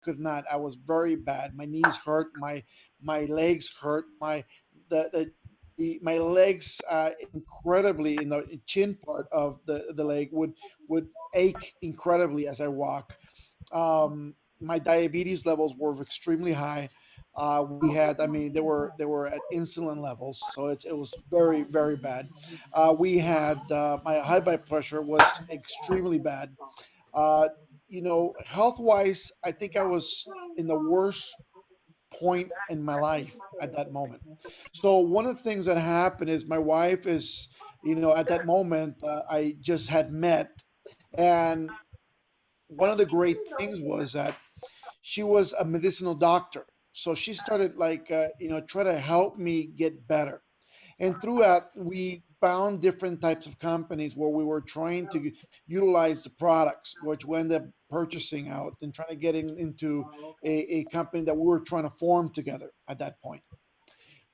could not. I was very bad. My knees hurt. My legs hurt. My legs incredibly in the chin part of the leg would ache incredibly as I walk. My diabetes levels were extremely high. We had, I mean, they were at insulin levels, so it was very very bad. We had my high blood pressure was extremely bad. Uh, health wise, I think I was in the worst point in my life at that moment. So one of the things that happened is my wife is, at that moment I just had met, and one of the great things was that she was a medicinal doctor. So she started like, try to help me get better. And throughout, we found different types of companies where we were trying to utilize the products, which we ended up purchasing out and trying to get into a company that we were trying to form together at that point.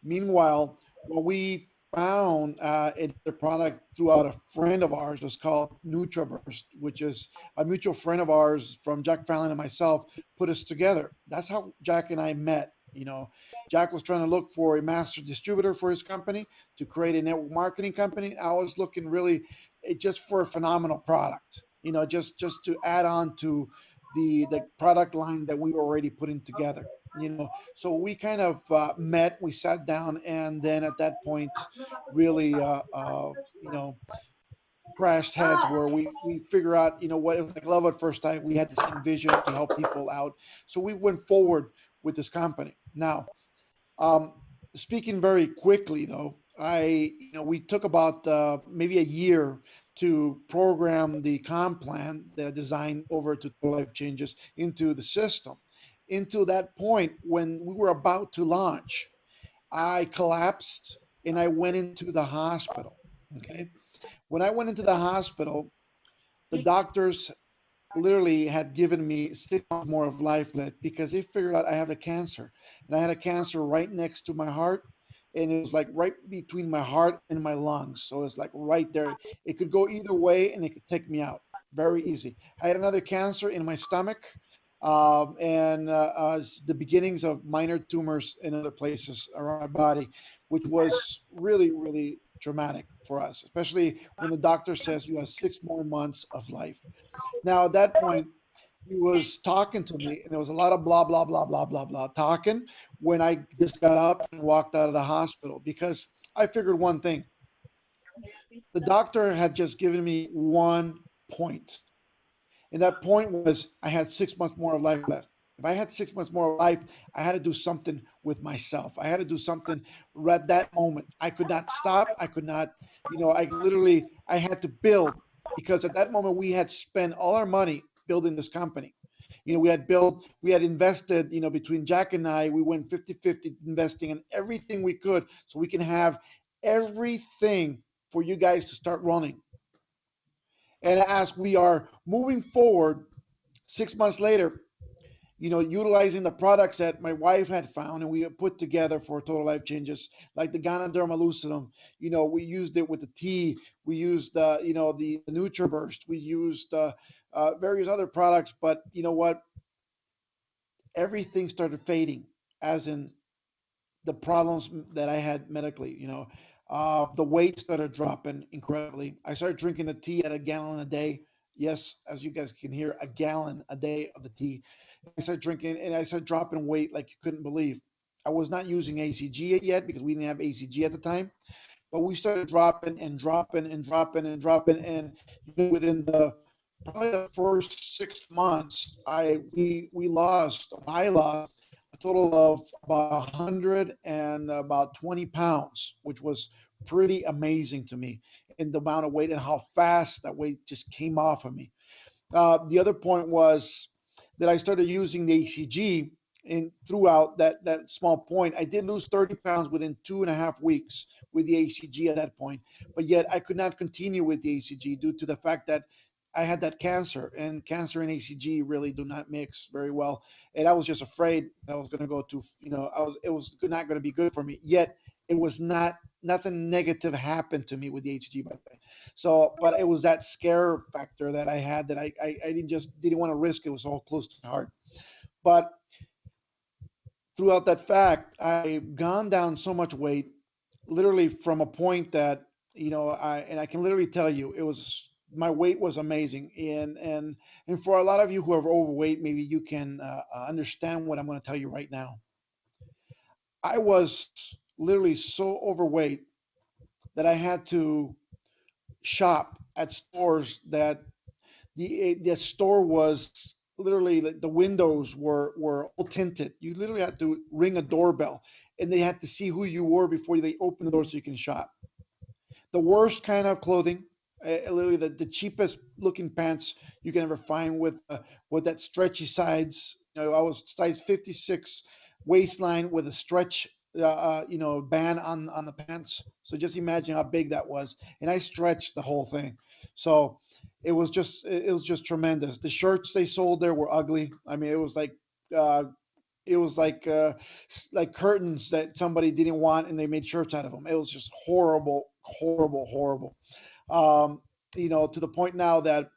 Meanwhile, what we found another product throughout a friend of ours was called NutraBurst, which is a mutual friend of ours from Jack Fallon and myself put us together. That's how Jack and I met. Jack was trying to look for a master distributor for his company to create a network marketing company. I was looking really just for a phenomenal product, just to add on to the product line that we were already putting together. So we kind of met, we sat down, and then at that point, really, crashed heads where we figure out, what it was like love at first sight. We had the same vision to help people out, so we went forward with this company. Now, um, speaking very quickly though, we took about maybe a year to program the comp plan, the design over to Total Life Changes into the system. Into that point, when we were about to launch, I collapsed and I went into the hospital. Okay. When I went into the hospital, the doctors literally had given me 6 months more of life left because they figured out I had a cancer, and I had a cancer right next to my heart, and it was like right between my heart and my lungs. So it's like right there. It could go either way, and it could take me out very easy. I had another cancer in my stomach, and the beginnings of minor tumors in other places around my body, which was really really traumatic for us, especially when the doctor says you have 6 more months of life. Now at that point, he was talking to me, and there was a lot of blah blah blah blah blah blah talking when I just got up and walked out of the hospital because I figured one thing: the doctor had just given me one point, and that point was I had 6 months more of life left. If I had 6 months more of life, I had to do something with myself. I had to do something right at that moment. I could not stop. I could not, I had to build because at that moment we had spent all our money building this company. We had invested, between Jack and I, we went 50-50 investing in everything we could so we can have everything for you guys to start running. And as we are moving forward, 6 months later, utilizing the products that my wife had found and we had put together for Total Life Changes, like the Ganoderma lucidum. We used it with the tea. We used, the NutriBurst. We used various other products, but you know what? Everything started fading, as in the problems that I had medically. The weight started dropping incredibly. I started drinking the tea at a gallon a day. Yes, as you guys can hear, a gallon a day of the tea. I started drinking and I started dropping weight like you couldn't believe. I was not using ACG yet because we didn't have ACG at the time, but we started dropping and dropping and dropping and dropping. And within the probably the first 6 months, I lost a total of about 120 pounds, which was pretty amazing to me in the amount of weight and how fast that weight just came off of me. The other point was that I started using the ACG, and throughout that small point, I did lose 30 pounds within 2.5 weeks with the ACG at that point. But yet I could not continue with the ACG due to the fact that I had that cancer, and cancer and ACG really do not mix very well. And I was just afraid that I was going to go to, it was not going to be good for me. Yet it was not, nothing negative happened to me with the ACG, by the way. So, but it was that scare factor that I had that I didn't want to risk. It was all close to my heart. But throughout that fact, I've gone down so much weight, literally from a point that, I can literally tell you, it was my weight was amazing. And for a lot of you who are overweight, maybe you can understand what I'm going to tell you right now. I was literally so overweight that I had to shop at stores that the store was literally, the windows were all tinted. You literally had to ring a doorbell, and they had to see who you were before they opened the door so you can shop. The worst kind of clothing, literally the cheapest looking pants you can ever find with that stretchy sides. I was size 56 waistline with a stretch band on the pants. So just imagine how big that was, and I stretched the whole thing. So it was just tremendous. The shirts they sold there were ugly. I mean, uh, it was like curtains that somebody didn't want, and they made shirts out of them. It was just horrible, horrible, horrible. Um, to the point now that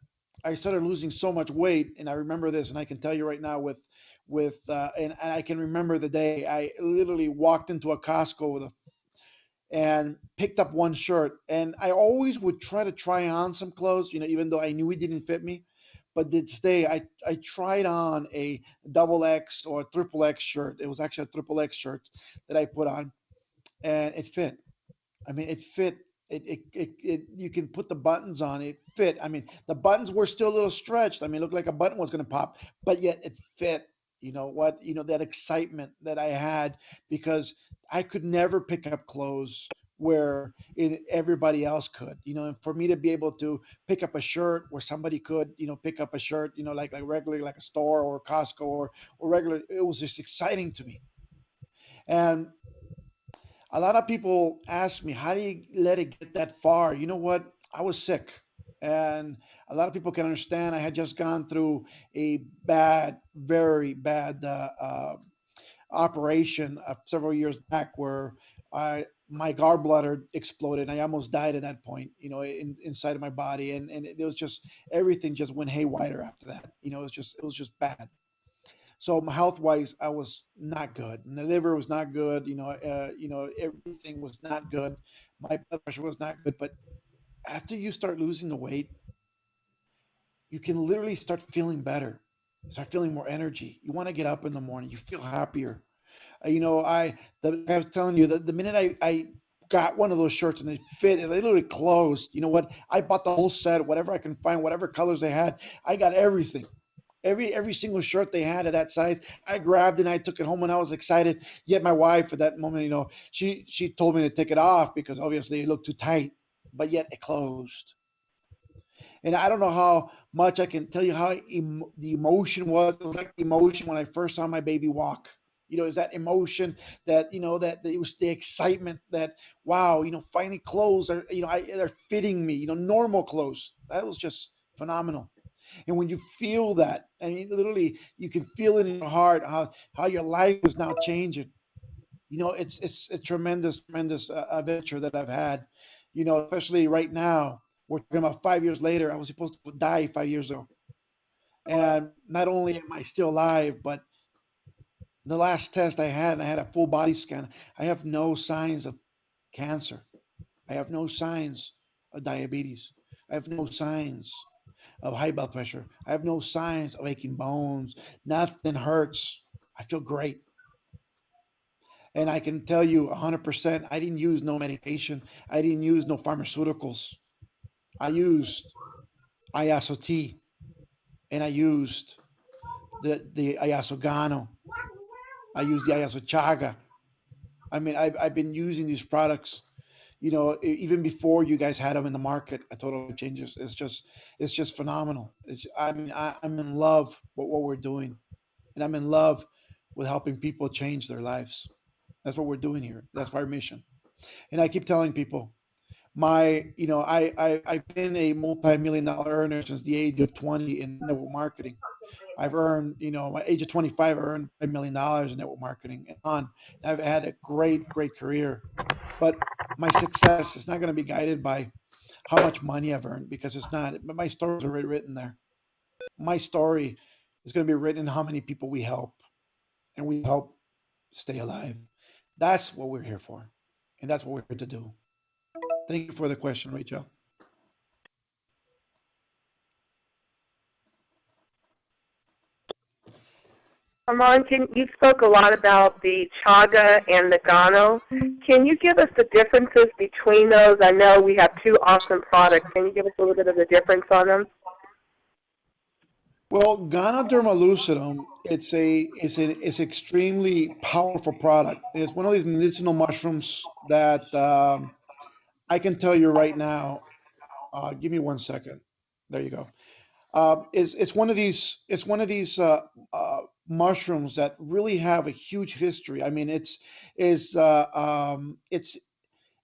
I started losing so much weight, and I remember this, and I can tell you right now and I can remember the day I literally walked into a Costco and picked up one shirt, and I always would try on some clothes, even though I knew it didn't fit me. But this day, I tried on a double X or a triple X shirt. It was actually a triple X shirt that I put on, and it fit. I mean, it fit. You can put the buttons on. It fit. I mean, the buttons were still a little stretched. I mean, it looked like a button was going to pop, but yet it fit. You know what? That excitement that I had, because I could never pick up clothes where everybody else could. And for me to be able to pick up a shirt where somebody could, pick up a shirt, like regularly, like a store or Costco or regular, it was just exciting to me. And a lot of people ask me, how do you let it get that far? You know what? I was sick. And a lot of people can understand. I had just gone through a bad, very bad operation several years back where my gallbladder exploded. I almost died at that point, inside of my body. And it was just, everything just went haywire after that. It was just bad. So health wise, I was not good. And the liver was not good. Everything was not good. My blood pressure was not good. But after you start losing the weight, you can literally start feeling better. Start feeling more energy. You want to get up in the morning. You feel happier. Like I was telling you, the minute I got one of those shirts and they fit, and they literally closed. You know what? I bought the whole set, whatever I can find, whatever colors they had. I got everything. Every single shirt they had of that size, I grabbed and I took it home and I was excited. Yet my wife at that moment, she told me to take it off because obviously it looked too tight. But yet it closed. And I don't know how much I can tell you how the emotion was. It was like the emotion when I first saw my baby walk. Is that emotion that it was the excitement that, wow, finally clothes are, they're fitting me, normal clothes. That was just phenomenal. And when you feel that, I mean, literally, you can feel it in your heart how your life is now changing. It's a tremendous, tremendous adventure that I've had. Especially right now, we're talking about 5 years later. I was supposed to die 5 years ago, and not only am I still alive, but the last test I had a full body scan. I have no signs of cancer. I have no signs of diabetes. I have no signs of high blood pressure. I have no signs of aching bones. Nothing hurts. I feel great. And I can tell you 100%, I didn't use no medication. I didn't use no pharmaceuticals. I used ISOT, and I used the Iasogano. I used the Iasochaga. I mean, I've been using these products, even before you guys had them in the market. A total life changes. It's just phenomenal. I mean, I'm in love with what we're doing, and I'm in love with helping people change their lives. That's what we're doing here. That's our mission. And I keep telling people, I've been a multi-million dollar earner since the age of 20 in network marketing. I've earned, my age of 25, I earned $1 million in network marketing and on. I've had a great, great career, but my success is not going to be guided by how much money I've earned, because it's not. But my stories are already written there. My story It's going to be written in how many people we help and we help stay alive. That's what we're here for. And that's what we're here to do. Thank you for the question, Rachel. Armand, you spoke a lot about the chaga and the gano. Can you give us the differences between those? I know we have two awesome products. Can you give us a little bit of the difference on them? Well, Ganoderma lucidum, it's extremely powerful product. It's one of these medicinal mushrooms that I can tell you right now. Give me 1 second. There you go. It's one of these mushrooms that really have a huge history. I mean, it's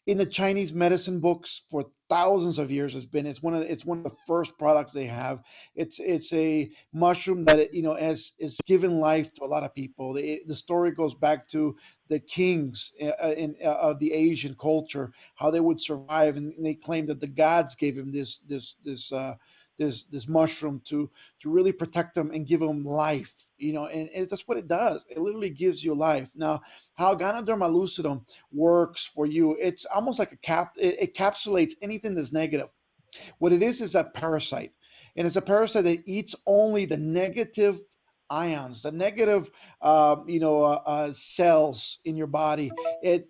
in the Chinese medicine books for thousands of years. It's one of the first products they have. It's a mushroom that has given life to a lot of people. The story goes back to the kings of the Asian culture, how they would survive, and they claim that the gods gave him this mushroom to really protect them and give them life. And that's what it does. It literally gives you life. Now, how Ganoderma lucidum works for you, it's almost like it encapsulates anything that's negative. What it is a parasite, and it's a parasite that eats only the negative ions, the negative, cells in your body. It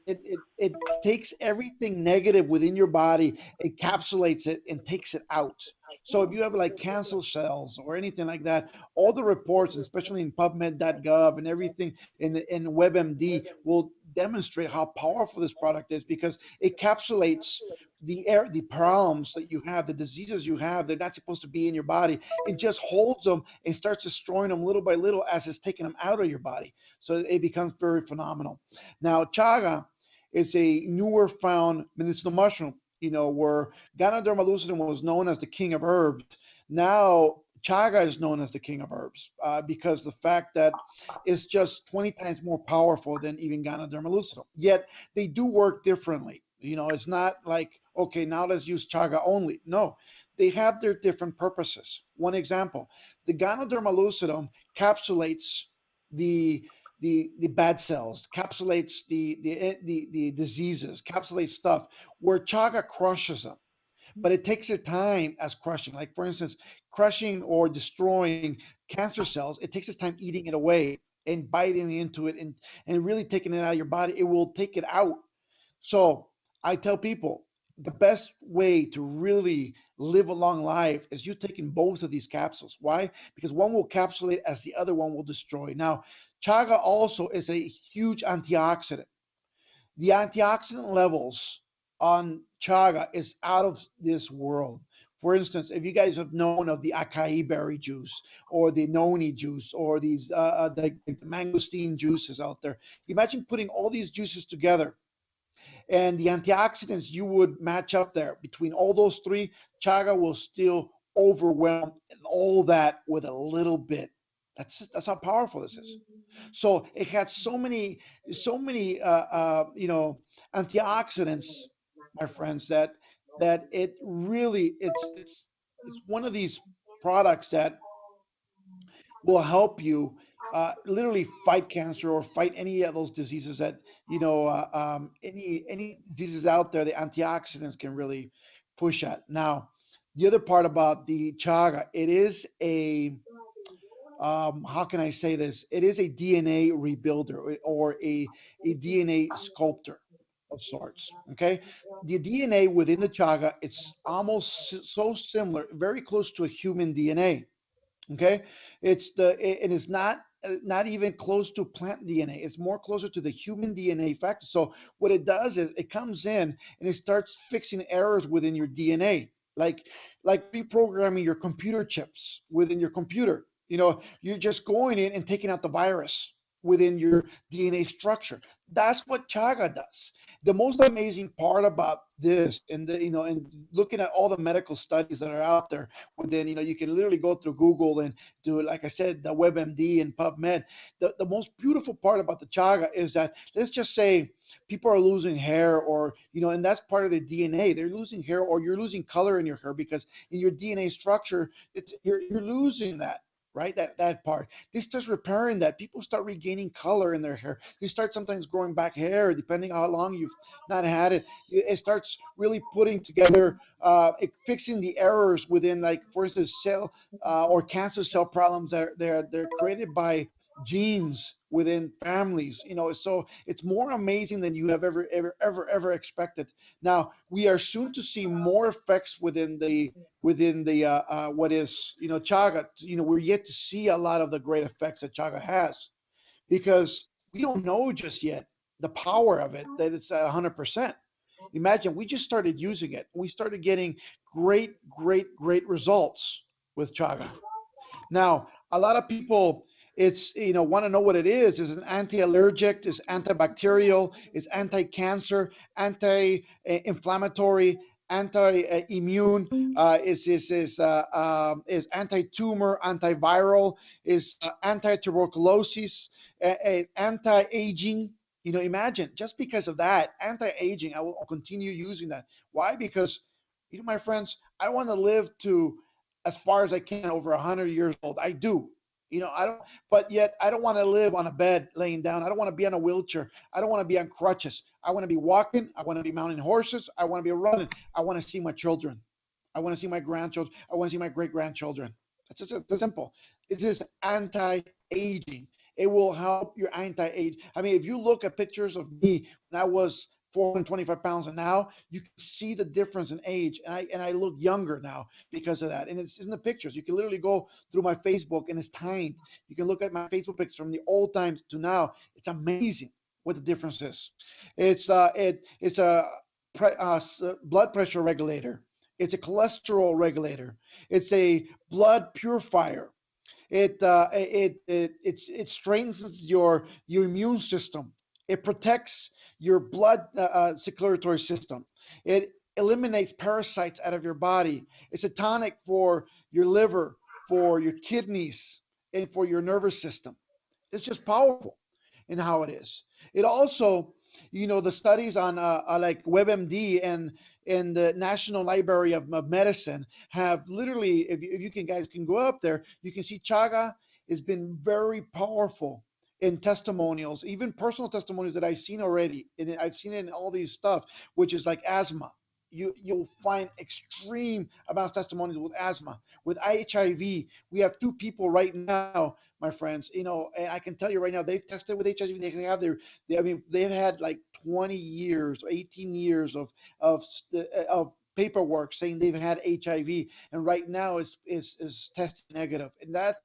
takes everything negative within your body, encapsulates it, and takes it out. So if you have like cancer cells or anything like that, all the reports, especially in PubMed.gov and everything in WebMD, will demonstrate how powerful this product is because it encapsulates the problems that you have, the diseases you have, they're not supposed to be in your body. It just holds them and starts destroying them little by little as it's taking them out of your body. So it becomes very phenomenal. Now, chaga is a newer found medicinal mushroom, where Ganoderma lucidum was known as the king of herbs. Now, chaga is known as the king of herbs because the fact that it's just 20 times more powerful than even Ganoderma lucidum. Yet they do work differently. It's not like, okay, now let's use chaga only. No, they have their different purposes. One example, the Ganoderma lucidum capsulates the the bad cells, capsulates the diseases, capsulates stuff where chaga crushes them, but it takes their time as crushing. Like for instance, crushing or destroying cancer cells, it takes its time eating it away and biting into it and really taking it out of your body. It will take it out. So I tell people the best way to really live a long life is you taking both of these capsules. Why? Because one will capsulate as the other one will destroy. Now, chaga also is a huge antioxidant. The antioxidant levels on chaga is out of this world. For instance, if you guys have known of the acai berry juice or the noni juice or these the mangosteen juices out there, imagine putting all these juices together and the antioxidants you would match up there between all those three. Chaga will still overwhelm all that with a little bit. That's how powerful this is. So it had so many antioxidants, my friends, that it really it's one of these products that will help you literally fight cancer or fight any of those diseases that any diseases out there. The antioxidants can really push at. Now, the other part about the chaga, it is a how can I say this? It is a DNA rebuilder or a DNA sculptor of sorts. Okay, the DNA within the chaga, it's almost so similar, very close to a human DNA. Okay, and it's not even close to plant DNA. It's more closer to the human DNA factor. So what it does is it comes in and it starts fixing errors within your DNA, like reprogramming your computer chips within your computer. You're just going in and taking out the virus within your DNA structure. That's what chaga does. The most amazing part about this, and looking at all the medical studies that are out there, within, you can literally go through Google and do, like I said, the WebMD and PubMed. The most beautiful part about the chaga is that, let's just say people are losing hair, or and that's part of their DNA. They're losing hair, or you're losing color in your hair because in your DNA structure, you're losing that. right? That part. This starts repairing that. People start regaining color in their hair. They start sometimes growing back hair, depending on how long you've not had it. It starts really putting together, fixing the errors within, like for instance, cell or cancer cell problems that they're created by genes within families. So it's more amazing than you have ever expected. Now we are soon to see more effects within the what is chaga. We're yet to see a lot of the great effects that chaga has, because we don't know just yet the power of it, that it's at 100%. Imagine, we just started using it, we started getting great results with chaga. Now, a lot of people, it's want to know what it is. Is an anti-allergic, is antibacterial, is anti-cancer, anti-inflammatory, anti-immune, is anti-tumor, antiviral, is anti-tuberculosis, anti-aging. Imagine, just because of that, anti-aging, I will continue using that. Why? Because, my friends, I want to live to as far as I can, over 100 years old. I do. I don't, but yet I don't want to live on a bed laying down. I don't want to be on a wheelchair. I don't want to be on crutches. I want to be walking. I want to be mounting horses. I want to be running. I want to see my children. I want to see my grandchildren. I want to see my great grandchildren. It's simple. It is anti-aging. It will help your anti-age. I mean, if you look at pictures of me when I was 425 pounds, and now you can see the difference in age, and I look younger now because of that. And it's in the pictures. You can literally go through my Facebook, and it's timed. You can look at my Facebook pictures from the old times to now. It's amazing what the difference is. It's a blood pressure regulator. It's a cholesterol regulator. It's a blood purifier. It strengthens your immune system. It protects your blood circulatory system. It eliminates parasites out of your body. It's a tonic for your liver, for your kidneys, and for your nervous system. It's just powerful in how it is. It also, the studies on like WebMD and the National Library of Medicine have literally, if you can guys can go up there, you can see chaga has been very powerful in testimonials, even personal testimonials that I've seen already, and I've seen it in all these stuff, which is like asthma. You'll find extreme amounts of testimonials with asthma, with HIV. We have two people right now, my friends. And I can tell you right now, they've tested with HIV. They have I mean, they've had like 20 years, 18 years of paperwork saying they've had HIV, and right now is testing negative, and that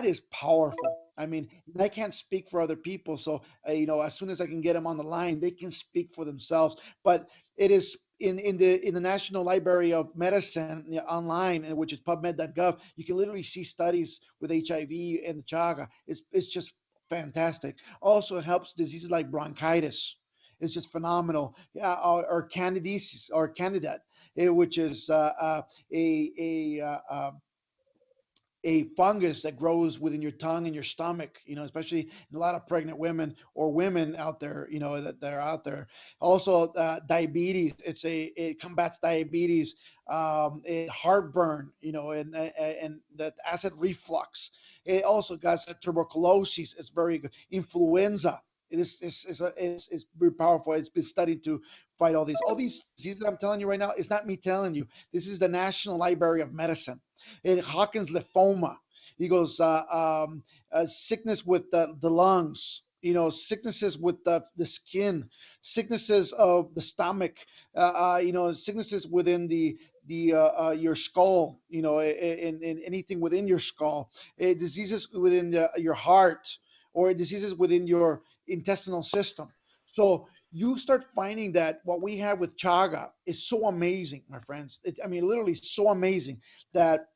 is powerful. I mean, and I can't speak for other people, so as soon as I can get them on the line, they can speak for themselves. But it is in the National Library of Medicine, online, which is PubMed.gov. You can literally see studies with HIV and chaga. It's just fantastic. Also, it helps diseases like bronchitis. It's just phenomenal. Yeah, or candidiasis or candidate, which is a fungus that grows within your tongue and your stomach, especially in a lot of pregnant women or women out there, that are out there. Also, diabetes. It combats diabetes, heartburn, and that acid reflux. It also got tuberculosis. It's very good. Influenza. It's very powerful. It's been studied to fight all these diseases that I'm telling you right now. It's not me telling you. This is the National Library of Medicine. And Hawkins lymphoma. He goes sickness with the lungs. Sicknesses with the skin, sicknesses of the stomach. Sicknesses within the your skull. In anything within your skull. Diseases within your heart, or diseases within your intestinal system. So you start finding that what we have with chaga is so amazing, my friends. I mean, literally so amazing that,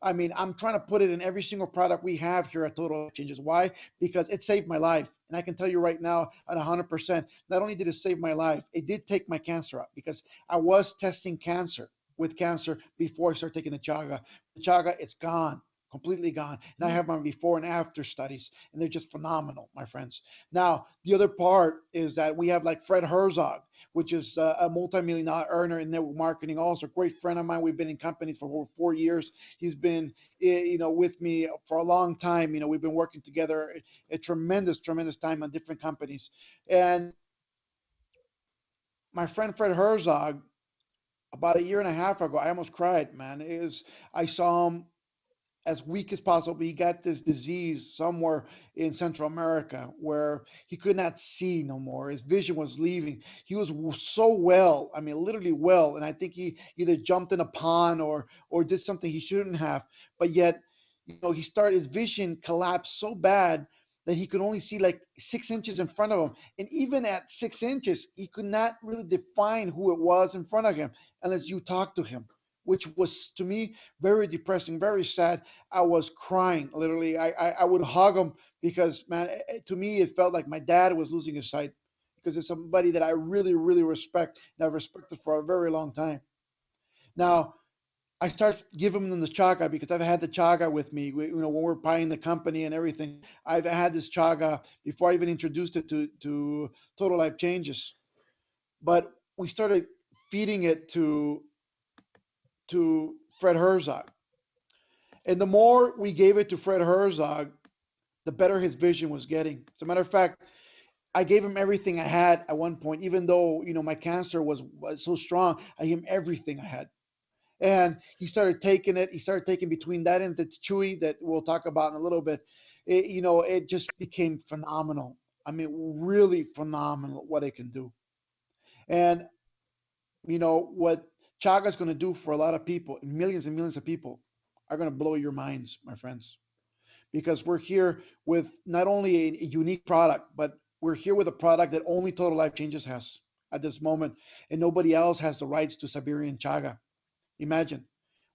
I mean, I'm trying to put it in every single product we have here at Total Life Changes. Why? Because it saved my life. And I can tell you right now at 100%, not only did it save my life, it did take my cancer out, because I was testing cancer before I started taking the chaga. The chaga, it's gone completely gone. And I have my before and after studies, and they're just phenomenal, my friends. Now, the other part is that we have like Fred Herzog, which is a multi-million dollar earner in network marketing, also a great friend of mine. We've been in companies for over 4 years. He's been, with me for a long time. We've been working together a tremendous, tremendous time on different companies. And my friend Fred Herzog, about a year and a half ago, I almost cried, man. I saw him as weak as possible. He got this disease somewhere in Central America where he could not see no more. His vision was leaving. He was so well, I mean, literally well, and I think he either jumped in a pond or did something he shouldn't have. But yet, his vision collapsed so bad that he could only see like 6 inches in front of him. And even at 6 inches, he could not really define who it was in front of him unless you talked to him, which was to me very depressing, very sad. I was crying literally. I would hug him because, man, to me it felt like my dad was losing his sight because it's somebody that I really, really respect and I've respected for a very long time. Now, I start giving them the chaga because I've had the chaga with me. When we're buying the company and everything, I've had this chaga before I even introduced it to Total Life Changes. But we started feeding it to Fred Herzog, and the more we gave it to Fred Herzog, the better his vision was getting. As a matter of fact, I gave him everything I had at one point, even though my cancer was so strong. I gave him everything I had. And he started taking it. He started taking between that and the chewy that we'll talk about in a little bit. It just became phenomenal. I mean, really phenomenal what it can do. And what Chaga is going to do for a lot of people, millions and millions of people, are going to blow your minds, my friends. Because we're here with not only a unique product, but we're here with a product that only Total Life Changes has at this moment, and nobody else has the rights to Siberian Chaga. Imagine,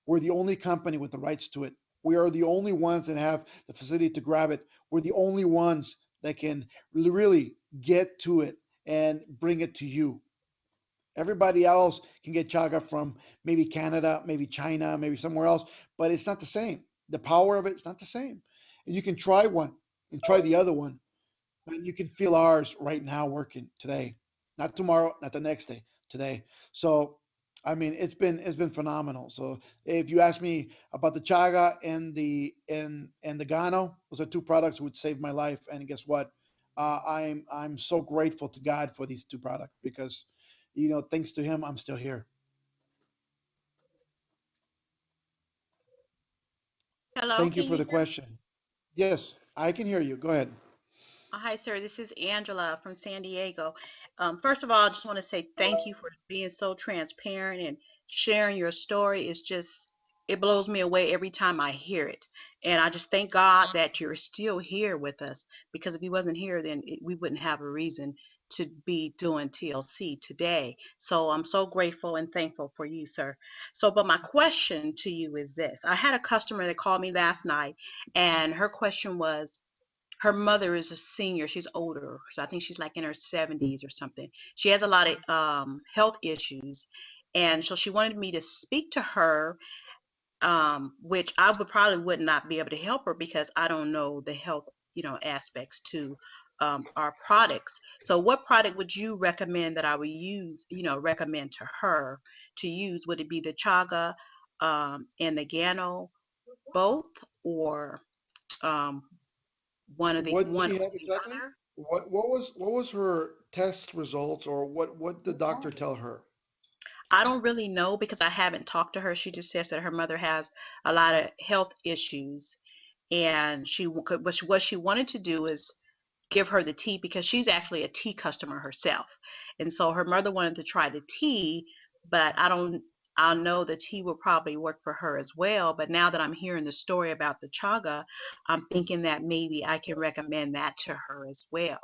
we're the only company with the rights to it. We are the only ones that have the facility to grab it. We're the only ones that can really get to it and bring it to you. Everybody else can get chaga from maybe Canada, maybe China, maybe somewhere else, but it's not the same. The power of it's not the same. And you can try one and try the other one, and you can feel ours right now working today, not tomorrow, not the next day, today. So, I mean, it's been phenomenal. So, if you ask me about the chaga and the Gano, those are two products that would save my life. And guess what? I'm so grateful to God for these two products because, thanks to Him, I'm still here. Hello, Thank you can for you the hear me? question. Yes, I can hear you. Go ahead. Hi, sir. This is Angela from San Diego. First of all, I just want to say thank you for being so transparent and sharing your story. It blows me away every time I hear it. And I just thank God that you're still here with us because if you wasn't here, then we wouldn't have a reason to be doing TLC today. So I'm so grateful and thankful for you, sir. So, but my question to you is this. I had a customer that called me last night, and her question was, her mother is a senior. She's older, so I think she's like in her 70s or something. She has a lot of health issues, and so she wanted me to speak to her, which I would not be able to help her because I don't know the health, aspects to our products. So, what product would you recommend that I would use? Recommend to her to use? Would it be the chaga and the Gano both, or um, What did one she or have the exactly? other? What was her test results, or what did the doctor tell her? I don't really know because I haven't talked to her. She just says that her mother has a lot of health issues, and what she wanted to do is give her the tea because she's actually a tea customer herself, and so her mother wanted to try the tea, but I know the tea will probably work for her as well. But now that I'm hearing the story about the chaga, I'm thinking that maybe I can recommend that to her as well.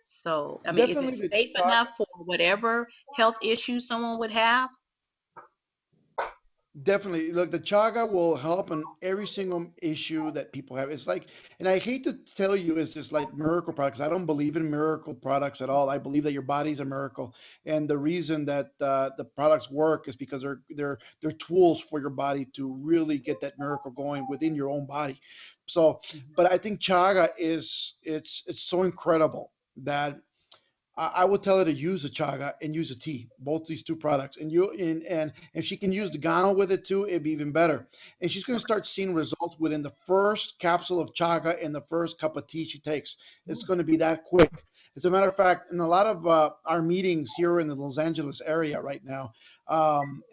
So, I mean, is it Definitely the safe chaga. enough for whatever health issues someone would have? Definitely. Look, the chaga will help on every single issue that people have. It's like, and I hate to tell you, it's just like miracle products. I don't believe in miracle products at all. I believe that your body's a miracle, and the reason that the products work is because they're tools for your body to really get that miracle going within your own body. So, but I think chaga is it's so incredible that I would tell her to use the chaga and use the tea, both these two products. And if she can use the Gano with it too, it'd be even better. And she's going to start seeing results within the first capsule of chaga and the first cup of tea she takes. It's going to be that quick. As a matter of fact, in a lot of our meetings here in the Los Angeles area right now,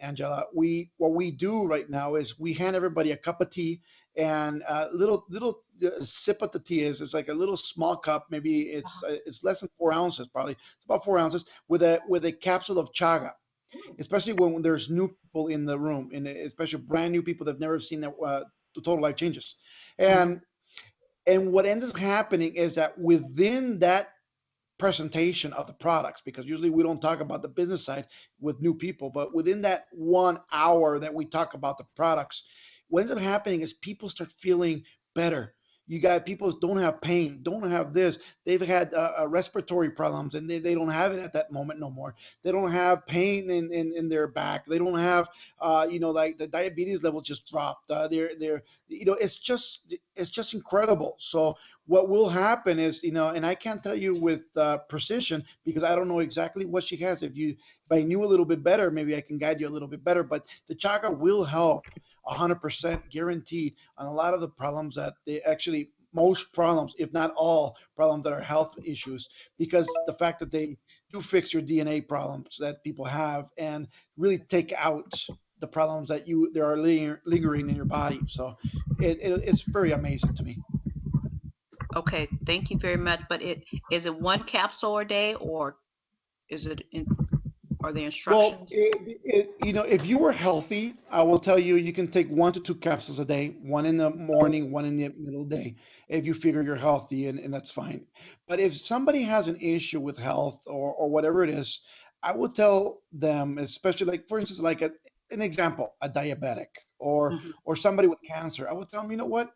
Angela, we what we do right now is we hand everybody a cup of tea and a little sip of the tea is it's like a little small cup, maybe it's less than 4 ounces, probably it's about 4 ounces with a capsule of chaga, especially when there's new people in the room, and especially brand new people that've never seen the total life changes, and what ends up happening is that within that presentation of the products, because usually we don't talk about the business side with new people, but within that 1 hour that we talk about the products, what ends up happening is people start feeling better. You got people who don't have pain, don't have this. They've had respiratory problems and they don't have it at that moment no more. They don't have pain in their back. They don't have, like the diabetes level just dropped. They're, it's just incredible. So what will happen is, and I can't tell you with precision because I don't know exactly what she has. If I knew a little bit better, maybe I can guide you a little bit better. But the chaga will help 100% guaranteed on a lot of the problems that they actually most problems, if not all problems that are health issues, because the fact that they do fix your DNA problems that people have and really take out the problems that there are lingering in your body. So it's very amazing to me. Okay, thank you very much. But is it one capsule a day, or is it are there Well, instructions? if you were healthy, I will tell you you can take 1 to 2 capsules a day, one in the morning, one in the middle of the day, if you figure you're healthy, and that's fine. But if somebody has an issue with health or whatever it is, I would tell them, especially like, for instance, like an example, a diabetic Hmm. or somebody with cancer, I would tell them, you know what,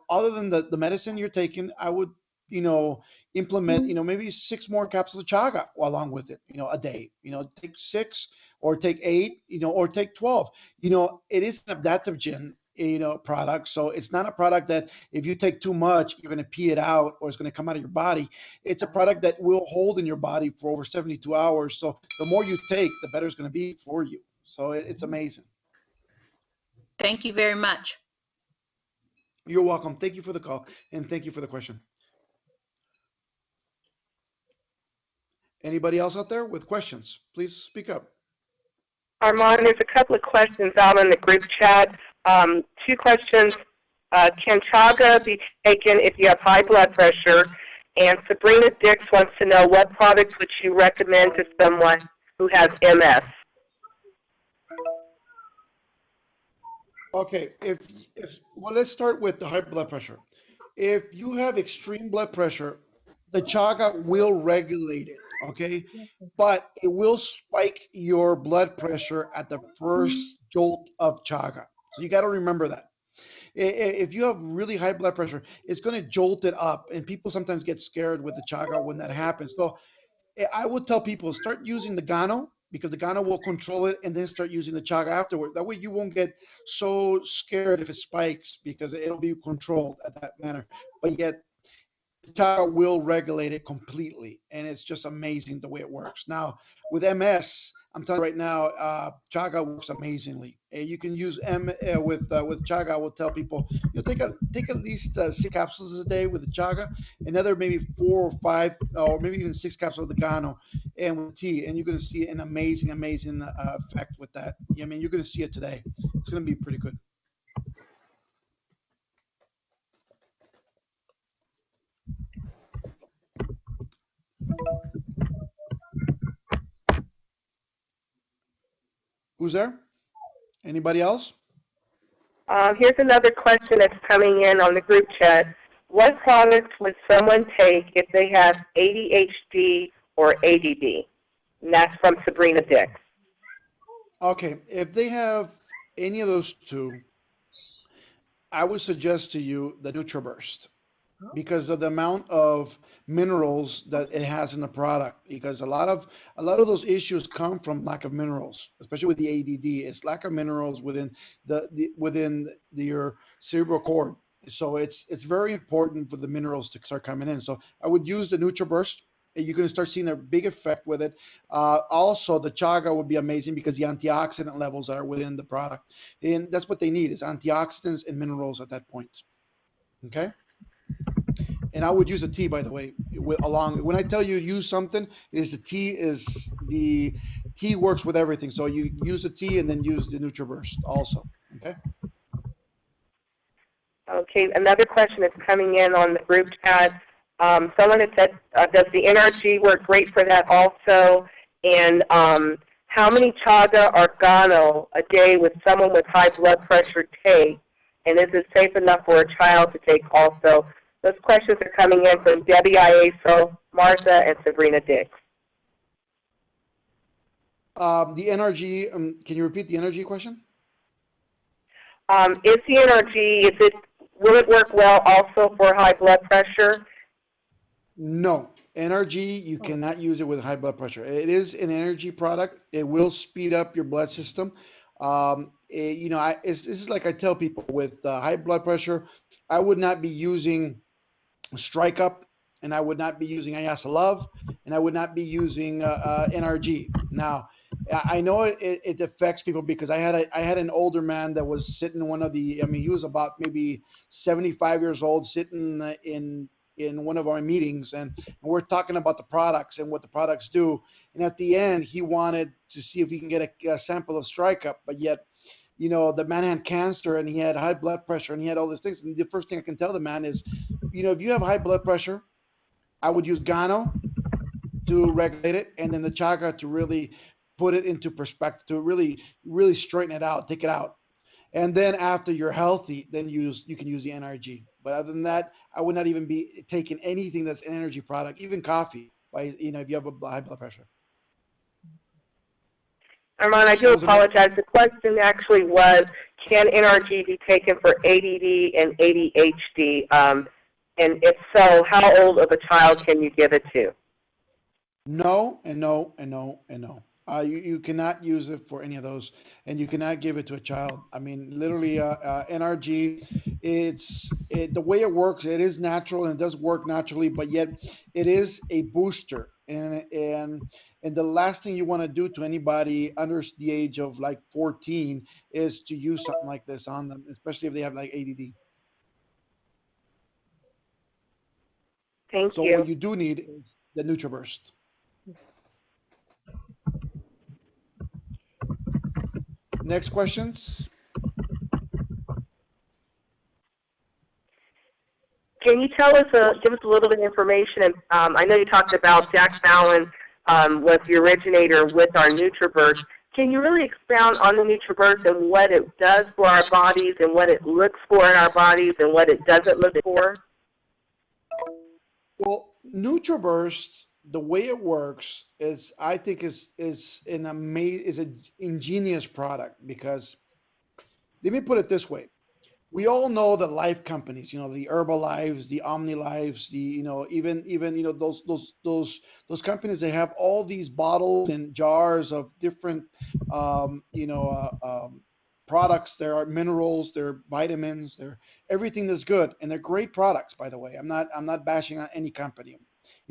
other than the medicine you're taking, I would, you know, implement, maybe 6 more capsules of chaga along with it, a day, take 6 or take 8, or take 12. It is an adaptogen, product. So it's not a product that if you take too much, you're going to pee it out or it's going to come out of your body. It's a product that will hold in your body for over 72 hours. So the more you take, the better it's going to be for you. So it's amazing. Thank you very much. You're welcome. Thank you for the call and thank you for the question. Anybody else out there with questions? Please speak up. Armand, there's a couple of questions out in the group chat. Two questions. Can chaga be taken if you have high blood pressure? And Sabrina Dix wants to know what products would you recommend to someone who has MS? Okay, if well, let's start with the high blood pressure. If you have extreme blood pressure, the chaga will regulate it, okay? But it will spike your blood pressure at the first jolt of chaga. So you got to remember that. If you have really high blood pressure, it's going to jolt it up, and people sometimes get scared with the chaga when that happens. So I would tell people start using the Gano because the Gano will control it, and then start using the chaga afterward. That way, you won't get so scared if it spikes because it'll be controlled at that manner. But yet, Chaga will regulate it completely, and it's just amazing the way it works. Now, with MS, I'm telling you right now, Chaga works amazingly. You can use with Chaga. I will tell people, take at least 6 capsules a day with the Chaga, another maybe 4 or 5, or maybe even 6 capsules of the Gano, and with tea, and you're going to see an amazing effect with that. I mean, you're going to see it today. It's going to be pretty good. Who's there? Anybody else? Here's another question that's coming in on the group chat. What products would someone take if they have ADHD or ADD? And that's from Sabrina Dix. Okay, if they have any of those two, I would suggest to you the NutriBurst because of the amount of minerals that it has in the product. Because a lot of those issues come from lack of minerals, especially with the ADD. It's lack of minerals within your cerebral cord. So it's very important for the minerals to start coming in. So I would use the NutriBurst. And you're going to start seeing a big effect with it. Also, the chaga would be amazing because the antioxidant levels that are within the product, and that's what they need is antioxidants and minerals at that point. Okay. And I would use a tea, by the way, along. When I tell you use something, is the tea works with everything. So you use a tea and then use the NutriBurst also. Okay. Okay, another question that's coming in on the group chat. Someone had said, does the NRG work great for that also? And how many chaga or gano a day would someone with high blood pressure take? And is it safe enough for a child to take also? Those questions are coming in from Debbie Iaso, Martha, and Sabrina Dix. The NRG, can you repeat the NRG question? Is the NRG, will it work well also for high blood pressure? No. NRG, you cannot use it with high blood pressure. It is an energy product. It will speed up your blood system. This is like I tell people with high blood pressure, I would not be using Strike Up, and I would not be using Ayasa Love, and I would not be using NRG. Now, I know it affects people because I had an older man that was sitting in one of the. I mean, he was about maybe 75 years old, sitting in one of our meetings, and we're talking about the products and what the products do. And at the end, he wanted to see if he can get a sample of Strike Up, but yet, the man had cancer and he had high blood pressure and he had all these things. And the first thing I can tell the man is, if you have high blood pressure, I would use Gano to regulate it, and then the Chaga to really put it into perspective, to really, really straighten it out, take it out. And then after you're healthy, then you can use the NRG. But other than that, I would not even be taking anything that's an energy product, even coffee, if you have a high blood pressure. Armand, I do apologize. The question actually was, can NRG be taken for ADD and ADHD? And if so, how old of a child can you give it to? No, and no, and no, and no. You cannot use it for any of those, and you cannot give it to a child. I mean, literally, NRG, the way it works. It is natural and it does work naturally, but yet it is a booster, and the last thing you want to do to anybody under the age of like 14 is to use something like this on them, especially if they have like ADD. Thank So you. what you do need is the NutriBurst. Next questions. Can you give us a little bit of information? And I know you talked about Jack Fallon was the originator with our NutriBurst. Can you really expound on the NutriBurst and what it does for our bodies and what it looks for in our bodies and what it doesn't look for? Well, NutriBurst, the way it works is, I think, is an ingenious product because, let me put it this way: we all know the life companies, the Herbalives, the OmniLives, even those companies. They have all these bottles and jars of different, products. There are minerals, there are vitamins, there everything that's good, and they're great products. By the way, I'm not bashing on any company.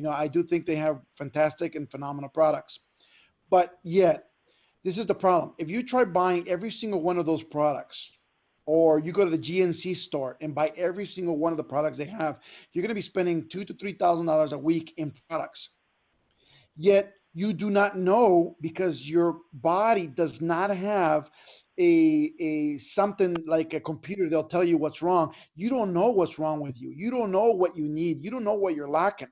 I do think they have fantastic and phenomenal products, but yet this is the problem. If you try buying every single one of those products, or you go to the GNC store and buy every single one of the products they have, you're going to be spending $2,000 to $3,000 a week in products. Yet you do not know, because your body does not have a something like a computer. They'll tell you what's wrong. You don't know what's wrong with you. You don't know what you need. You don't know what you're lacking.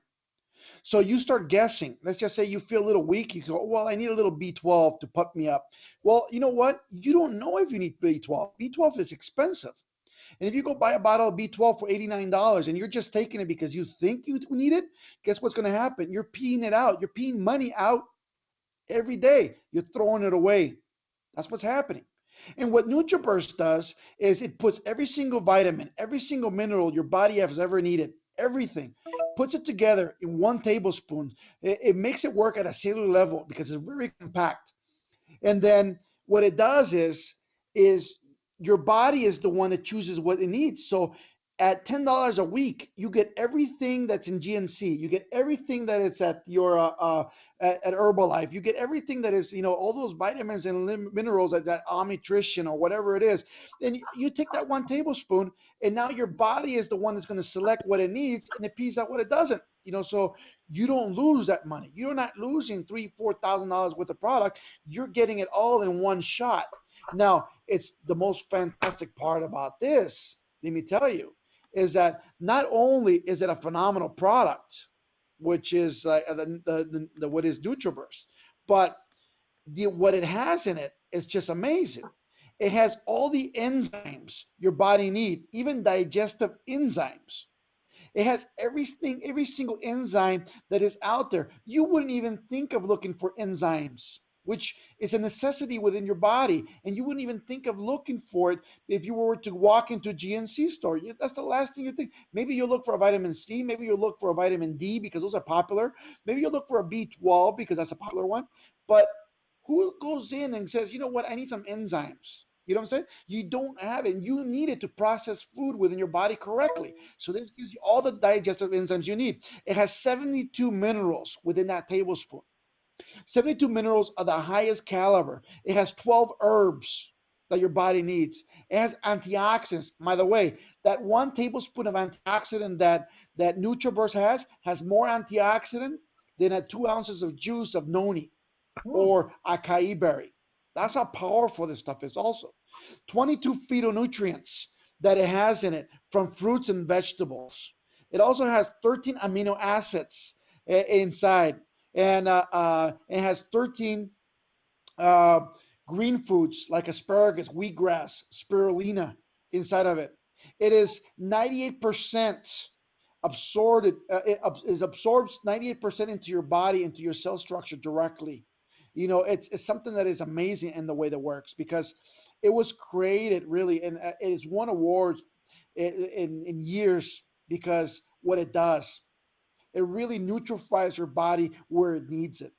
So you start guessing. Let's just say you feel a little weak. You go, well, I need a little B12 to pump me up. Well, you know what? You don't know if you need B12. B12 is expensive. And if you go buy a bottle of B12 for $89 and you're just taking it because you think you need it, guess what's going to happen? You're peeing it out. You're peeing money out every day. You're throwing it away. That's what's happening. And what NutriBurst does is it puts every single vitamin, every single mineral your body has ever needed, everything, puts it together in 1 tablespoon. It makes it work at a cellular level because it's very compact. And then what it does is your body is the one that chooses what it needs. So at $10 a week, you get everything that's in GNC. You get everything that it's at your at Herbalife. You get everything that is, all those vitamins and minerals at that Omnitrition or whatever it is. And you take that 1 tablespoon, and now your body is the one that's going to select what it needs, and it pees out what it doesn't. So you don't lose that money. You're not losing $3,000-4,000 worth of product. You're getting it all in one shot. Now, it's the most fantastic part about this, let me tell you, is that not only is it a phenomenal product, which is what is NutriBurst, but what it has in it is just amazing. It has all the enzymes your body needs, even digestive enzymes. It has everything, every single enzyme that is out there. You wouldn't even think of looking for enzymes, which is a necessity within your body. And you wouldn't even think of looking for it if you were to walk into a GNC store. That's the last thing you think. Maybe you'll look for a vitamin C. Maybe you'll look for a vitamin D because those are popular. Maybe you'll look for a B12 because that's a popular one. But who goes in and says, you know what, I need some enzymes? You know what I'm saying? You don't have it. And you need it to process food within your body correctly. So this gives you all the digestive enzymes you need. It has 72 minerals within that tablespoon. 72 minerals are the highest caliber. It has 12 herbs that your body needs. It has antioxidants. By the way, that 1 tablespoon of antioxidant that NutriBurst has more antioxidant than 2 ounces of juice of noni or acai berry. That's how powerful this stuff is also. 22 phytonutrients that it has in it from fruits and vegetables. It also has 13 amino acids inside. And it has 13 green foods like asparagus, wheatgrass, spirulina inside of it. It is 98% absorbed. It absorbs 98% into your body, into your cell structure directly. It's something that is amazing in the way that works because it was created really, and it has won awards in years because what it does, it really neutralifies your body where it needs it.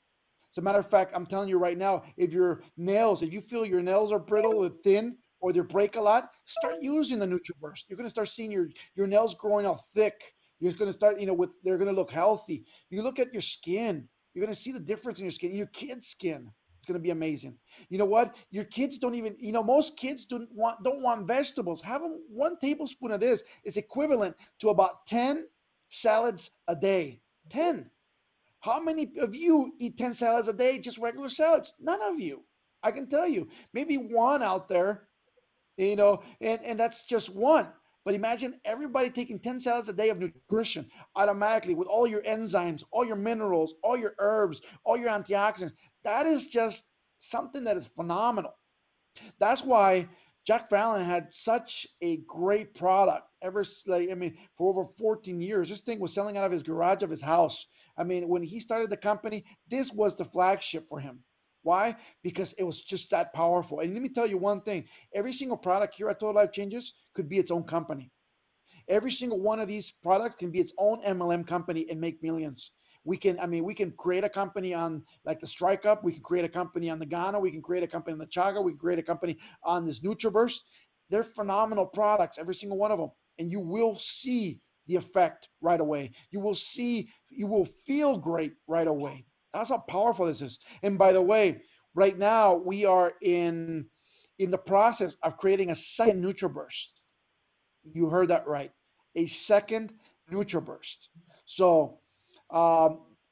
As a matter of fact, I'm telling you right now, if you feel your nails are brittle or thin or they break a lot, start using the NutriBurst. You're going to start seeing your nails growing out thick. You're going to start, they're going to look healthy. You look at your skin. You're going to see the difference in your skin, your kid's skin. It's going to be amazing. You know what? Your kids don't even, most kids don't want vegetables. Having 1 tablespoon of this is equivalent to about 10 salads a day. 10. How many of you eat 10 salads a day, just regular salads? None of you. I can tell you. Maybe one out there, and that's just one. But imagine everybody taking 10 salads a day of nutrition automatically with all your enzymes, all your minerals, all your herbs, all your antioxidants. That is just something that is phenomenal. That's why Jack Fallon had such a great product for over 14 years. This thing was selling out of his garage of his house. When he started the company, this was the flagship for him. Why? Because it was just that powerful. And let me tell you one thing. Every single product here at Total Life Changes could be its own company. Every single one of these products can be its own MLM company and make millions. We can create a company on like the Strike Up. We can create a company on the Ghana. We can create a company on the Chaga. We can create a company on this NutriBurst. They're phenomenal products, every single one of them. And you will see the effect right away. You will feel great right away. That's how powerful this is. And by the way, right now we are in the process of creating a second NutriBurst. You heard that right. A second NutriBurst. So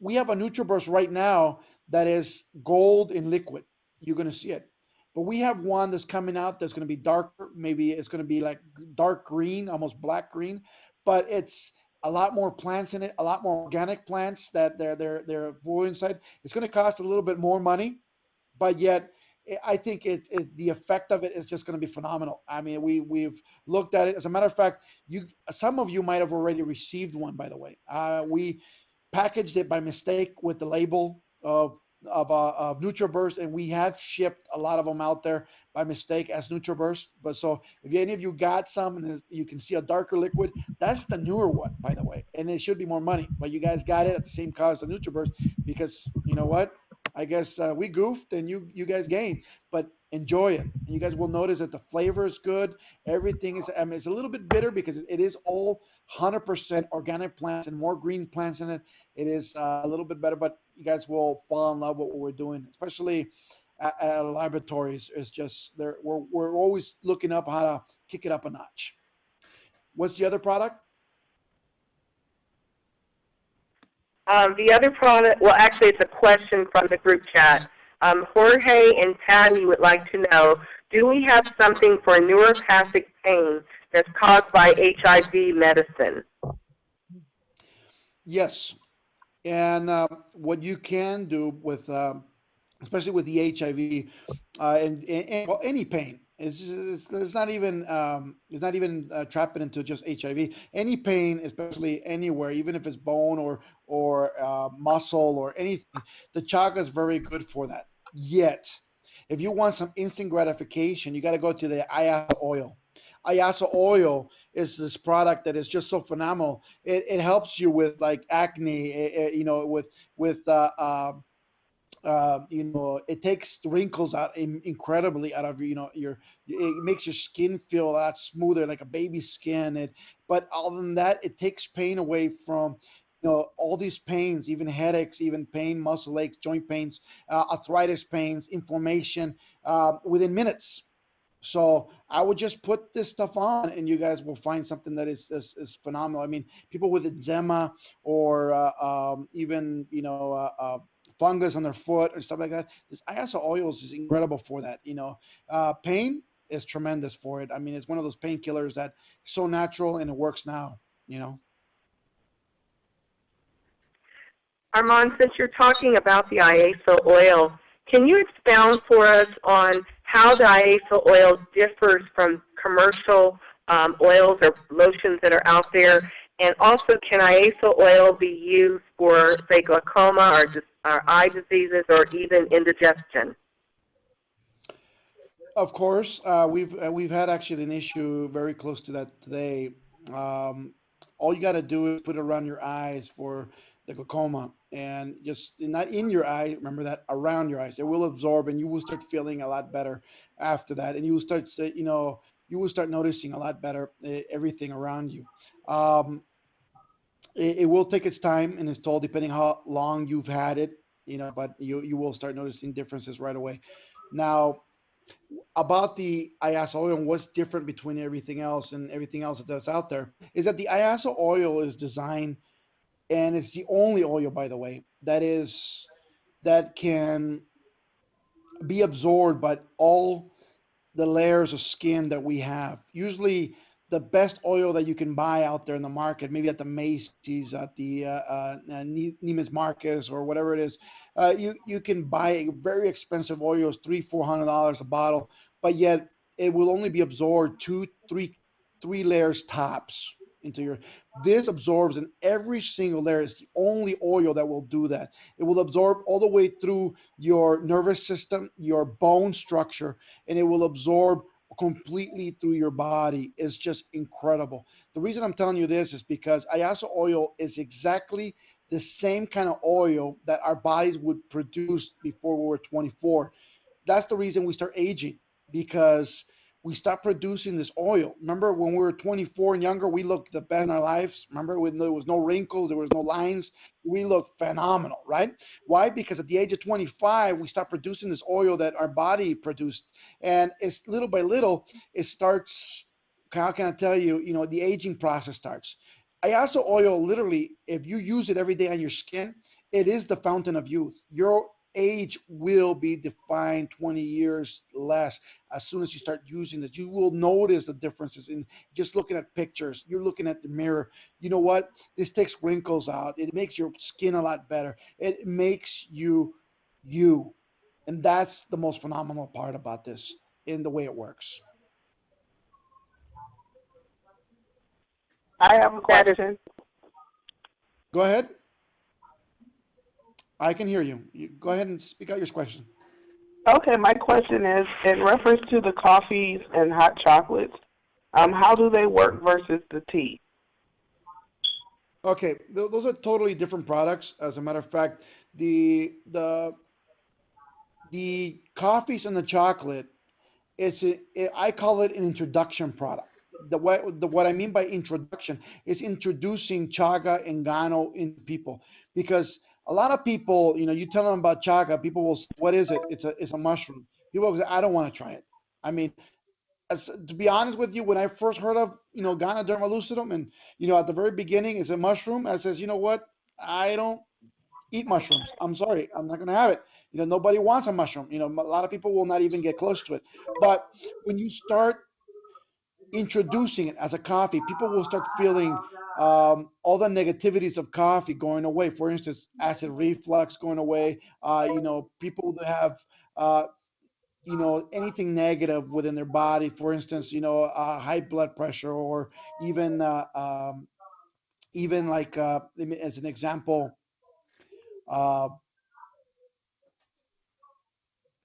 we have a NutriBurst right now that is gold in liquid. You're going to see it. But we have one that's coming out that's going to be darker. Maybe it's going to be like dark green, almost black green. But it's a lot more plants in it, a lot more organic plants that they're full inside. It's going to cost a little bit more money, but yet I think the effect of it is just going to be phenomenal. We've looked at it. As a matter of fact, some of you might have already received one, by the way. We packaged it by mistake with the label of of NutriBurst, and we have shipped a lot of them out there by mistake as NutriBurst. But so if any of you got some and you can see a darker liquid, that's the newer one, by the way, and it should be more money. But you guys got it at the same cost as NutriBurst because you know what? I guess we goofed and you guys gained, but enjoy it. And you guys will notice that the flavor is good. Everything is, I mean, it's a little bit bitter because it is all 100% organic plants and more green plants in it. It is a little bit better, but you guys will fall in love with what we're doing, especially at our laboratories. It's just there. We're always looking up how to kick it up a notch. What's the other product? The other product, well, actually, it's a question from the group chat. Jorge and Tammy would like to know, do we have something for neuropathic pain that's caused by HIV medicine? Yes. And what you can do with, especially with the HIV and well, any pain, it's not even trapping into just HIV. Any pain, especially anywhere, even if it's bone or muscle or anything, the chaga is very good for that. Yet, if you want some instant gratification, you got to go to the ayasa oil. Ayasa oil is this product that is just so phenomenal. It helps you with like acne, with it takes the wrinkles out incredibly out of it makes your skin feel a lot smoother, like a baby skin. But other than that, it takes pain away from all these pains, even headaches, even pain, muscle aches, joint pains, arthritis pains, inflammation, within minutes. So I would just put this stuff on, and you guys will find something that is phenomenal. I mean, people with eczema or even fungus on their foot or stuff like that. This ISO oils is incredible for that. Pain is tremendous for it. I mean, it's one of those painkillers that is so natural and it works now. Armand, since you're talking about the IASO oil, can you expound for us on how the IASO oil differs from commercial oils or lotions that are out there? And also, can IASO oil be used for, say, glaucoma or eye diseases or even indigestion? Of course, we've had actually an issue very close to that today. All you got to do is put it around your eyes for the glaucoma, and just not in your eye. Remember that around your eyes, it will absorb, and you will start feeling a lot better after that, and you will start noticing a lot better everything around you. Um, it will take its time and its toll depending how long you've had it, but you will start noticing differences right away. Now, about the IASA oil and what's different between everything else and everything else that's out there is that the IASA oil is designed, and it's the only oil, by the way, that can be absorbed by all the layers of skin that we have. Usually, the best oil that you can buy out there in the market, maybe at the Macy's, at the Neiman's Marcus, or whatever it is, you can buy very expensive oils, $300-400 a bottle, but yet it will only be absorbed three layers tops into your. This absorbs in every single layer. It's the only oil that will do that. It will absorb all the way through your nervous system, your bone structure, and it will absorb completely through your body. Is just incredible. The reason I'm telling you this is because Ayasa oil is exactly the same kind of oil that our bodies would produce before we were 24. That's the reason we start aging, because we stop producing this oil. Remember when we were 24 and younger, we looked the best in our lives. Remember when there was no wrinkles, there was no lines, we looked phenomenal, right? Why? Because at the age of 25, we stop producing this oil that our body produced, and it's little by little, it starts. How can I tell you? The aging process starts. Ayaso oil, literally, if you use it every day on your skin, it is the fountain of youth. Your age will be defined 20 years less as soon as you start using it. You will notice the differences in just looking at pictures. You're looking at the mirror. You know what? This takes wrinkles out. It makes your skin a lot better. It makes you you. And that's the most phenomenal part about this in the way it works. I have a That is question. Go ahead. I can hear you. You go ahead and speak out your question. Okay, my question is in reference to the coffees and hot chocolates, how do they work versus the tea? Okay, those are totally different products. As a matter of fact, the coffees and the chocolate, I call it an introduction product. What I mean by introduction is introducing chaga and gano into people, because a lot of people, you tell them about chaga, people will say, "What is it?" It's a mushroom. People will say, "I don't want to try it." I mean, to be honest with you, when I first heard of Ganoderma lucidum, and at the very beginning, it's a mushroom. I says, you know what? I don't eat mushrooms. I'm sorry, I'm not going to have it. Nobody wants a mushroom. A lot of people will not even get close to it. But when you start introducing it as a coffee, people will start feeling all the negativities of coffee going away. For instance, acid reflux going away. People that have anything negative within their body. For instance, high blood pressure, or even like as an example, uh,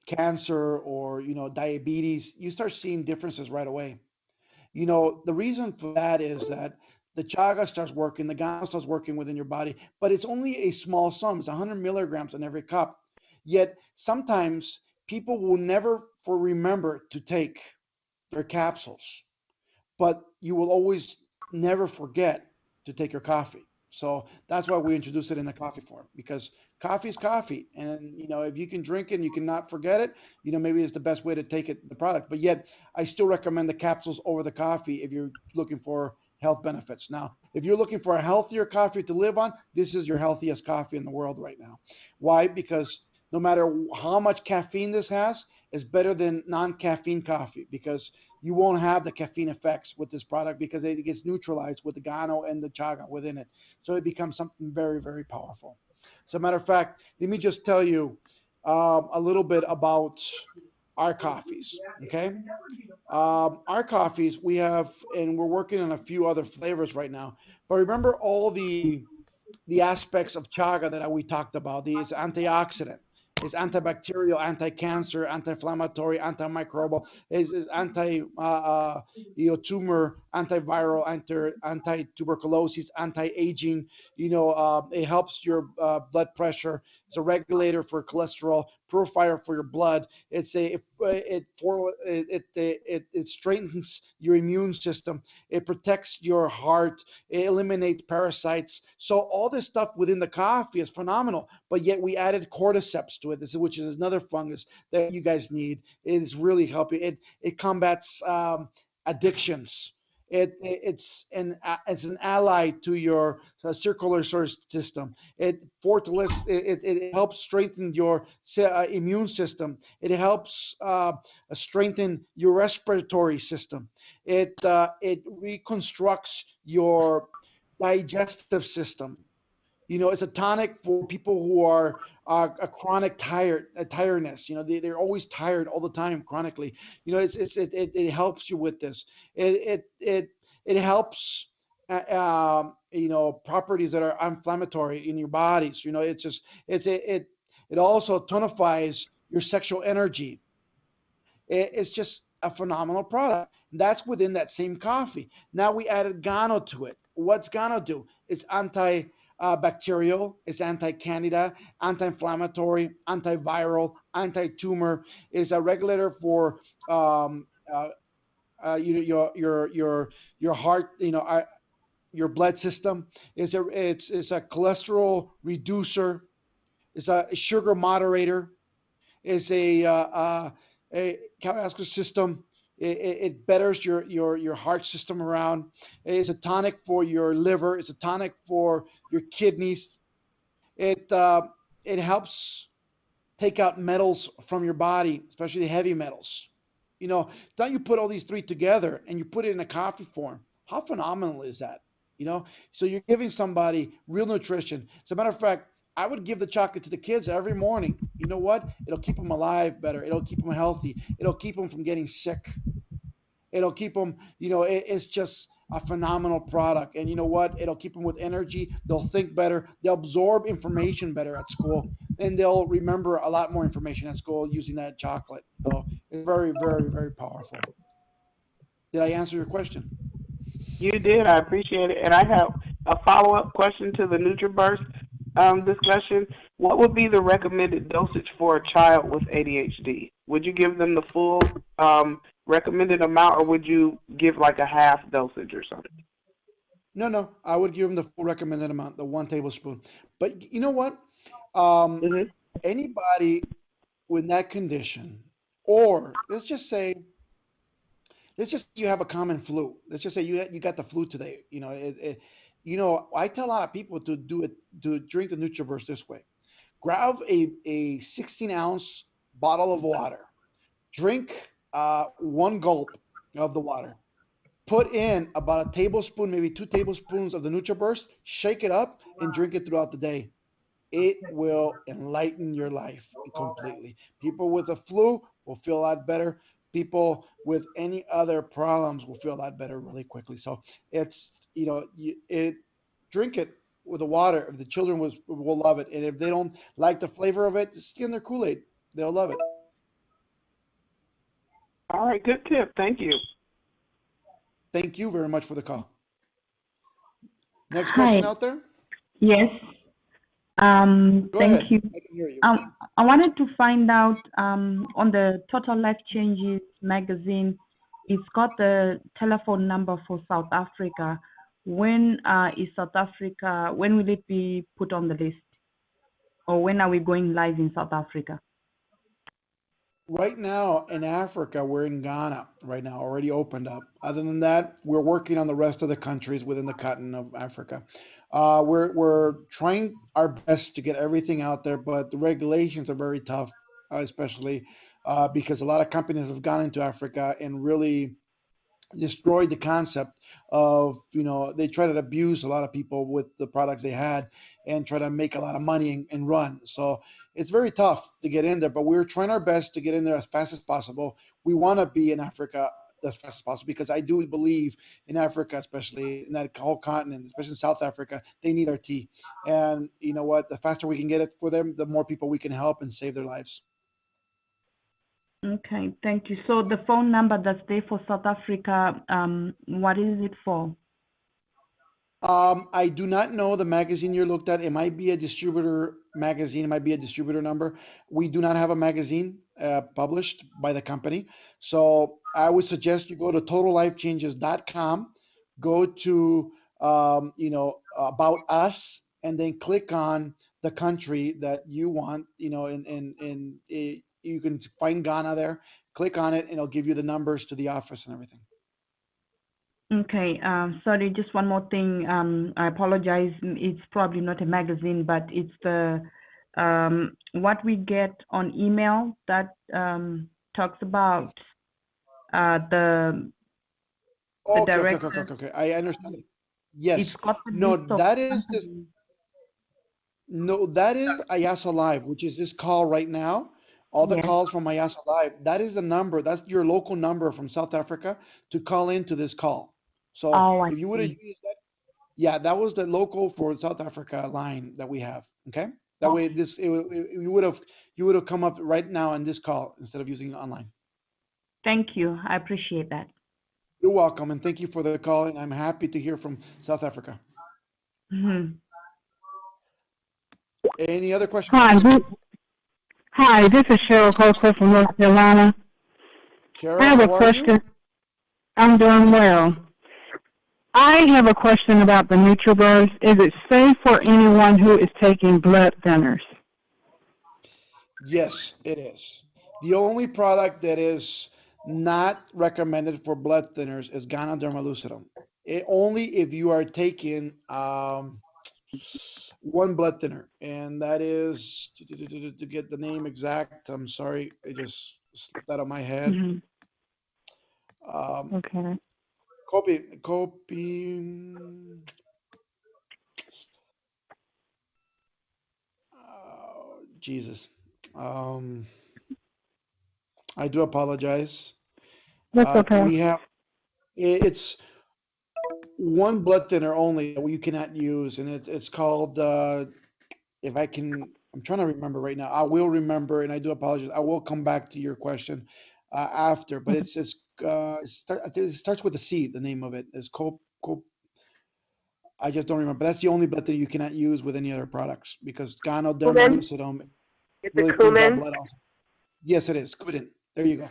cancer, or diabetes. You start seeing differences right away. The reason for that is that the chaga starts working, the gano starts working within your body, but it's only a small sum. It's 100 milligrams in every cup. Yet sometimes people will never for remember to take their capsules, but you will always never forget to take your coffee. So that's why we introduced it in the coffee form, because coffee is coffee, and if you can drink it and you cannot forget it, maybe it's the best way to take it, the product. But yet, I still recommend the capsules over the coffee if you're looking for health benefits. Now, if you're looking for a healthier coffee to live on, this is your healthiest coffee in the world right now. Why? Because no matter how much caffeine this has, it's better than non-caffeine coffee, because you won't have the caffeine effects with this product, because it gets neutralized with the gano and the chaga within it. So it becomes something very, very powerful. As a matter of fact, let me just tell you a little bit about our coffees. Okay. Our coffees, we have, and we're working on a few other flavors right now. But remember all the aspects of chaga that we talked about. It's antioxidant, it's antibacterial, anti-cancer, anti-inflammatory, antimicrobial, is anti tumor, antiviral, anti-tuberculosis, anti-aging. It helps your blood pressure. It's a regulator for cholesterol, purifier for your blood. It strengthens your immune system. It protects your heart. It eliminates parasites. So all this stuff within the coffee is phenomenal. But yet we added cordyceps to it, which is another fungus that you guys need. It is really helping. It combats addictions. It's an ally to your circulatory system. It helps strengthen your immune system. It helps strengthen your respiratory system. It reconstructs your digestive system. It's a tonic for people who are a chronic tiredness. They're always tired all the time chronically. It helps you with this. It helps properties that are inflammatory in your bodies. It also tonifies your sexual energy. It's just a phenomenal product. That's within that same coffee. Now we added Gano to it. What's Gano do? It's antibacterial, it's anti-candida, anti-inflammatory, antiviral, anti-tumor. It's a regulator for um, uh, your heart, your blood system. It's a cholesterol reducer. It's a sugar moderator. Is a cardiovascular system. It betters your heart system around. It's a tonic for your liver. It's a tonic for your kidneys. It uh, it helps take out metals from your body, especially heavy metals. Don't you put all these three together and you put it in a coffee form? How phenomenal is that? So you're giving somebody real nutrition. As a matter of fact, I would give the chocolate to the kids every morning. You know what? It'll keep them alive better. It'll keep them healthy. It'll keep them from getting sick. It'll keep them. It's just a phenomenal product. And you know what? It'll keep them with energy. They'll think better. They'll absorb information better at school, and they'll remember a lot more information at school using that chocolate. So it's very, very, very powerful. Did I answer your question? You did. I appreciate it. And I have a follow-up question to the NutriBurst discussion. What would be the recommended dosage for a child with ADHD? Would you give them the full recommended amount, or would you give like a half dosage or something? No, no. I would give them the full recommended amount, the 1 tablespoon. But you know what? Um, Hmm. Anybody with that condition, or let's just say you have a common flu. Let's just say you got the flu today. I tell a lot of people to drink the NutriBurst this way. Grab a 16-ounce bottle of water. Drink one gulp of the water. Put in about a tablespoon, maybe 2 tablespoons of the NutriBurst. Shake it up and drink it throughout the day. It will enlighten your life completely. People with the flu will feel a lot better. People with any other problems will feel a lot better really quickly. So it's it drink it with the water. The children will love it, and if they don't like the flavor of it, just skin their Kool-Aid. They'll love it. All right, good tip. Thank you. Thank you very much for the call. Next question Hi. out there. Yes. Go Thank ahead. you. I can hear you. I wanted to find out on the Total Life Changes magazine, it's got the telephone number for South Africa. When is South Africa, when will it be put on the list? Or when are we going live in South Africa? Right now in Africa, we're in Ghana right now, already opened up. Other than that, we're working on the rest of the countries within the continent of Africa. We're trying our best to get everything out there, but the regulations are very tough, especially because a lot of companies have gone into Africa and really destroyed the concept of they try to abuse a lot of people with the products they had and try to make a lot of money and run. So it's very tough to get in there, but we're trying our best to get in there as fast as possible. We want to be in Africa as fast as possible because I do believe in Africa, especially in that whole continent, especially in South Africa, they need our tea. And you know what, the faster we can get it for them, the more people we can help and save their lives. Okay, thank you. So the phone number that's there for South Africa, what is it for? I do not know the magazine you looked at. It might be a distributor magazine. It might be a distributor number. We do not have a magazine published by the company. So I would suggest you go to totallifechanges.com, go to, about us, and then click on the country that you want, and you can find Ghana there. Click on it, and it'll give you the numbers to the office and everything. Okay, sorry, just one more thing. I apologize. It's probably not a magazine, but it's the what we get on email that talks about the Okay, okay, okay, okay, director. okay. Okay. I understand. It's Yes. got the No, list of that is this. companies. No, that is Ayasa Live, which is this call right now. All the Yes. calls from Ayasa Live. That is the number. That's your local number from South Africa to call into this call. So Oh, I if you would have see. used that, yeah, that was the local for South Africa line that we have. Okay. That way, Okay. you would have come up right now in this call instead of using it online. Thank you. I appreciate that. You're welcome, and thank you for the call. And I'm happy to hear from South Africa. Mhm. Any other questions out Hi, there? this is Cheryl Coker from North Carolina. I Cheryl, have a how are you? question. I'm doing well. I have a question about the NutriBurst. Is it safe for anyone who is taking blood thinners? Yes, it is. The only product that is not recommended for blood thinners is Ganoderma lucidum. Only if you are taking one blood thinner, and that is to get the name exact. I'm sorry, it just slipped out of my head. Hmm. Um, Okay. Copi. Jesus. Um, I do apologize. That's okay. We have it's one blood thinner only that you cannot use, and it's called if I can, I'm trying to remember right now. I will remember, and I do apologize. I will come back to your question after, but I think it starts with a C. The name of it is cop. I just don't remember. But that's the only blood thinner you cannot use with any other products because Cumin? ganoderma Is it really thins out cumin? blood also. Yes, it is. Coumadin. There you go.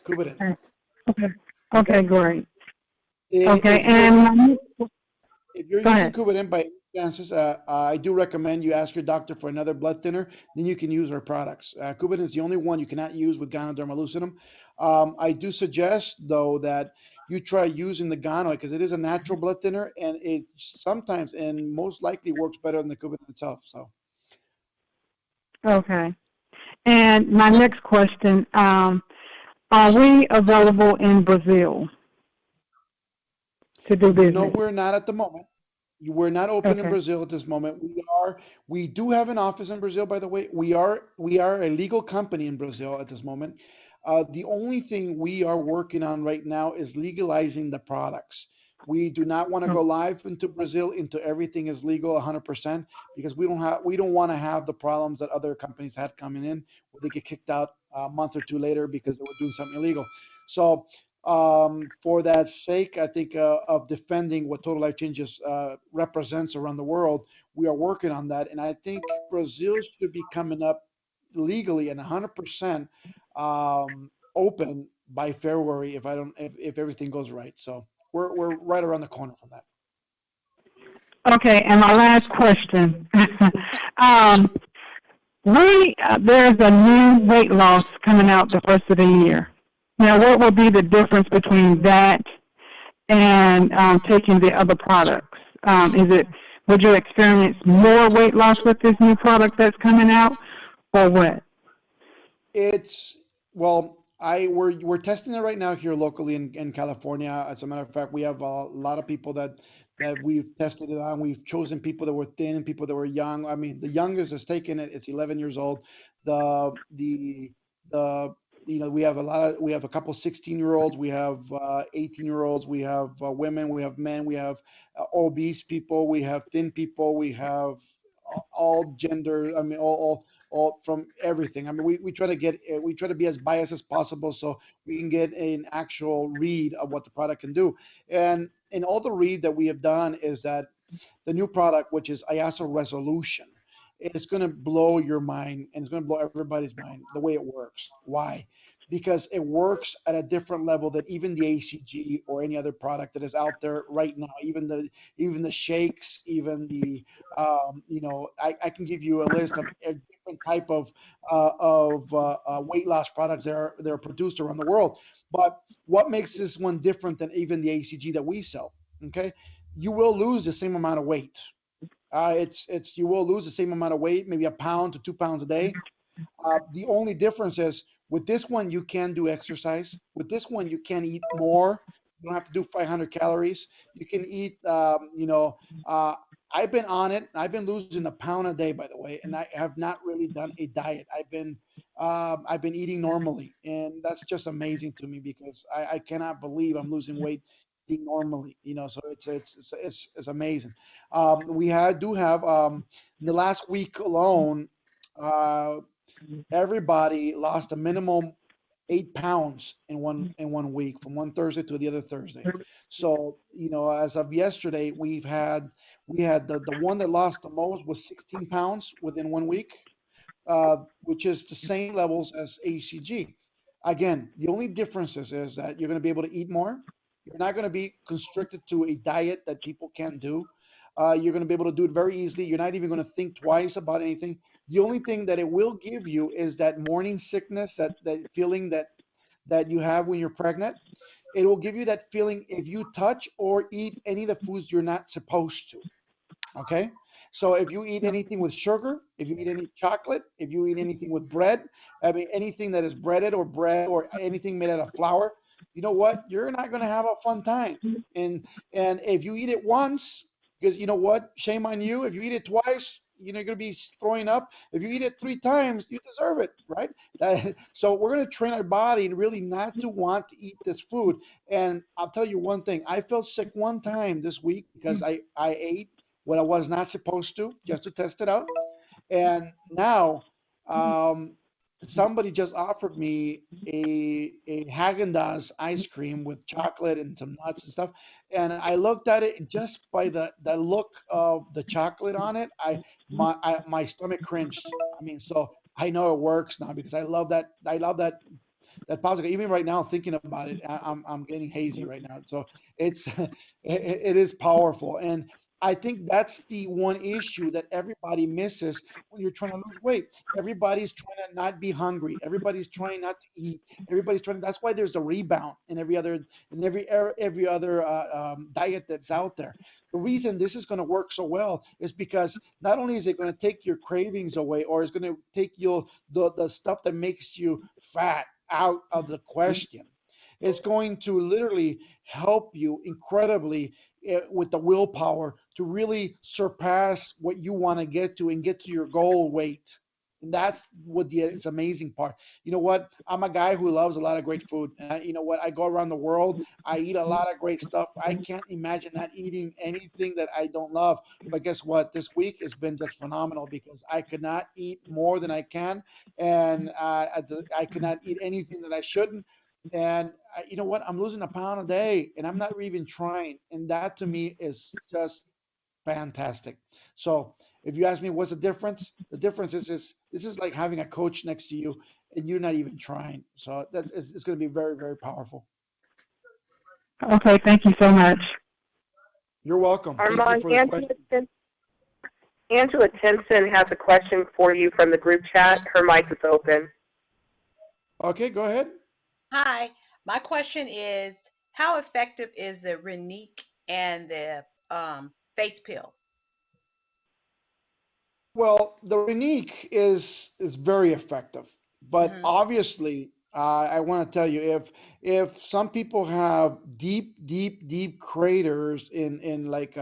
Coumadin. Okay. Okay. Okay, great. I- Okay, If you're and if you're go using ahead. Coumadin by any chances, I do recommend you ask your doctor for another blood thinner. Then you can use our products. Coumadin is the only one you cannot use with Ganoderma lucidum. I do suggest though that you try using the Gano because it is a natural blood thinner and it sometimes and most likely works better than the Coumadin itself. So Okay. And my next question, are we available in Brazil to do business? we're not at the moment. We're not open in Okay. Brazil at this moment. We do have an office in Brazil, by the way. We are a legal company in Brazil at this moment. The only thing we are working on right now is legalizing the products. We do not want to go live into Brazil into everything is legal 100% because we don't want to have the problems that other companies had coming in where they get kicked out a month or two later because they were doing something illegal. So for that sake, I think of defending what Total Life Changes represents around the world, we are working on that. And I think Brazil should be coming up legally and 100% open by February if everything goes right. So we're right around the corner from that. Okay, and my last question. um, there's a new weight loss coming out the first of the year. Now, what will be the difference between that and taking the other products? Would you experience more weight loss with this new product that's coming out, or what? It's well, we're testing it right now here locally in California. As a matter of fact, we have a lot of people that we've tested it on. We've chosen people that were thin and people that were young. I mean, the youngest has taken it. It's 11 years old. The we have a couple 16-year-olds. We have 18-year-olds. We have women. We have men. We have obese people. We have thin people. We have all gender. I mean, all from everything. I mean, we try to we try to be as biased as possible so we can get an actual read of what the product can do. And in all the read that we have done is that the new product, which is IASA Resolution, it's going to blow your mind and it's going to blow everybody's mind the way it works. Why? Because it works at a different level than even the ACG or any other product that is out there right now. Even the shakes, even the I can give you a list of a different type of weight loss products that are produced around the world. But what makes this one different than even the ACG that we sell? Okay, you will lose the same amount of weight. It's you will lose the same amount of weight, maybe a pound to 2 pounds a day. The only difference is with this one, you can do exercise. With this one, you can eat more. You don't have to do 500 calories. You can eat, I've been on it. I've been losing a pound a day, by the way, and I have not really done a diet. I've been eating normally, and that's just amazing to me because I cannot believe I'm losing weight eating normally. So it's amazing. Do have in the last week alone. Uh, Everybody lost a minimum 8 pounds in one week from one Thursday to the other Thursday. So as of yesterday, we had the one that lost the most was 16 pounds within 1 week, which is the same levels as ACG. Again, the only difference is that you're going to be able to eat more. You're not going to be constricted to a diet that people can't do. You're going to be able to do it very easily. You're not even going to think twice about anything. The only thing that it will give you is that morning sickness, that feeling that you have when you're pregnant. It will give you that feeling if you touch or eat any of the foods you're not supposed to. Okay. So if you eat anything with sugar, if you eat any chocolate, if you eat anything with bread, I mean, anything that is breaded or bread or anything made out of flour, you know what? You're not going to have a fun time. And if you eat it once, because you know what? Shame on you. If you eat it twice, you're going to be throwing up. If you eat it 3 times, you deserve it, right? So we're going to train our body really not to want to eat this food. And I'll tell you one thing: I felt sick one time this week because I ate what I was not supposed to, just to test it out. And now, um, somebody just offered me a Haagen-Dazs ice cream with chocolate and some nuts and stuff. And I looked at it, and just by the look of the chocolate on it, my stomach cringed. I mean, so I know it works now because I love that. I love that positive. Even right now, thinking about it, I'm getting hazy right now. So it's it is powerful, and I think that's the one issue that everybody misses when you're trying to lose weight. Everybody's trying to not be hungry. Everybody's trying not to eat. Everybody's trying. That's why there's a rebound in every other diet that's out there. The reason this is going to work so well is because not only is it going to take your cravings away, or it's going to take the stuff that makes you fat out of the question. It's going to literally help you incredibly, with the willpower to really surpass what you want to get to and get to your goal weight. And that's what it's amazing part. You know what? I'm a guy who loves a lot of great food. You know what? I go around the world. I eat a lot of great stuff. I can't imagine not eating anything that I don't love. But guess what? This week has been just phenomenal because I could not eat more than I can, and I could not eat anything that I shouldn't. And you know what? I'm losing a pound a day, and I'm not even trying. And that to me is just fantastic. So if you ask me what's the difference, the difference is this is like having a coach next to you, and you're not even trying. So it's going to be very, very powerful. Okay, thank you so much. You're welcome. Thank you Armand, for the question. Angela Timpson has a question for you from the group chat. Her mic is open. Okay, go ahead. Hi, my question is, how effective is the Renique and the face pill? Well, the Renique is very effective, but Hmm. obviously, I want to tell you, if some people have deep, deep, deep craters in like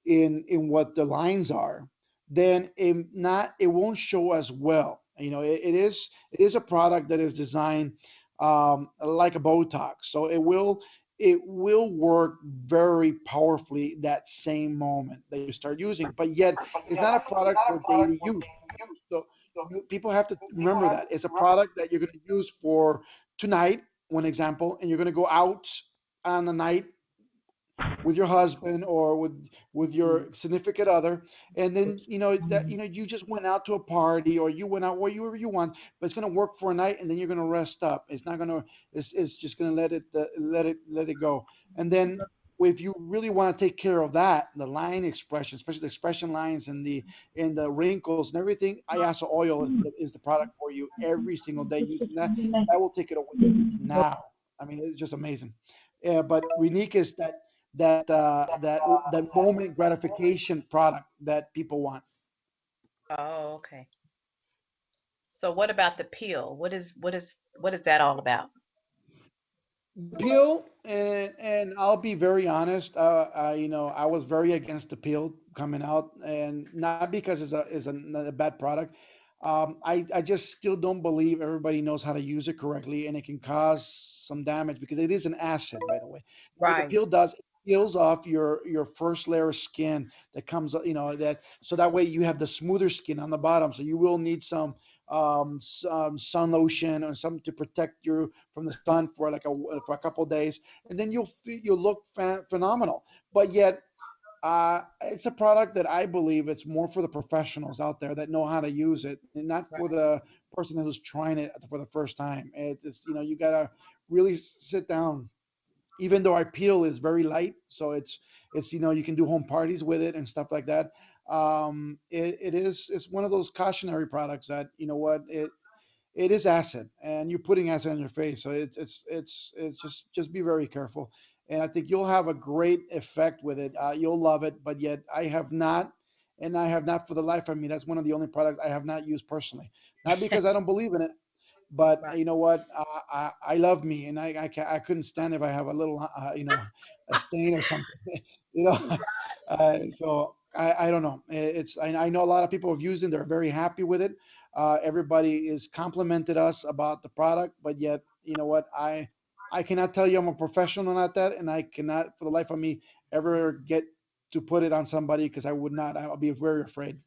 in what the lines are, then it won't show as well. You know, it is a product that is designed like a Botox, so it will work very powerfully that same moment that you start using. But yet, it's not a product for daily use. So people have to remember that it's a product that you're going to use for tonight, one example, and you're going to go out on the night with your husband or with your significant other, and then you just went out to a party or you went out wherever you want, but it's going to work for a night, and then you're going to rest up. It's not going to it's just going to let it go. And then if you really want to take care of that, the line expression, especially the expression lines and the wrinkles and everything, Iasa oil is the product for you every single day. Using that will take it away now. I mean, it's just amazing. But Renique is that moment gratification product that people want. Oh, okay. So what about the pill? What is that all about? The pill, and I'll be very honest. I was very against the pill coming out, and not because it's a bad product. I just still don't believe everybody knows how to use it correctly, and it can cause some damage because it is an acid, by the way. What the Right. pill does, it peels off your first layer of skin that comes, that so that way you have the smoother skin on the bottom. So you will need some sun lotion or something to protect you from the sun for a couple of days, and then you'll look phenomenal. But yet, it's a product that I believe it's more for the professionals out there that know how to use it, and not for Right. the person who's trying it for the first time. It's you gotta really sit down. Even though our peel is very light, so it's you can do home parties with it and stuff like that. It's one of those cautionary products that what it is acid, and you're putting acid on your face. So it's just be very careful. And I think you'll have a great effect with it. You'll love it. But yet I have not for the life of me. That's one of the only products I have not used personally. Not because I don't believe in it, but Right. you know what? I love me, and I couldn't stand if I have a little a stain or something. you know. So I don't know. I know a lot of people have used it. They're very happy with it. Everybody is complimented us about the product, but yet, you know what? I cannot tell you I'm a professional at that, and I cannot, for the life of me, ever get to put it on somebody because I would not. I'll be very afraid.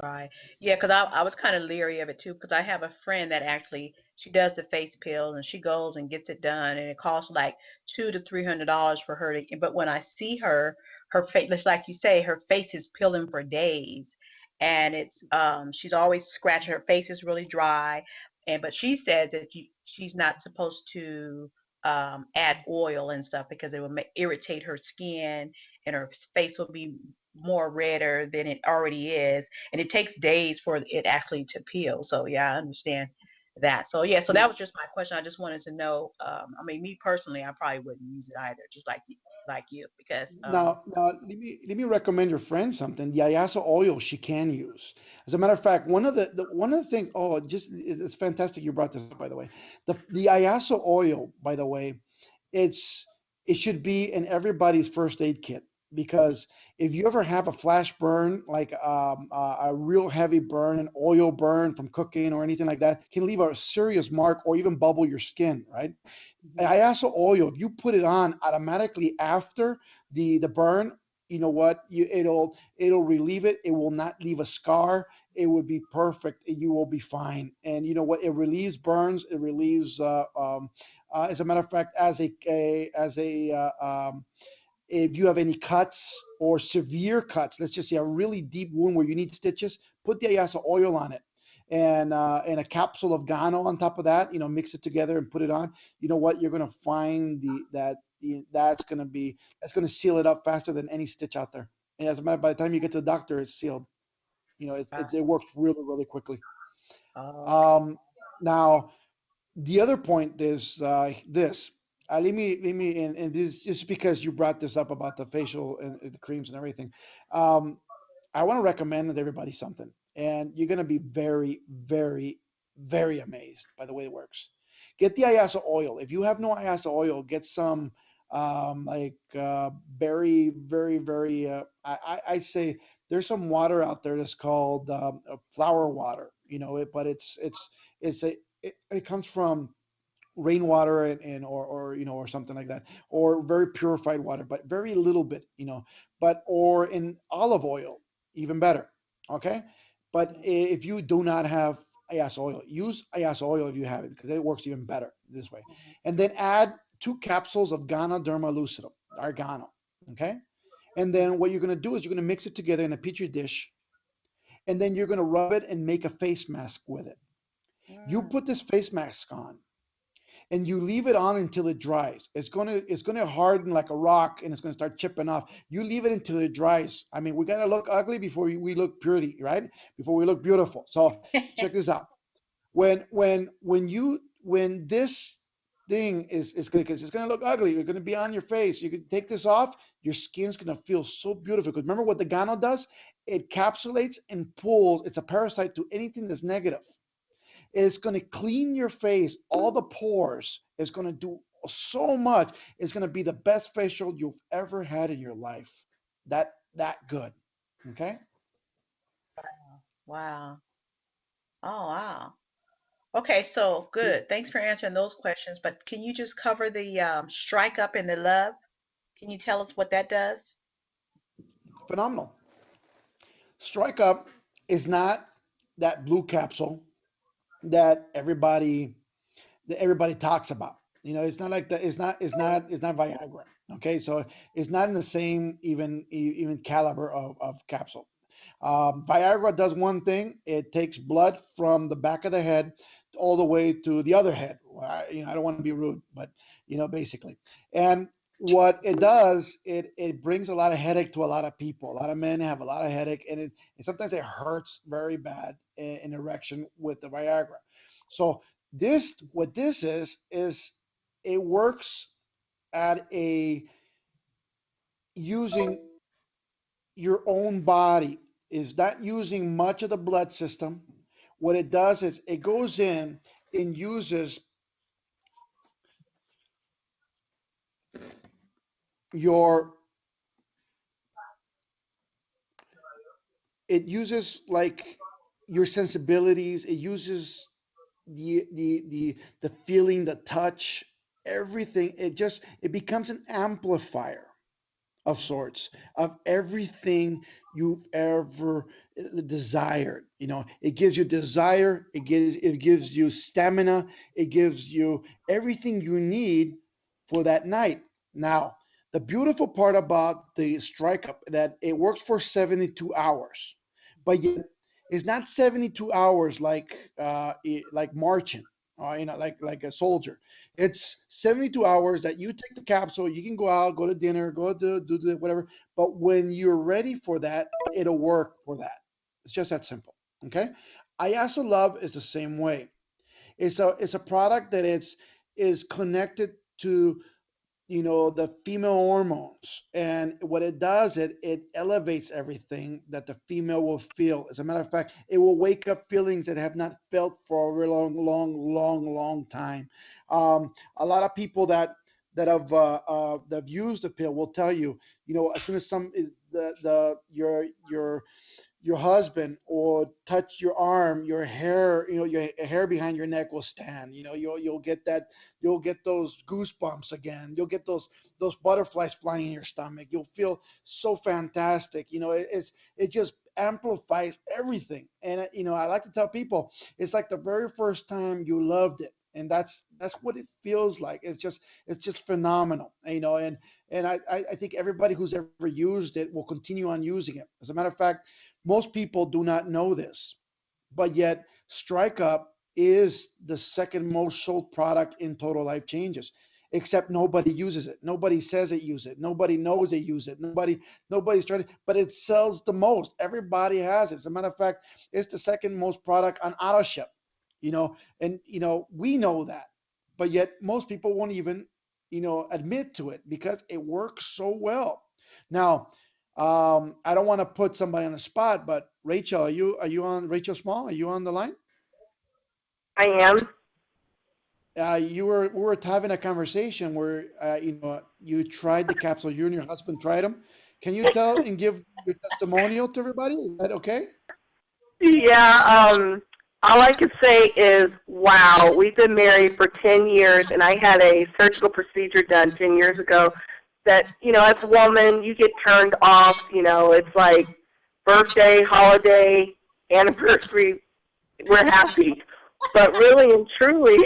Right. Yeah, because I was kind of leery of it too, because I have a friend that actually she does the face peel and she goes and gets it done and it costs like $200 to $300 for her to, but when I see her, her face, just like you say, her face is peeling for days. And it's she's always scratching, her face is really dry. And but she says that she's not supposed to add oil and stuff because it will irritate her skin and her face will be more redder than it already is, and it takes days for it actually to peel. So yeah, I understand that. So yeah, so that was just my question. I just wanted to know. I mean, me personally, I probably wouldn't use it either, just like you, because Now let me recommend your friend something. The Ayasa oil she can use. As a matter of fact, one of the things. Oh, it's fantastic you brought this up. By the way, the Ayasa oil. By the way, it's it should be in everybody's first aid kit because if you ever have a flash burn, like a real heavy burn, an oil burn from cooking or anything like that, can leave a serious mark or even bubble your skin, right? mhm. Iaso oil, if you put it on automatically after the burn, you know what? It'll relieve it. It will not leave a scar. It would be perfect. You will be fine. And you know what? It relieves burns. It relieves. As a matter of fact, if you have any cuts or severe cuts, let's just say a really deep wound where you need stitches, put the Ayasa oil on it and a capsule of Gano on top of that, mix it together and put it on. You know what? You're going to find that's going to seal it up faster than any stitch out there. And as a matter, by the time you get to the doctor, it's sealed. Wow. It works really, really quickly. Oh, okay. Um, Now, the other point is this. Let me, and this just because you brought this up about the facial and the creams and everything. Um, I want to recommend to everybody something, and you're going to be very, very, very amazed by the way it works. Get the Ayasa oil. If you have no Ayasa oil, get some very, very, very. I say there's some water out there that's called flower water. But it comes from rainwater or something like that, or very purified water, but very little bit, but or in olive oil, even better. Okay, but Mhm, if you do not have ayas oil, use ayas oil if you have it because it works even better this way. mhm, And then add 2 capsules of Ghana derma lucidum, argano. Okay, and mhm, then what you're going to do is you're going to mix it together in a petri dish, and then you're going to rub it and make a face mask with it. You mm. put this face mask on and you leave it on until it dries. It's gonna harden like a rock and it's gonna start chipping off. You leave it until it dries. I mean, we gotta look ugly before we look pretty, right? Before we look beautiful. So check this out. When this thing is gonna, because it's gonna look ugly, you're gonna be on your face. You can take this off, your skin's gonna feel so beautiful. Because remember what the Gano does? It capsulates and pulls. It's a parasite to anything that's negative. It's going to clean your face, all the pores. It's going to do so much. It's going to be the best facial you've ever had in your life. That good. Okay. Wow. Oh, wow. Okay, so good. Thanks for answering those questions. But can you just cover the strike up and the love? Can you tell us what that does? Phenomenal. Strike Up is not that blue capsule that everybody talks about. It's not like that. It's not Viagra. Okay, so it's not in the same even caliber of capsule. Viagra does one thing. It takes blood from the back of the head all the way to the other head. Well, I don't want to be rude, but basically. And what it does, it brings a lot of headache to a lot of people. A lot of men have a lot of headache, and sometimes it hurts very bad in erection with the Viagra. So what this is it works at a using your own body, is not using much of the blood system. What it does is it goes in and uses your it uses like your sensibilities. It uses the feeling, the touch, everything. It becomes an amplifier of sorts of everything you've ever desired. It gives you desire, it gives you stamina, it gives you everything you need for that night. Now, the beautiful part about the strike up that it works for 72 hours, but yet it's not 72 hours like marching, like a soldier. It's 72 hours that you take the capsule, you can go out, go to dinner, go to do the whatever. But when you're ready for that, it'll work for that. It's just that simple. Okay. Ayaso Love is the same way. It's a product that is connected to the female hormones, and what it does, it elevates everything that the female will feel. As a matter of fact, it will wake up feelings that have not felt for a real long time. A lot of people that have used the pill will tell you, as soon as your husband or touch your arm, your hair, your hair behind your neck will stand. You'll get those goosebumps again. You'll get those butterflies flying in your stomach. You'll feel so fantastic. It just amplifies everything. And I like to tell people, it's like the very first time you loved it. And that's what it feels like. It's just phenomenal, and I think everybody who's ever used it will continue on using it. As a matter of fact, most people do not know this, but yet Strike Up is the second most sold product in Total Life Changes, except nobody uses it. Nobody says it use it. Nobody knows they use it. Nobody's trying to, but it sells the most. Everybody has it. As a matter of fact, it's the second most product on auto ship, and we know that, but yet most people won't even, admit to it because it works so well. Now, I don't want to put somebody on the spot, but Rachel, are you on Rachel Small? Are you on the line? I am. We were having a conversation where you tried the capsule. You and your husband tried them. Can you tell and give your testimonial to everybody? Is that okay? Yeah, all I can say is, wow, we've been married for 10 years, and I had a surgical procedure done 10 years ago that, as a woman, you get turned off. It's like birthday, holiday, anniversary, we're happy. But really and truly,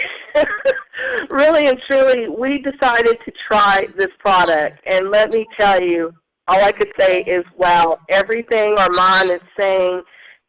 we decided to try this product. And let me tell you, all I could say is, wow, everything Armand is saying,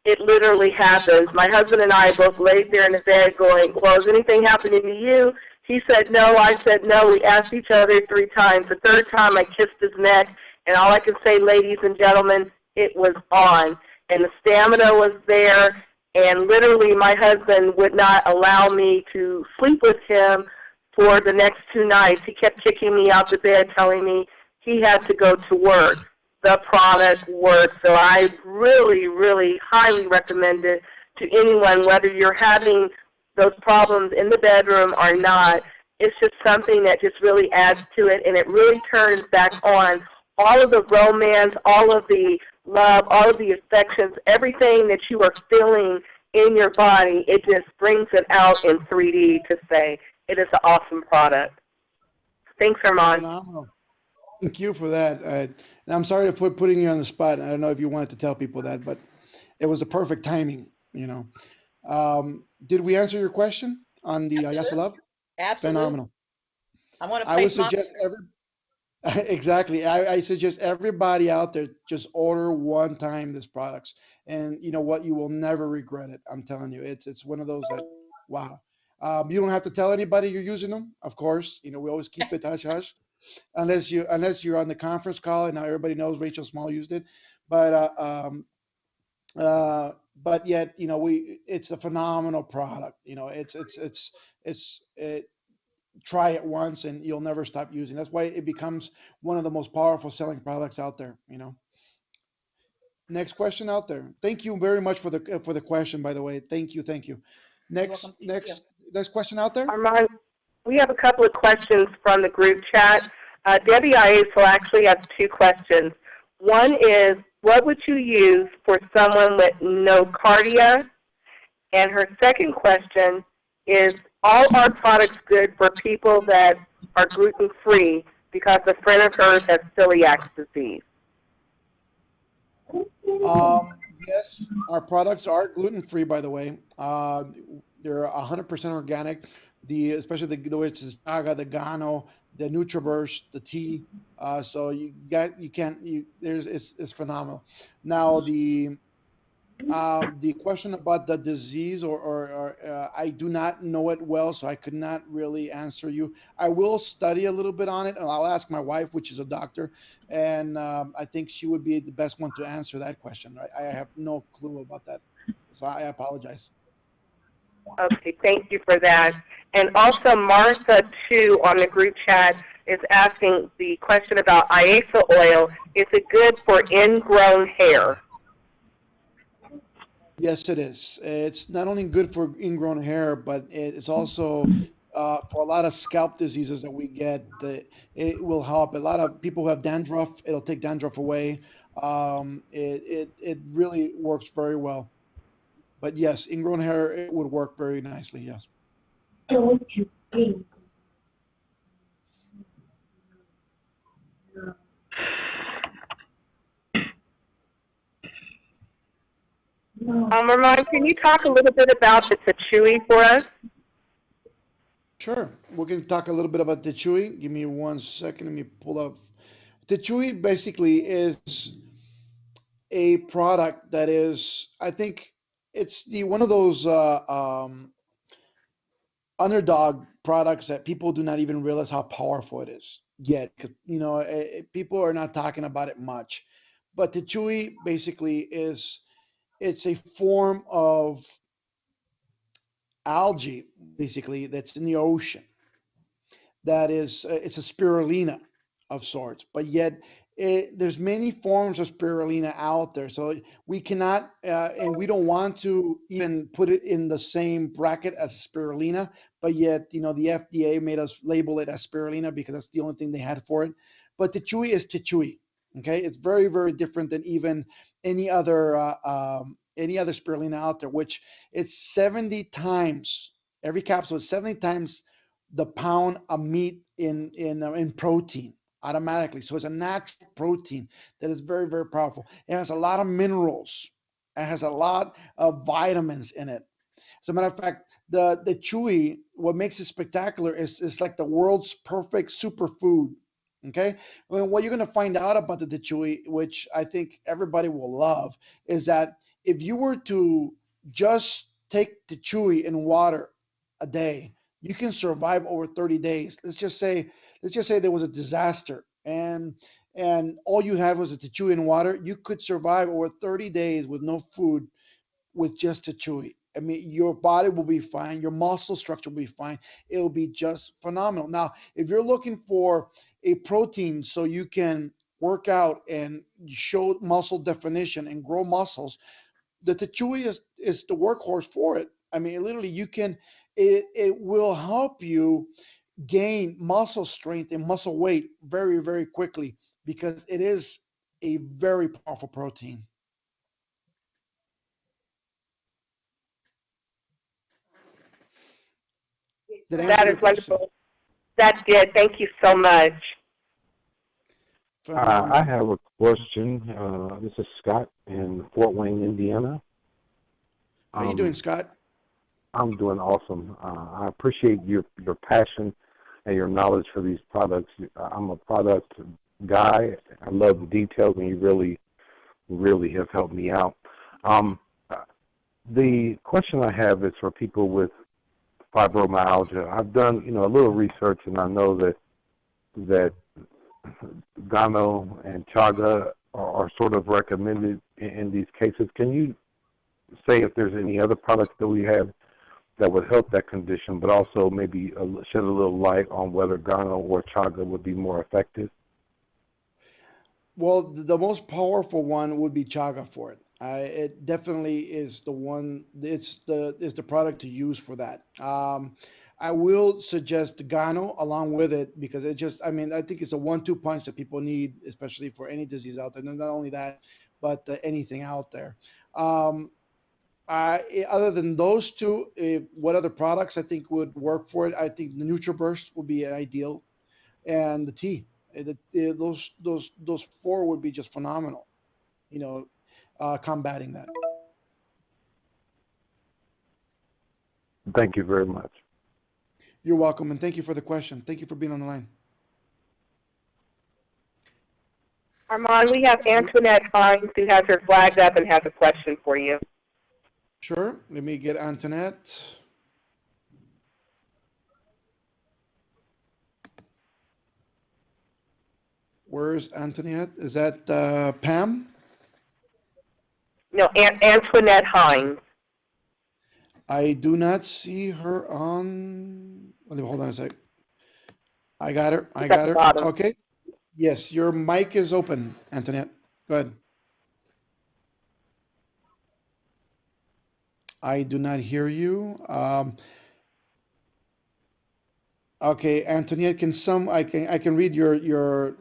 it literally happens. My husband and I both laid there in the bed going, well, is anything happening to you? He said no. I said no. We asked each other 3 times. The third time I kissed his neck, and all I can say, ladies and gentlemen, it was on. And the stamina was there, and literally my husband would not allow me to sleep with him for the next 2 nights. He kept kicking me out the bed, telling me he had to go to work. The product works. So I really, really highly recommend it to anyone, whether you're having those problems in the bedroom or not. It's just something that just really adds to it, and it really turns back on all of the romance, all of the love, all of the affections, everything that you are feeling in your body. It just brings it out in 3D to say it is an awesome product. Thanks, Armand. Phenomenal. Thank you for that. And I'm sorry for putting you on the spot. I don't know if you wanted to tell people that, but it was a perfect timing. Did we answer your question on the Ayasa Absolutely. Love? Absolutely. Phenomenal. I want to I would place my suggest exactly. I suggest everybody out there just order one time this products, and you know what? You will never regret it. I'm telling you, it's one of those that, wow. You don't have to tell anybody you're using them, of course. We always keep it hush hush, unless you're on the conference call and now everybody knows Rachel Small used it. But but yet, it's a phenomenal product. Try it once and you'll never stop using. That's why it becomes one of the most powerful selling products out there. Next question out there. Thank you very much for the question, by the way. Thank you. You're Next welcome. Thank you. next question out there. Armand, we have a couple of questions from the group chat. Debbie Ice will actually have 2 questions. One is, what would you use for someone with no cardia? And her second question is, all our products good for people that are gluten-free because a friend of hers has celiac disease? Yes, our products are gluten-free, by the way. They're 100% organic. Especially the which is Chaga, the Gano, the NutriBurst, the tea. So you can't you there's it's phenomenal. Now the question about the disease, or I do not know it well, so I could not really answer you. I will study a little bit on it, and I'll ask my wife, which is a doctor, and I think she would be the best one to answer that question. I have no clue about that, so I apologize. Okay, thank you for that. And also Martha, too, on the group chat is asking the question about IASA oil. Is it good for ingrown hair? Yes, it is. It's not only good for ingrown hair, but it's also for a lot of scalp diseases that we get. It will help. A lot of people who have dandruff, it'll take dandruff away. It really works very well. But yes, ingrown hair, it would work very nicely. Yes. Ramon, can you talk a little bit about the Tachui for us? Sure. We're going to talk a little bit about the Chewy. Give me 1 second. Let me pull up. The Chewy basically is a product that is, I think, it's the one of those underdog products that people do not even realize how powerful it is yet. Because people are not talking about it much. But the Chewy basically is it's a form of algae, basically that's in the ocean that is it's a spirulina of sorts, but yet there's many forms of spirulina out there, so we cannot and we don't want to even put it in the same bracket as spirulina, but yet the FDA made us label it as spirulina because that's the only thing they had for it. But tichui is tichui. Okay, it's very, very different than even any other any other spirulina out there, which it's 70 times, every capsule is 70 times the pound of meat in protein automatically. So it's a natural protein that is very, very powerful. It has a lot of minerals. It has a lot of vitamins in it. As a matter of fact, the chewy, what makes it spectacular is it's like the world's perfect superfood. Okay, well, what you're going to find out about the chewy, which I think everybody will love, is that if you were to just take the chewy in water a day, you can survive over 30 days. Let's just say there was a disaster and all you have was a chewy in water. You could survive over 30 days with no food with just a chewy. I mean, your body will be fine. Your muscle structure will be fine. It will be just phenomenal. Now, if you're looking for a protein so you can work out and show muscle definition and grow muscles, the Tachui is the workhorse for it. I mean, literally, it will help you gain muscle strength and muscle weight very, very quickly because it is a very powerful protein. Did I answer That your is question? wonderful. That did. Thank you so much. I Phenomenal. have a question. This is Scott in Fort Wayne, Indiana. How you doing, Um, Scott? I'm doing awesome. I appreciate your passion and your knowledge for these products. I'm a product guy. I love the details, and you really, really have helped me out. Um, the question I have is for people with fibromyalgia. I've done, a little research, and I know that Gano and Chaga are sort of recommended in these cases. Can you say if there's any other products that we have that would help that condition, but also maybe shed a little light on whether Gano or Chaga would be more effective? Well, the most powerful one would be chaga for it. It definitely is the one. It's the product to use for that. I will suggest Gano along with it because I mean, I think it's a one-two punch that people need, especially for any disease out there. And not only that, but anything out there. Um, Other than those two, what other products I think would work for it? I think the NutriBurst would be an ideal, and the tea. Those four would be just phenomenal. You know, combating that. Thank you very much. You're welcome, and thank you for the question. Thank you for being on the line. Armand, we have Antoinette Hines who has her flagged up and has a question for you. Sure. Let me get Antoinette. Where's Antoinette? Is that Pam? No, Antoinette Hines. I do not see her on. Hold on a sec. I got her. I She's at got the her. bottom. Okay. Yes, your mic is open, Antoinette. Go ahead. I do not hear you. Okay, Antoinette, I can read your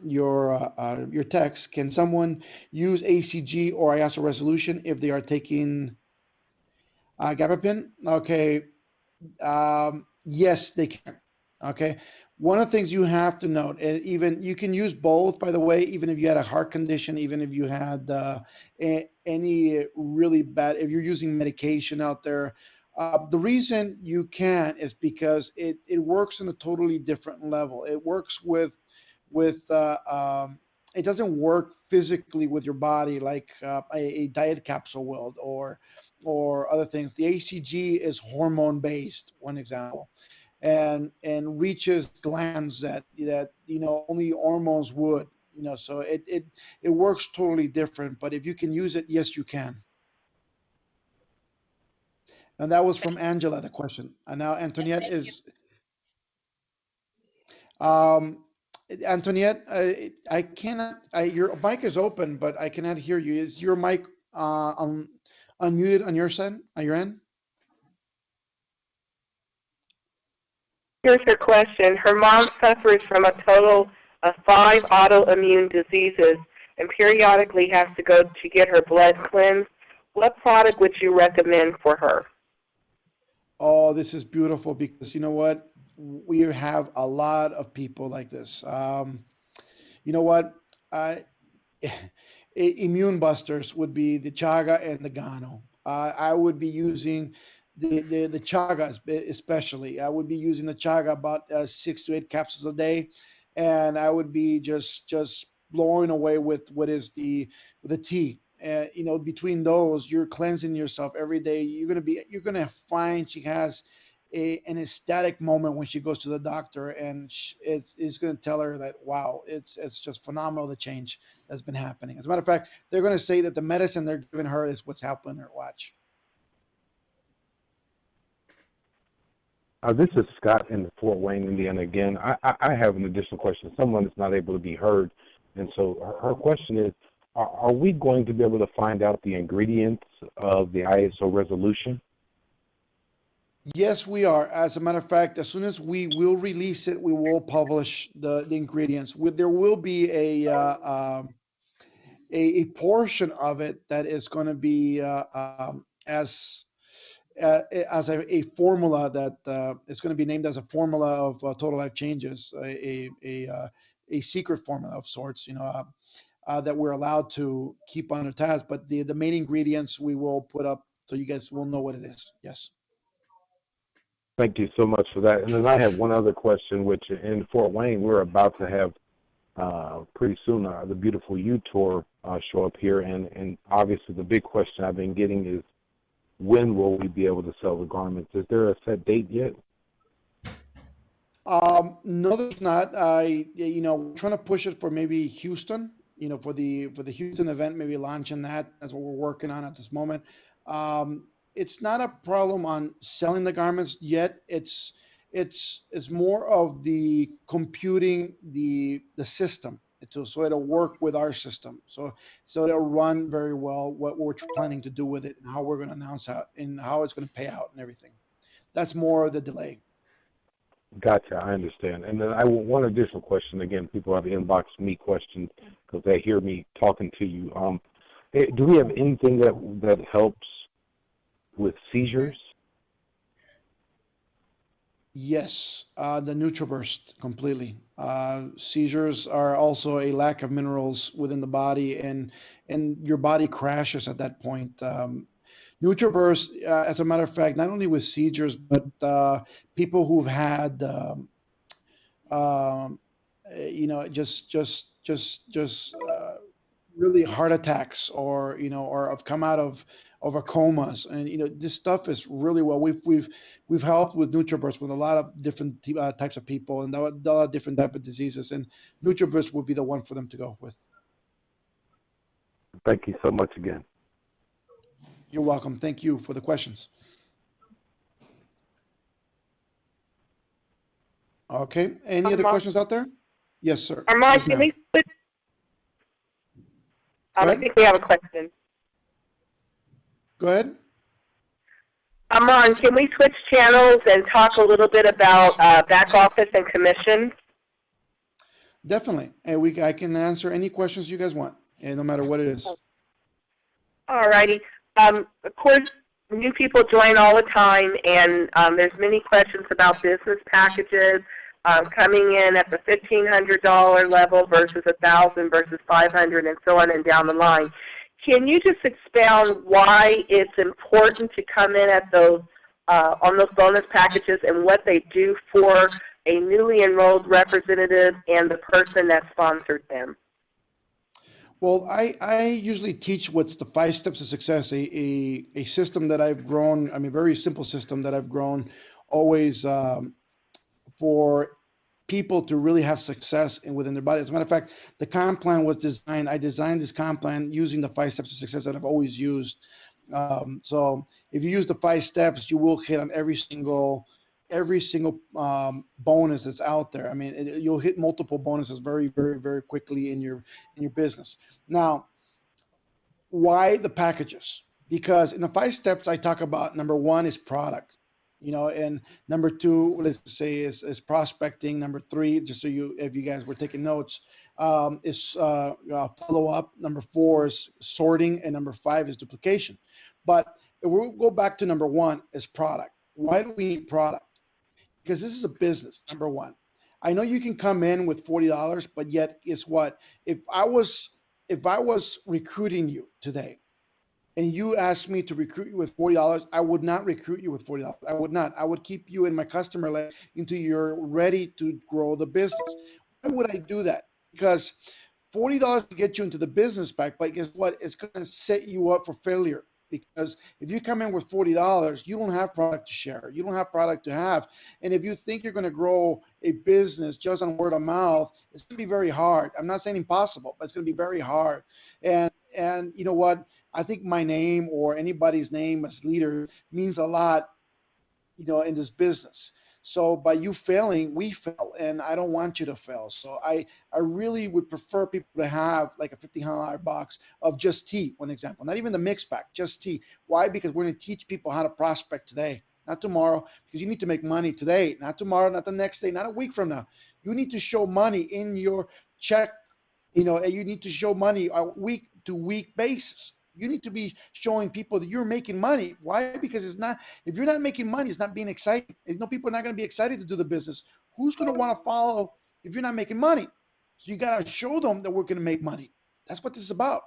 text. Can someone use ACG or ISO resolution if they are taking gabapentin? Okay, yes, they can. Okay. One of the things you have to note, and even you can use both, by the way, even if you had a heart condition, even if you had any really bad, if you're using medication out there, the reason you can is because it works on a totally different level. It works with it doesn't work physically with your body like a diet capsule will or other things. The ACG is hormone based, one example, and reaches glands that only hormones would. So it works totally different. But if you can use it, yes, you can. And that was from Angela, the question. And now Antoinette Thank you. is um, Antoinette. I cannot. Your mic is open, but I cannot hear you. Is your mic unmuted on your side? On your end? Here's her question. Her mom suffers from a total of 5 autoimmune diseases and periodically has to go to get her blood cleansed. What product would you recommend for her? Oh, this is beautiful because you know what? We have a lot of people like this. You know what? I Immune busters would be the chaga and the gano. I would be using the chaga especially. I would be using the chaga about 6 to 8 capsules a day, and I would be just blowing away with what is the tea. Between those, you're cleansing yourself every day. You're gonna find she has an ecstatic moment when she goes to the doctor, and it's going to tell her that wow, it's just phenomenal the change that's been happening. As a matter of fact, they're going to say that the medicine they're giving her is what's helping her. Watch. This is Scott in Fort Wayne, Indiana. Again, I have an additional question. Someone is not able to be heard, and so her question is: Are we going to be able to find out the ingredients of the ISO resolution? Yes, we are. As a matter of fact, as soon as we will release it, we will publish the ingredients. There will be a portion of it that is going to be as a formula that is going to be named as a formula of total life changes, a secret formula of sorts, that we're allowed to keep under task. But the main ingredients we will put up so you guys will know what it is. Yes. Thank you so much for that. And then I have one other question, which in Fort Wayne, we're about to have pretty soon the Beautiful You Tour show up here. And obviously the big question I've been getting is, when will we be able to sell the garments? Is there a set date yet? No, there's not. We're trying to push it for maybe Houston, for the Houston event, maybe launching that. That's what we're working on at this moment. It's not a problem on selling the garments yet. It's more of the computing the system so it'll work with our system. So it'll run very well. What we're planning to do with it and how we're going to announce out and how it's going to pay out and everything. That's more of the delay. Gotcha, I understand. And then one additional question. Again, people have inboxed me questions because they hear me talking to you. Do we have anything that helps with seizures? Yes, the NutriBurst completely. Seizures are also a lack of minerals within the body, and your body crashes at that point. NutriBurst, as a matter of fact, not only with seizures, but people who've had, um, really heart attacks, or or have come out of a comas, and this stuff is really well. We've helped with NutriBurst with a lot of different types of people, and a lot of different type of diseases, and NutriBurst would be the one for them to go with. Thank you so much again. You're welcome. Thank you for the questions. Okay. Any other Armand, questions out there? Yes, sir. Armand, Yes, can ma'am. we switch? Go I ahead. think we have a question. Go ahead. Armand, can we switch channels and talk a little bit about back office and commissions? Definitely. And I can answer any questions you guys want, and no matter what it is. All righty. Of course, new people join all the time, and there's many questions about business packages coming in at the $1,500 level versus $1,000 versus $500, and so on and down the line. Can you just expound why it's important to come in at those on those bonus packages and what they do for a newly enrolled representative and the person that sponsored them? Well, I usually teach what's the 5 steps of success, a system that I've grown, I mean, very simple system that I've grown always for people to really have success within their body. As a matter of fact, the comp plan was designed, I designed this comp plan using the 5 steps of success that I've always used. So if you use the 5 steps, you will hit on every single bonus that's out there. I mean, you'll hit multiple bonuses very, very, very quickly in your business. Now, why the packages? Because in the 5 steps, I talk about number 1 is product, and number 2, let's say, is prospecting. Number 3, just so if you guys were taking notes, is follow up. Number 4 is sorting, and number 5 is duplication. But we'll go back to number 1 is product. Why do we need product? Because this is a business, number 1. I know you can come in with $40, but yet guess what? If I was recruiting you today and you asked me to recruit you with $40, I would not recruit you with $40. I would not. I would keep you in my customer list until you're ready to grow the business. Why would I do that? Because $40 to get you into the business back, but guess what? It's going to set you up for failure. Because if you come in with $40, you don't have product to share. You don't have product to have. And if you think you're going to grow a business just on word of mouth, it's going to be very hard. I'm not saying impossible, but it's going to be very hard. And you know what? I think my name or anybody's name as leader means a lot, in this business. So by you failing, we fail, and I don't want you to fail. So I really would prefer people to have like a $1,500 box of just tea, one example, not even the mix pack, just tea. Why? Because we're going to teach people how to prospect today, not tomorrow, because you need to make money today, not tomorrow, not the next day, not a week from now. You need to show money in your check, and you need to show money on a week to week basis. You need to be showing people that you're making money. Why? Because if you're not making money, it's not being exciting. People are not going to be excited to do the business. Who's going to want to follow if you're not making money? So you got to show them that we're going to make money. That's what this is about.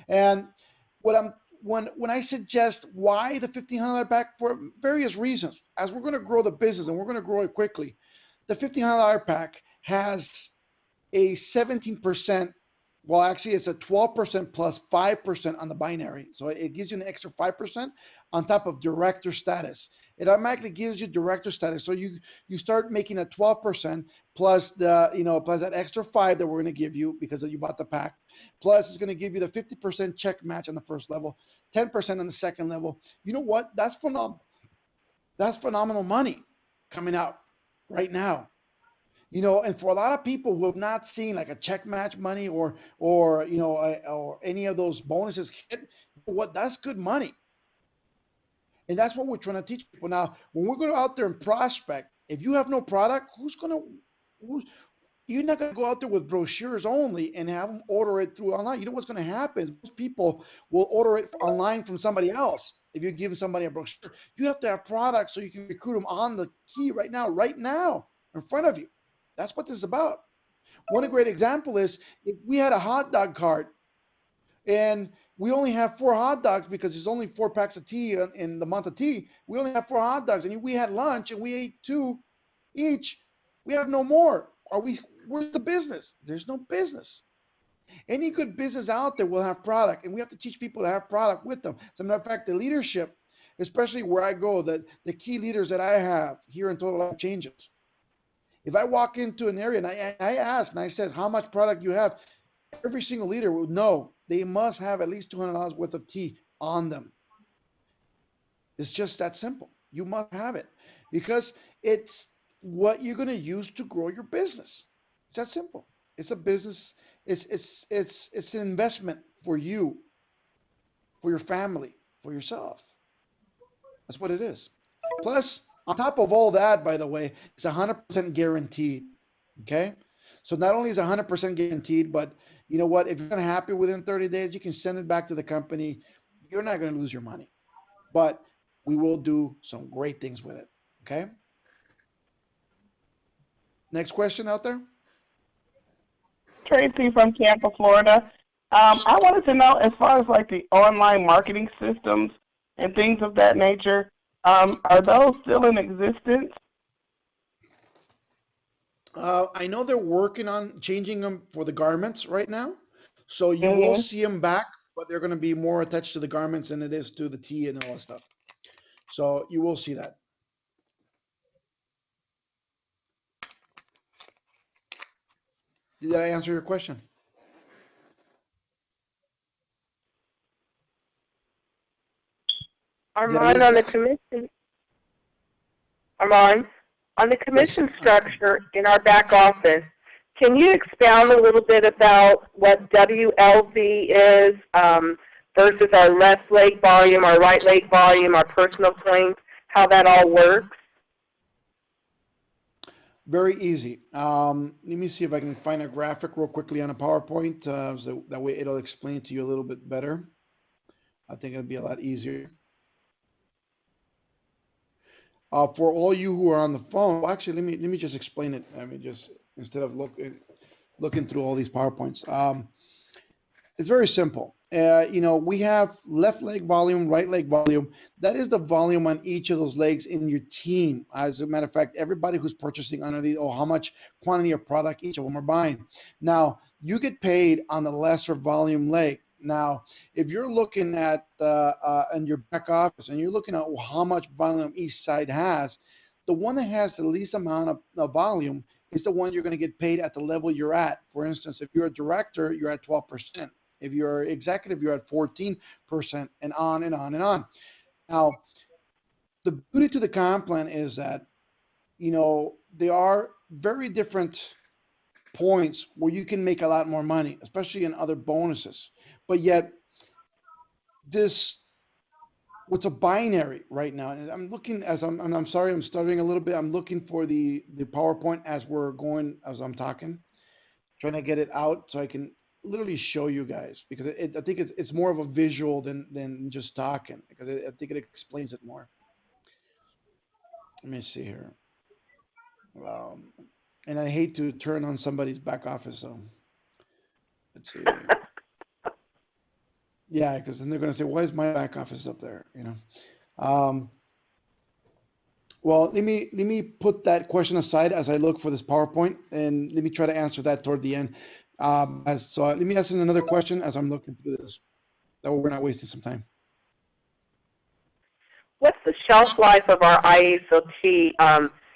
And when I suggest why the $1,500 pack, for various reasons, as we're going to grow the business and we're going to grow it quickly, the $1,500 pack has a 17%. Well, actually, it's a 12% plus 5% on the binary. So it gives you an extra 5% on top of director status. It automatically gives you director status. So you start making a 12% plus plus that extra 5 that we're going to give you because you bought the pack. Plus, it's going to give you the 50% check match on the first level, 10% on the second level. You know what? That's phenomenal. That's phenomenal money coming out right now. And for a lot of people who have not seen like a check match money or any of those bonuses hit, that's good money. And that's what we're trying to teach people. Now, when we're going out there and prospect, if you have no product, You're not going to go out there with brochures only and have them order it through online. You know what's going to happen is most people will order it online from somebody else. If you give somebody a brochure, you have to have products so you can recruit them on the key right now, in front of you. That's what this is about. One great example is if we had a hot dog cart and we only have 4 hot dogs because there's only 4 packs of tea in the month of tea. We only have 4 hot dogs, and we had lunch and we ate 2 each. We have no more. Where's the business? There's no business. Any good business out there will have product, and we have to teach people to have product with them. As a matter of fact, the leadership, especially where I go, the key leaders that I have here in Total Life Changes. If I walk into an area and I ask and I said, how much product you have, every single leader will know they must have at least $200 worth of tea on them. It's just that simple. You must have it because it's what you're going to use to grow your business. It's that simple. It's a business. It's an investment for you, for your family, for yourself. That's what it is. Plus, on top of all that, by the way, it's 100% guaranteed. Okay? So not only is it 100% guaranteed, but you know what? If you're not happy within 30 days, you can send it back to the company. You're not going to lose your money. But we will do some great things with it. Okay? Next question out there? Tracy from Tampa, Florida. I wanted to know, as far as like the online marketing systems and things of that nature, are those still in existence? I know they're working on changing them for the garments right now. So you will see them back, but they're going to be more attached to the garments than it is to the tea and all that stuff. So you will see that. Did I answer your question? Armand, on the commission, Armand, on the commission structure in our back office, can you expound a little bit about what WLV is versus our left leg volume, our right leg volume, our personal claims, how that all works? Very easy. Let me see if I can find a graphic real quickly on a PowerPoint, so that way it'll explain to you a little bit better. I think it'll be a lot easier. For all you who are on the phone, well, actually, let me just explain it. I mean, just instead of looking through all these PowerPoints. It's very simple. We have left leg volume, right leg volume. That is the volume on each of those legs in your team. As a matter of fact, everybody who's purchasing under these, how much quantity of product each of them are buying. Now, you get paid on the lesser volume leg. Now, if you're looking at in your back office and you're looking at how much volume each side has, the one that has the least amount of volume is the one you're going to get paid at the level you're at. For instance, if you're a director, you're at 12%. If you're executive, you're at 14%, and on and on and on. Now, the beauty to the comp plan is that, there are very different points where you can make a lot more money, especially in other bonuses. But yet, what's a binary right now? And I'm looking I'm sorry, I'm stuttering a little bit. I'm looking for the PowerPoint as I'm talking, trying to get it out so I can literally show you guys, because I think it's more of a visual than just talking, because I think it explains it more. Let me see here. And I hate to turn on somebody's back office, so let's see. Yeah, because then they're going to say, why is my back office up there? Well, let me put that question aside as I look for this PowerPoint, and let me try to answer that toward the end. So let me ask another question as I'm looking through this. That way we're not wasting some time. What's the shelf life of our ISOT?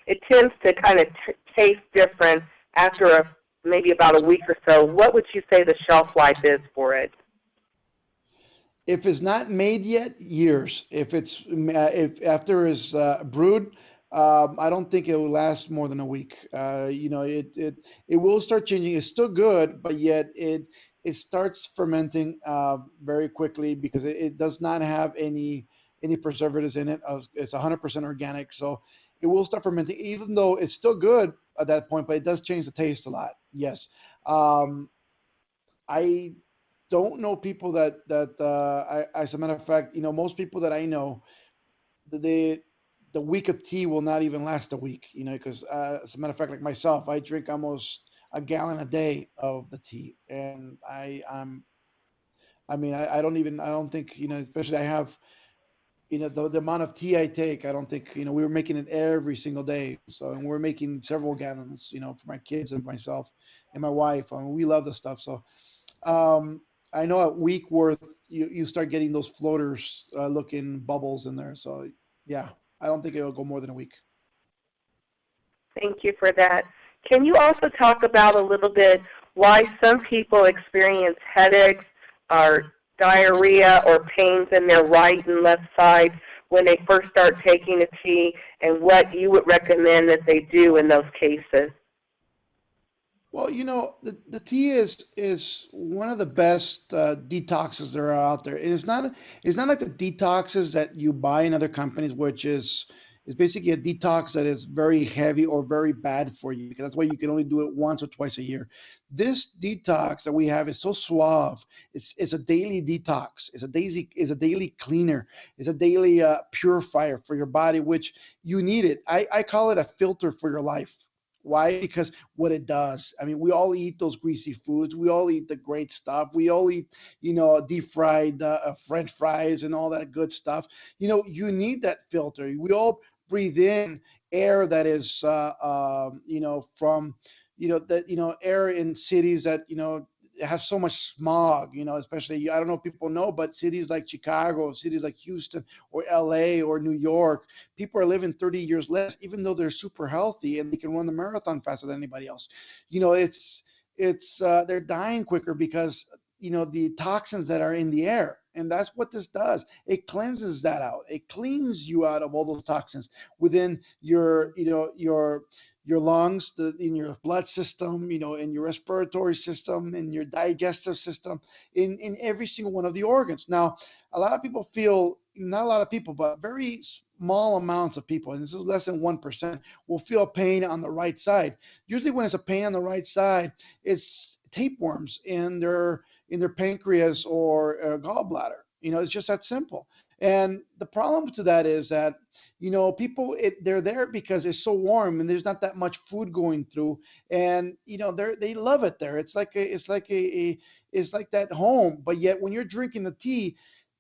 It tends to kind of taste different after maybe about a week or so. What would you say the shelf life is for it? If it's not made yet, years. If after it's brewed, I don't think it will last more than a week. It will start changing. It's still good, but yet it starts fermenting very quickly, because it does not have any preservatives in it. It's 100% organic, so it will start fermenting. Even though it's still good, at that point, but it does change the taste a lot. Yes. Um, I don't know people as a matter of fact, most people that I know, the the week of tea will not even last a week. Because as a matter of fact, like myself, I drink almost a gallon a day of the tea, and I mean, I don't think, especially I have, the amount of tea I take, I don't think, we were making it every single day. So, and we're making several gallons, for my kids and myself and my wife. I mean, we love the stuff. So, um, I know a week worth, you start getting those floaters looking bubbles in there. So, yeah, I don't think it'll go more than a week. Thank you for that. Can you also talk about a little bit why some people experience headaches or diarrhea or pains in their right and left side when they first start taking a tea, and what you would recommend that they do in those cases? Well, the tea is one of the best detoxes there are out there. It's not like the detoxes that you buy in other companies, which is basically a detox that is very heavy or very bad for you, because that's why you can only do it once or twice a year. This detox that we have is so suave. It's a daily detox. It's a daily cleaner. It's a daily purifier for your body, which you need it. I call it a filter for your life. Why? Because what it does. I mean, we all eat those greasy foods. We all eat the great stuff. We all eat, deep fried French fries and all that good stuff. You need that filter. We all breathe in air that is, from, air in cities that, have so much smog, especially, I don't know if people know, but cities like Chicago, cities like Houston or LA or New York, people are living 30 years less, even though they're super healthy and they can run the marathon faster than anybody else. They're dying quicker because, the toxins that are in the air. And that's what this does. It cleanses that out. It cleans you out of all those toxins within your lungs, in your blood system, in your respiratory system, in your digestive system, in every single one of the organs. Now, a lot of people feel, not a lot of people, but very small amounts of people, and this is less than 1%, will feel pain on the right side. Usually when it's a pain on the right side, it's tapeworms in their pancreas or gallbladder. It's just that simple. And the problem to that is that, people, they're there because it's so warm and there's not that much food going through, and they love it there. It's like that home. But yet when you're drinking the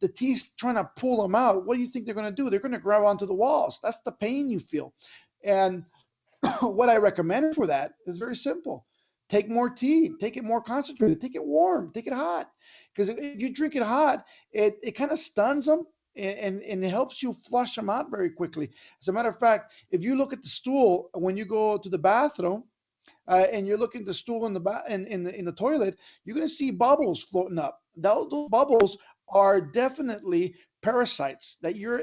tea's trying to pull them out. What do you think they're going to do? They're going to grab onto the walls. That's the pain you feel. And what I recommend for that is very simple. Take more tea, take it more concentrated, take it warm, take it hot. Because if you drink it hot, it kind of stuns them, and it helps you flush them out very quickly. As a matter of fact, if you look at the stool when you go to the bathroom, and you're looking at the stool in the in the toilet, you're going to see bubbles floating up. Those bubbles are definitely parasites that you're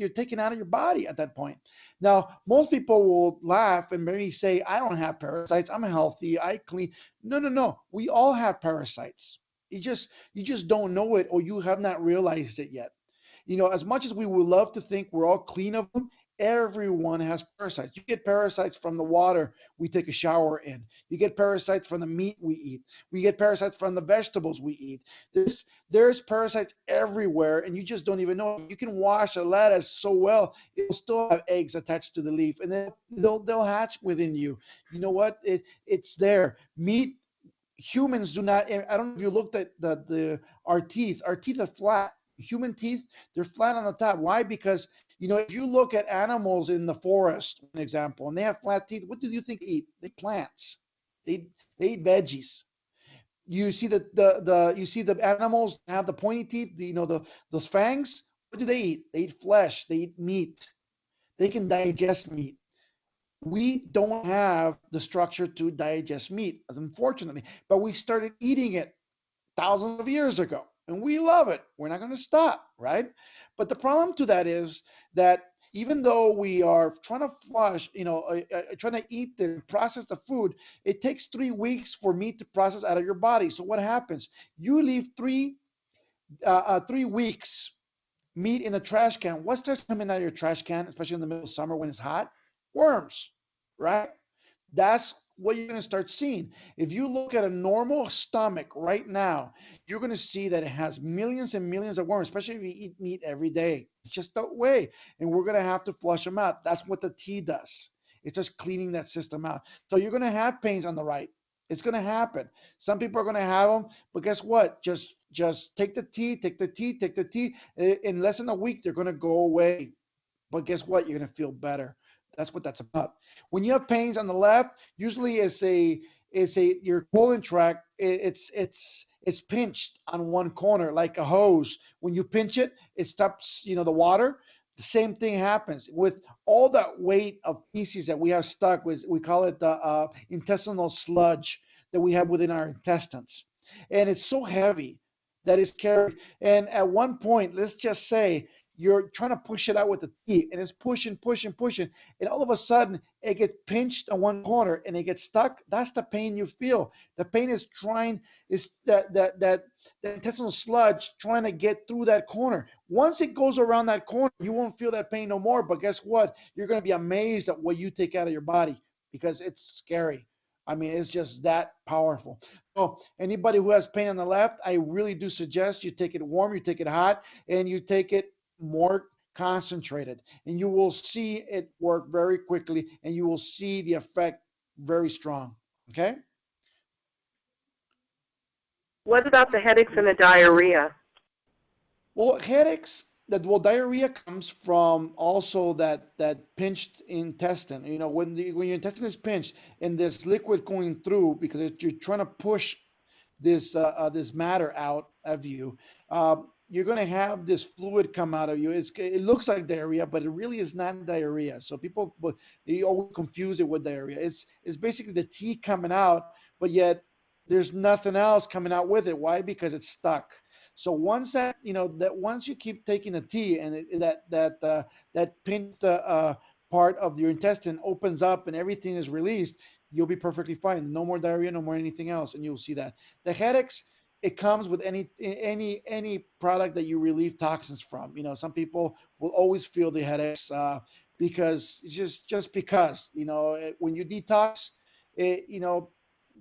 taking out of your body at that point. Now, most people will laugh and maybe say, "I don't have parasites. I'm healthy. I clean." No, no, no. We all have parasites. You just don't know it, or you have not realized it yet. As much as we would love to think we're all clean of them, everyone has parasites. You get parasites from the water we take a shower in. You get parasites from the meat we eat. We get parasites from the vegetables we eat. There's parasites everywhere, and you just don't even know. You can wash a lettuce so well, it'll still have eggs attached to the leaf, and then they'll hatch within you. You know what? It's there. Meat, humans do not. I don't know if you looked at the our teeth. Our teeth are flat. Human teeth, they're flat on the top. Why? Because if you look at animals in the forest, an example, and they have flat teeth, what do you think they eat? They eat plants. They they eat veggies. You see the animals that have the pointy teeth, those fangs. What do they eat? They eat flesh. They eat meat. They can digest meat. We don't have the structure to digest meat, unfortunately, but we started eating it thousands of years ago, and we love it. We're not going to stop, right? But the problem to that is that even though we are trying to flush, trying to eat and process the food, it takes 3 weeks for meat to process out of your body. So what happens? You leave 3 weeks meat in a trash can. What starts coming out of your trash can, especially in the middle of summer when it's hot? Worms, right? That's what you're going to start seeing. If you look at a normal stomach right now, you're going to see that it has millions and millions of worms, especially if you eat meat every day. It's just that way. And we're going to have to flush them out. That's what the tea does. It's just cleaning that system out. So you're going to have pains on the right. It's going to happen. Some people are going to have them, but guess what? Just take the tea, take the tea, take the tea. In less than a week, they're going to go away. But guess what? You're going to feel better. That's what that's about. When you have pains on the left, usually it's a your colon tract. It's pinched on one corner like a hose. When you pinch it, it stops. The water. The same thing happens with all that weight of feces that we have stuck with. We call it the intestinal sludge that we have within our intestines, and it's so heavy that it's carried. And at one point, let's just say you're trying to push it out with the teeth, and it's pushing, pushing, pushing, and all of a sudden it gets pinched on one corner and it gets stuck. That's the pain you feel. The pain is that intestinal sludge trying to get through that corner. Once it goes around that corner, you won't feel that pain no more. But guess what? You're going to be amazed at what you take out of your body because it's scary. I mean, it's just that powerful. So anybody who has pain on the left, I really do suggest you take it warm, you take it hot, and you take it more concentrated, and you will see it work very quickly, and you will see the effect very strong. Okay. What about the headaches and the diarrhea? Well, headaches. Diarrhea comes from also that pinched intestine. When your intestine is pinched and there's liquid going through because you're trying to push this matter out of you. You're going to have this fluid come out of you. It looks like diarrhea, but it really is not diarrhea. So people, they always confuse it with diarrhea. It's basically the tea coming out, but yet there's nothing else coming out with it. Why? Because it's stuck. So once once you keep taking the tea and that pinched part of your intestine opens up and everything is released, you'll be perfectly fine. No more diarrhea, no more anything else, and you'll see that. The headaches, it comes with any product that you relieve toxins from. Some people will always feel the headaches because just because when you detox,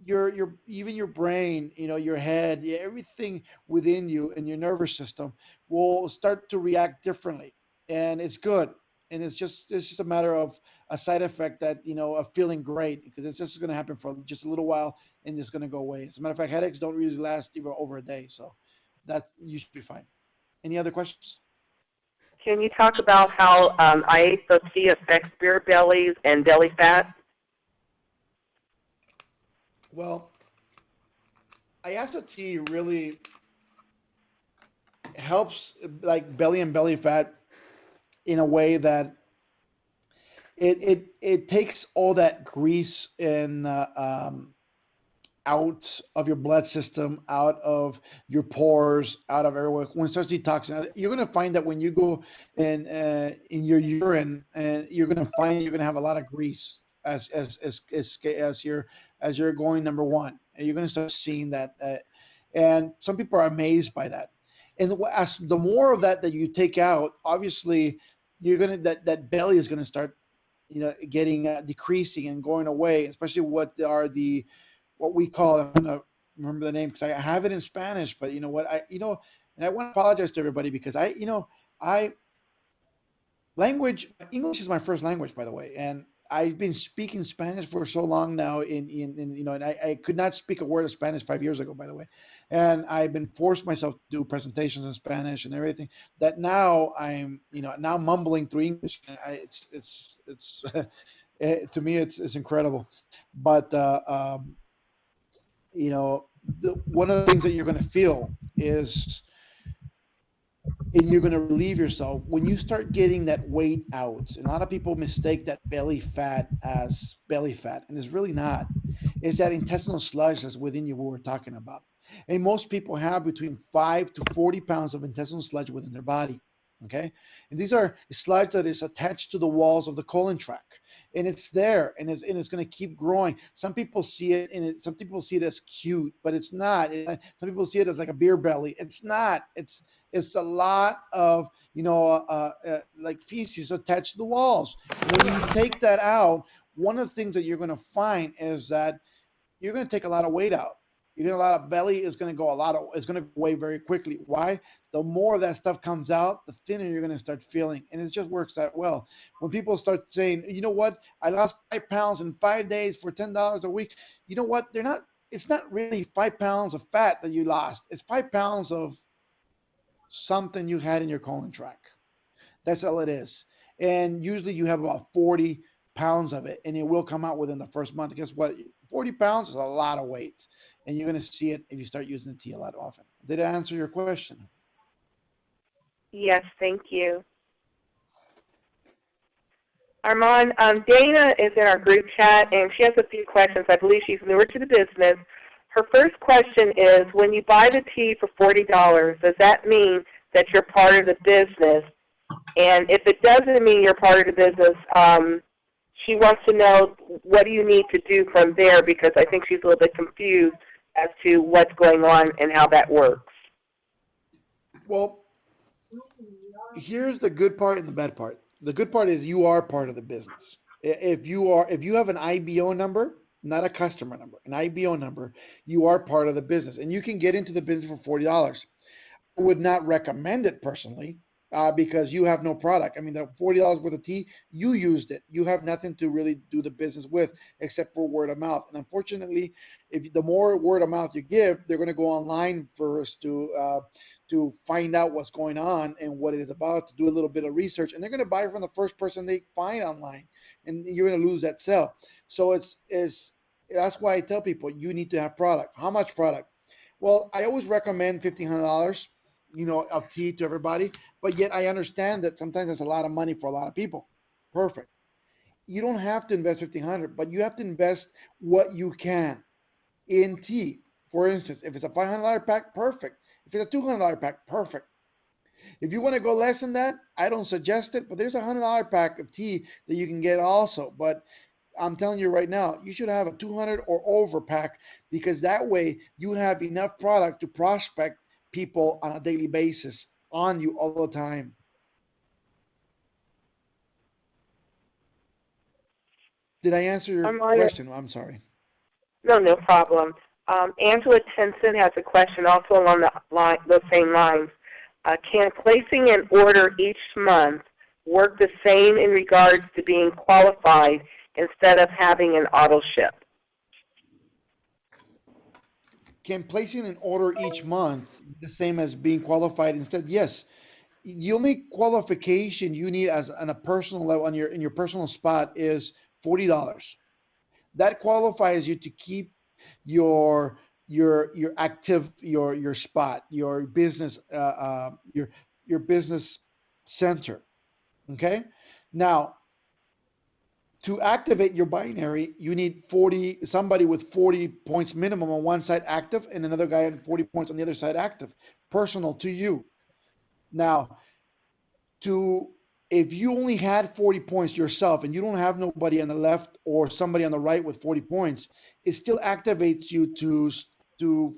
your even your brain, your head, everything within you and your nervous system will start to react differently, and it's good. And it's just a matter of a side effect that of feeling great because it's just going to happen for just a little while and it's going to go away. As a matter of fact, headaches don't usually last even over a day, so that you should be fine. Any other questions? Can you talk about how IASOT affects beer bellies and belly fat? Well, IASOT really helps like belly and belly fat in a way that it takes all that grease and out of your blood system, out of your pores, out of everywhere. When it starts detoxing, you're going to find that when you go in your urine, and you're going to find you're going to have a lot of grease as you're going number one, and you're going to start seeing that. And some people are amazed by that. And as the more of that you take out, obviously, you're gonna that belly is gonna start, getting decreasing and going away. Especially what we call, I'm gonna remember the name because I have it in Spanish, but you know what and I want to apologize to everybody because English is my first language, by the way, and I've been speaking Spanish for so long now and I could not speak a word of Spanish 5 years ago, by the way. And I've been forced myself to do presentations in Spanish and everything that now I'm, now mumbling through English. It's to me, it's incredible. But, one of the things that you're going to feel is, and you're going to relieve yourself when you start getting that weight out. And a lot of people mistake that belly fat as belly fat, and it's really not. It's that intestinal sludge that's within you, what we're talking about. And most people have between 5 to 40 pounds of intestinal sludge within their body. Okay, and these are sludge that is attached to the walls of the colon tract, and it's there, and it's going to keep growing. Some people see it, and some people see it as cute, but it's not. Some people see it as like a beer belly. It's not. It's a lot of like feces attached to the walls. When you take that out, one of the things that you're going to find is that you're going to take a lot of weight out. You're going to, a lot of belly is going to go a lot of, is going to go away very quickly. Why? The more that stuff comes out, the thinner you're going to start feeling. And it just works that well. When people start saying, you know what, I lost 5 pounds in 5 days for $10 a week. You know what? They're not, it's not really 5 pounds of fat that you lost. It's 5 pounds of something you had in your colon tract. That's all it is. And usually you have about 40 pounds of it, and it will come out within the first month. Guess what? 40 pounds is a lot of weight, and you're going to see it if you start using the tea a lot often. Did I answer your question? Yes, thank you. Armand, Dana is in our group chat, and she has a few questions. I believe she's newer to the business. Her first question is, when you buy the tea for $40, does that mean that you're part of the business? And if it doesn't mean you're part of the business, she wants to know, what do you need to do from there, because I think she's a little bit confused as to what's going on and how that works. Well, here's the good part and the bad part. The good part is you are part of the business. If you have an IBO number, not a customer number, an IBO number, you are part of the business, and you can get into the business for $40. I would not recommend it personally, because you have no product. I mean, the $40 worth of tea, you used it. You have nothing to really do the business with except for word of mouth. And unfortunately, if the more word of mouth you give, they're going to go online first to find out what's going on and what it is about, to do a little bit of research, and they're going to buy from the first person they find online, and you're going to lose that sale. So it's that's why I tell people you need to have product. How much product? Well, I always recommend $1,500, of tea to everybody. But yet I understand that sometimes that's a lot of money for a lot of people. Perfect. You don't have to invest 1,500, but you have to invest what you can in tea. For instance, if it's a $500 pack, perfect. If it's a $200 pack, perfect. If you want to go less than that, I don't suggest it, but there's a $100 pack of tea that you can get also. But I'm telling you right now, you should have a 200 or over pack, because that way you have enough product to prospect people on a daily basis on you all the time. Did I answer your question? I'm sorry. No, no problem. Angela Tinson has a question also along the same lines. Can placing an order each month work the same in regards to being qualified instead of having an auto ship? Can placing an order each month the same as being qualified instead? Yes. The only qualification you need as on a personal level in your personal spot is $40. That qualifies you to keep your active your spot, your business your business center. Okay? Now, to activate your binary, you need somebody with 40 points minimum on one side active and another guy at 40 points on the other side active, personal to you. Now, if you only had 40 points yourself and you don't have nobody on the left or somebody on the right with 40 points, it still activates you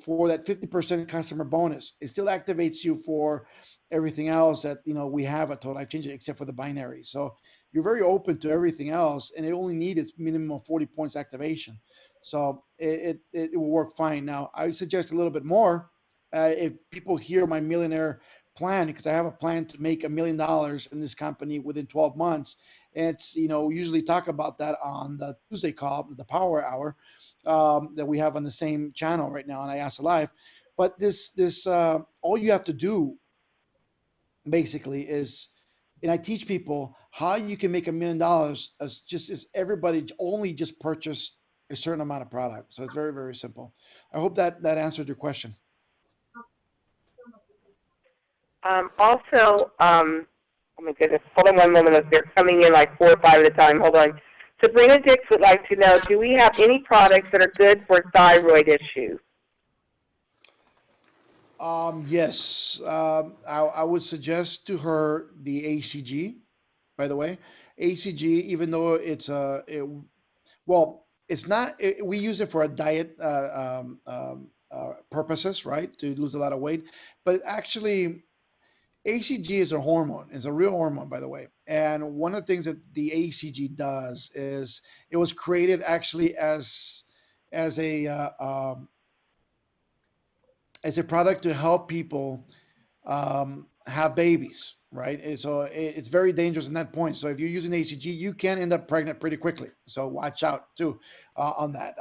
for that 50% customer bonus. It still activates you for everything else that we have at Total Life Changes, except for the binary. So you're very open to everything else, and it only needs minimum of 40 points activation. So it will work fine. Now, I suggest a little bit more. If people hear my millionaire plan, because I have a plan to make $1 million in this company within 12 months. And it's, we usually talk about that on the Tuesday call, the Power Hour, that we have on the same channel right now on IASA Live. But this all you have to do basically is, and I teach people how you can make $1 million as everybody only just purchased a certain amount of product. So it's very, very simple. I hope that answered your question. Also, oh my goodness, hold on one moment. They're coming in like 4 or 5 at a time. Hold on. Sabrina Dix would like to know, do we have any products that are good for thyroid issues? Yes. I would suggest to her the ACG, by the way. ACG, even though it's it's not, we use it for a diet purposes, right? To lose a lot of weight. But actually, ACG is a hormone. It's a real hormone, by the way. And one of the things that the ACG does is it was created actually as a as a product to help people have babies, right? And so it's very dangerous in that point. So if you're using ACG, you can end up pregnant pretty quickly. So watch out too on that.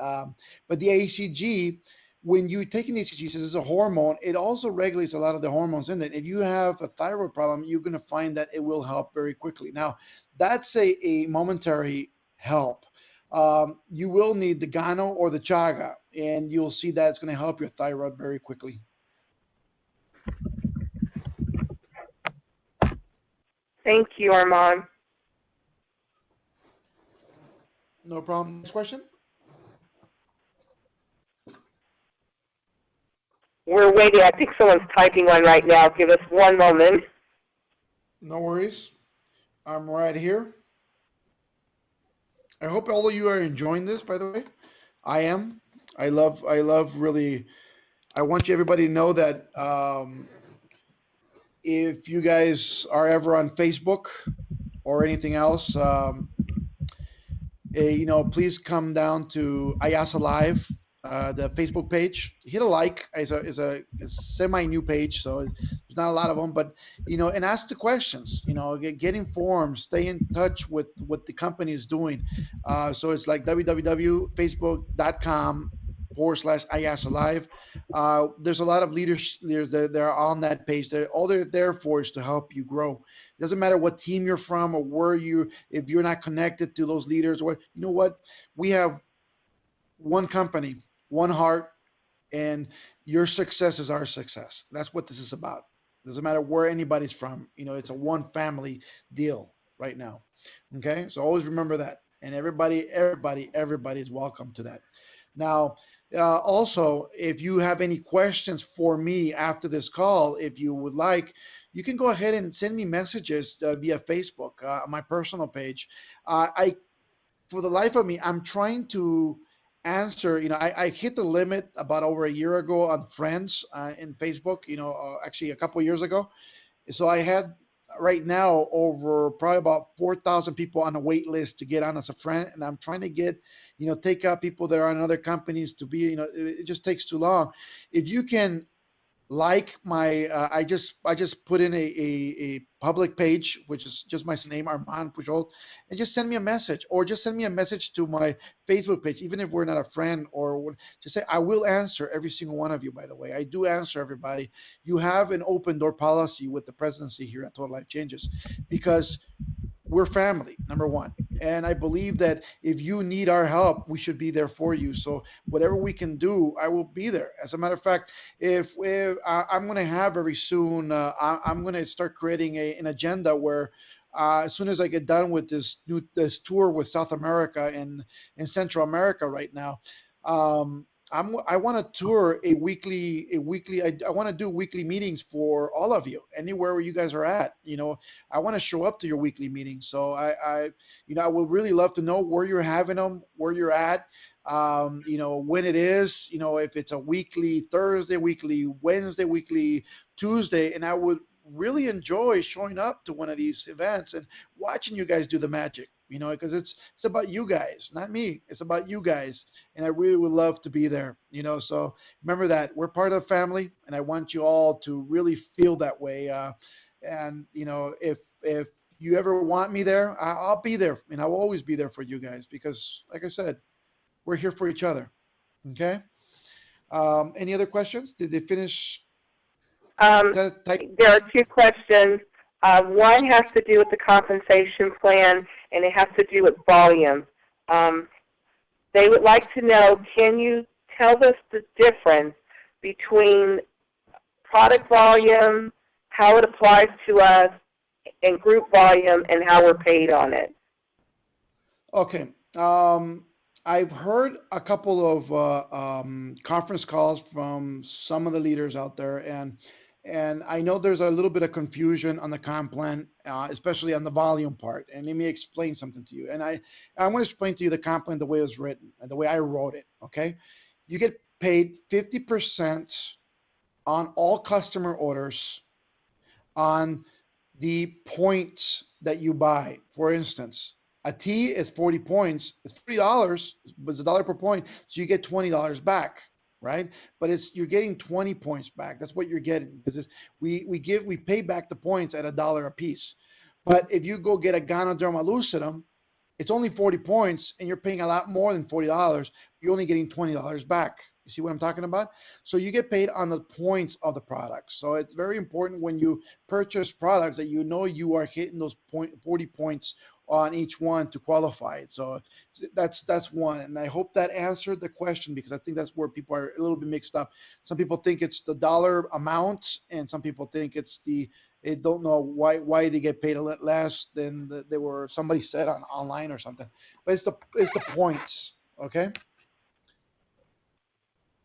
But the ACG, when you take an ACG, since it's a hormone, it also regulates a lot of the hormones in it. If you have a thyroid problem, you're going to find that it will help very quickly. Now, that's a momentary help. You will need the Gano or the Chaga, and you'll see that it's going to help your thyroid very quickly. Thank you, Armand. No problem. Next question. We're waiting. I think someone's typing one right now. Give us one moment. No worries. I'm right here. I hope all of you are enjoying this, by the way. I am. I love really, I want you everybody to know that if you guys are ever on Facebook or anything else, please come down to IASA Live, the Facebook page. Hit a like. It's a semi-new page, so there's not a lot of them, but and ask the questions. Get informed. Stay in touch with what the company is doing. So it's like www.facebook.com/IASA Live. There's a lot of leaders that are on that page. All they're there for is to help you grow. It doesn't matter what team you're from or if you're not connected to those leaders, or you know what, we have one company, one heart, and your success is our success. That's what this is about. It doesn't matter where anybody's from. It's a one family deal right now. Okay, so always remember that. And everybody is welcome to that. Now, also, if you have any questions for me after this call, if you would like, you can go ahead and send me messages via Facebook, my personal page. For the life of me, I'm trying to answer. I hit the limit about over a year ago on friends in Facebook. Actually a couple of years ago. So I had right now over probably about 4,000 people on a wait list to get on as a friend, and I'm trying to get, take out people that are in other companies to be, it just takes too long. If you can like my, I just put in a public page, which is just my name, Armand Puyolt, and just send me a message, or just send me a message to my Facebook page, even if we're not a friend, or just say, I will answer every single one of you, by the way. I do answer everybody. You have an open door policy with the presidency here at Total Life Changes, because we're family, number one. And I believe that if you need our help, we should be there for you. So whatever we can do, I will be there. As a matter of fact, if I'm going to have very soon, I'm going to start creating an agenda where as soon as I get done with this tour with South America and Central America right now, I want to tour a weekly. I want to do weekly meetings for all of you, anywhere where you guys are at. I want to show up to your weekly meetings. So I would really love to know where you're having them, where you're at. When it is. If it's a weekly Thursday, weekly Wednesday, weekly Tuesday, and I would really enjoy showing up to one of these events and watching you guys do the magic. Because it's about you guys, not me. It's about you guys, and I really would love to be there. So remember that we're part of the family, and I want you all to really feel that way. And if you ever want me there, I'll be there, and I will always be there for you guys, because, like I said, we're here for each other. Okay. Any other questions? Did they finish? There are two questions. One has to do with the compensation plan, and it has to do with volume. They would like to know, can you tell us the difference between product volume, how it applies to us, and group volume, and how we're paid on it? Okay. I've heard a couple of conference calls from some of the leaders out there, and I know there's a little bit of confusion on the comp plan, especially on the volume part. And let me explain something to you. And I'm going to explain to you the comp plan the way it was written and the way I wrote it. Okay, you get paid 50% on all customer orders on the points that you buy. For instance, a tea is 40 points. It's $40, but it's a dollar per point, so you get $20 back, right? But it's you're getting 20 points back. That's what you're getting because we pay back the points at a dollar a piece. But if you go get a Ganoderma lucidum, it's only 40 points and you're paying a lot more than $40. You're only getting $20 back. You see what I'm talking about? So you get paid on the points of the products. So it's very important when you purchase products that you know you are hitting those 40 points on each one to qualify. So that's one. And I hope that answered the question because I think that's where people are a little bit mixed up. Some people think it's the dollar amount and some people think it's they don't know why they get paid a lot less than they were somebody said online or something. But it's the points. Okay.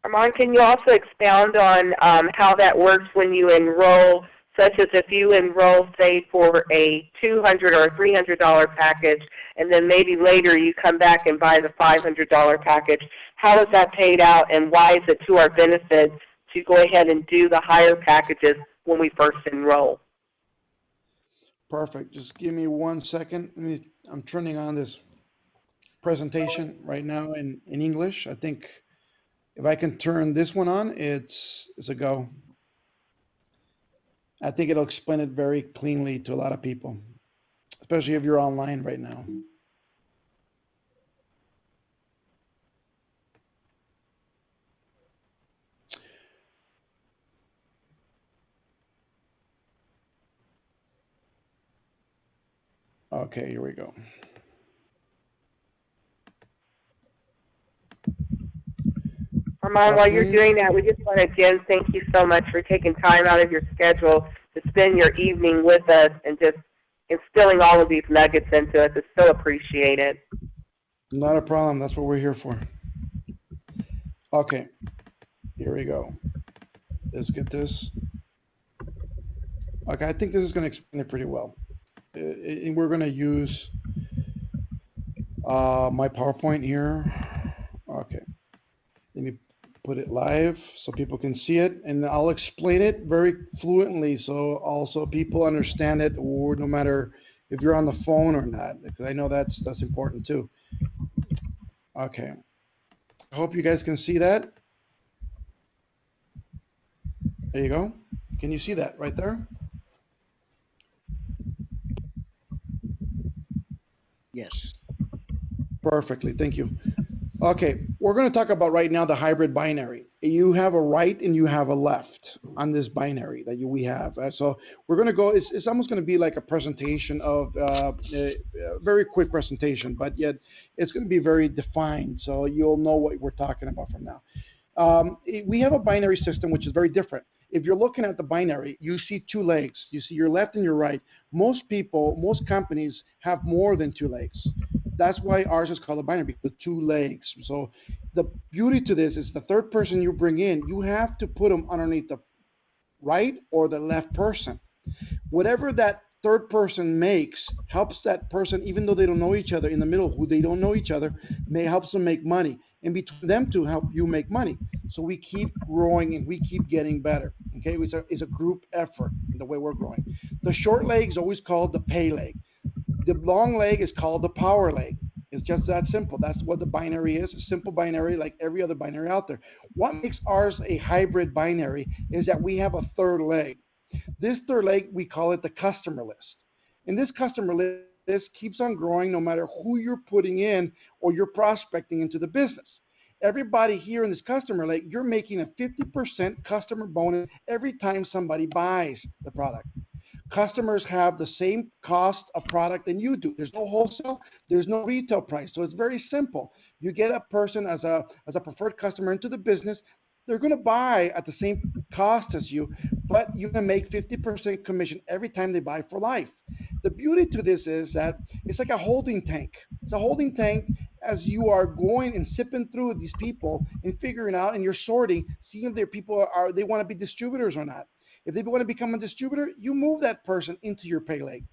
Armand, can you also expound on how that works when you enroll, such as if you enroll, say, for a $200 or $300 package, and then maybe later you come back and buy the $500 package? How is that paid out, and why is it to our benefit to go ahead and do the higher packages when we first enroll? Perfect. Just give me 1 second. I'm turning on this presentation right now in English. I think if I can turn this one on, it's a go. I think it'll explain it very cleanly to a lot of people, especially if you're online right now. Okay, here we go. Armand, while you're Okay. doing that, we just want to again thank you so much for taking time out of your schedule to spend your evening with us and just instilling all of these nuggets into us. It's so appreciated. Not a problem. That's what we're here for. Okay, here we go. Let's get this. Okay, I think this is going to explain it pretty well. And we're going to use my PowerPoint here. Okay, let me put it live so people can see it, and I'll explain it very fluently so also people understand it, or no matter if you're on the phone or not, because I know that's important too. Okay, I hope you guys can see that. There you go. Can you see that right there? Yes. Perfectly, thank you. Okay, we're going to talk about right now the hybrid binary. You have a right and you have a left on this binary that we have. So we're going to go, it's almost going to be like a presentation of a very quick presentation, but yet it's going to be very defined. So you'll know what we're talking about from now. We have a binary system which is very different. If you're looking at the binary, you see two legs. You see your left and your right. Most people, most companies have more than two legs. That's why ours is called a binary, because the two legs. So the beauty to this is the third person you bring in, you have to put them underneath the right or the left person. Whatever that third person makes helps that person, even though they don't know each other, in the middle, who they don't know each other, may helps them make money. And between them to help you make money. So we keep growing and we keep getting better. Okay, it's a group effort the way we're growing. The short leg is always called the pay leg. The long leg is called the power leg. It's just that simple. That's what the binary is, a simple binary like every other binary out there. What makes ours a hybrid binary is that we have a third leg. This third leg, we call it the customer list. And this customer list keeps on growing no matter who you're putting in or you're prospecting into the business. Everybody here in this customer list, you're making a 50% customer bonus every time somebody buys the product. Customers have the same cost of product than you do. There's no wholesale, there's no retail price. So it's very simple. You get a person as a preferred customer into the business, they're going to buy at the same cost as you, but you're going to make 50% commission every time they buy for life. The beauty to this is that it's like a holding tank. It's a holding tank as you are going and sipping through these people and figuring out, and you're sorting, seeing if their people are they want to be distributors or not. If they want to become a distributor, you move that person into your pay leg.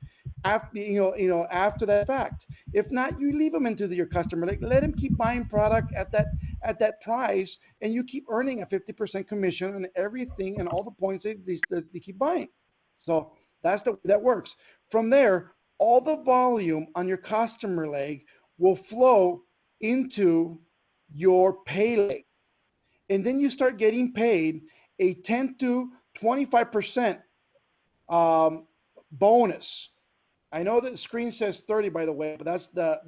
After that fact. If not, you leave them into your customer leg. Let them keep buying product at that price, and you keep earning a 50% commission on everything and all the points they keep buying. So That's the way that works. From there, all the volume on your customer leg will flow into your pay leg. And then you start getting paid a 10 to 25% bonus. I know that the screen says 30, by the way, but that's the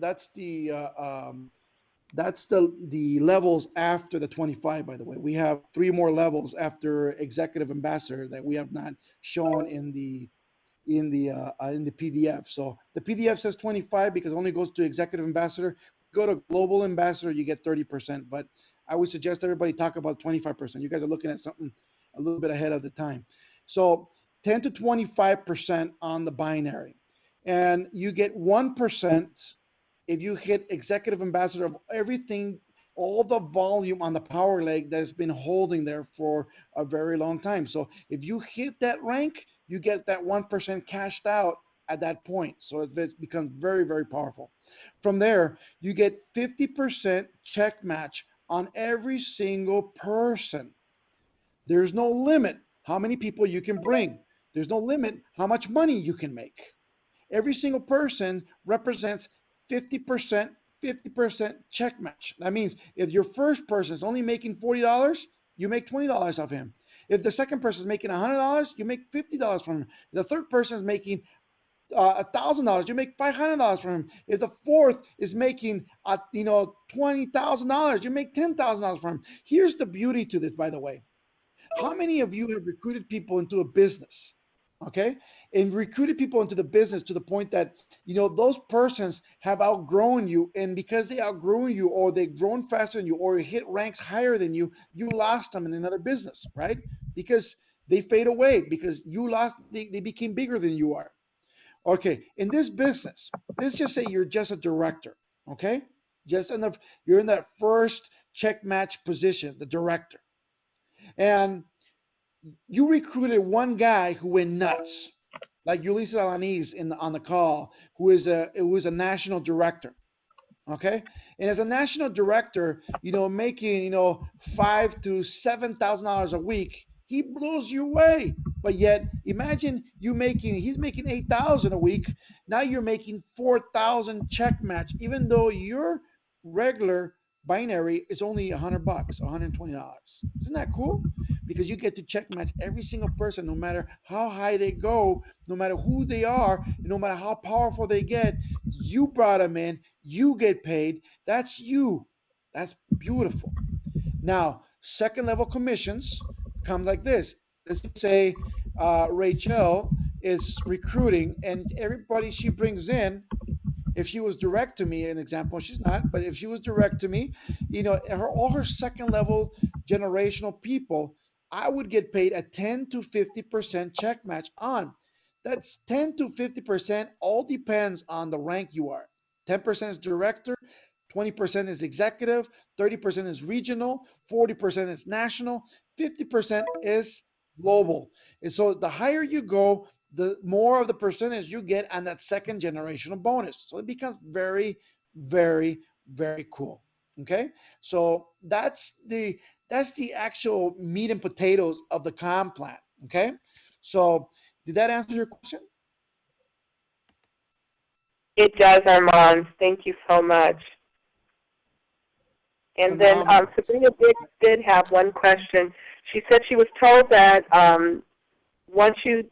levels after the 25, by the way. We have 3 more levels after executive ambassador that we have not shown in the PDF. So the PDF says 25 because it only goes to executive ambassador. Go to global ambassador, you get 30%. But I would suggest everybody talk about 25%. You guys are looking at something a little bit ahead of the time. So 10 to 25% on the binary. And you get 1% if you hit executive ambassador of everything, all the volume on the power leg that has been holding there for a very long time. So if you hit that rank, you get that 1% cashed out at that point. So it becomes very, very powerful. From there, you get 50% check match on every single person. There's no limit how many people you can bring. There's no limit how much money you can make. Every single person represents 50%, 50% check match. That means if your first person is only making $40, you make $20 off him. If the second person is making $100, you make $50 from him. If the third person is making $1,000, you make $500 from him. If the fourth is making $20,000, you make $10,000 from him. Here's the beauty to this, by the way. How many of you have recruited people into a business? Okay, and recruited people into the business to the point that those persons have outgrown you, and because they outgrown you, or they've grown faster than you, or hit ranks higher than you, you lost them in another business, right? Because they fade away, because they became bigger than you are. Okay, in this business, let's just say you're just a director. Okay, you're in that first check match position, the director, and you recruited one guy who went nuts, like Ulises Alanis on the call, who is a national director. Okay, and as a national director, making $5,000 to $7,000 a week, he blows you away. But yet, imagine he's making $8,000 a week. Now you're making $4,000 check match, even though your regular binary is only $100, $120. Isn't that cool? Because you get to check match every single person, no matter how high they go, no matter who they are, and no matter how powerful they get. You brought them in, you get paid. That's you. That's beautiful. Now, second level commissions come like this. Let's say Rachel is recruiting, and everybody she brings in, if she was direct to me, an example, she's not, but if she was direct to me, all her second level generational people, I would get paid a 10 to 50% check match on. That's 10 to 50%, all depends on the rank you are. 10% is director, 20% is executive, 30% is regional, 40% is national, 50% is global. And so the higher you go, the more of the percentage you get on that second generational bonus. So it becomes very, very, very cool. Okay, so that's the actual meat and potatoes of the comp plan. Okay, so did that answer your question? It does, Armand. Thank you so much. And then Sabrina did have one question. She said she was told that once you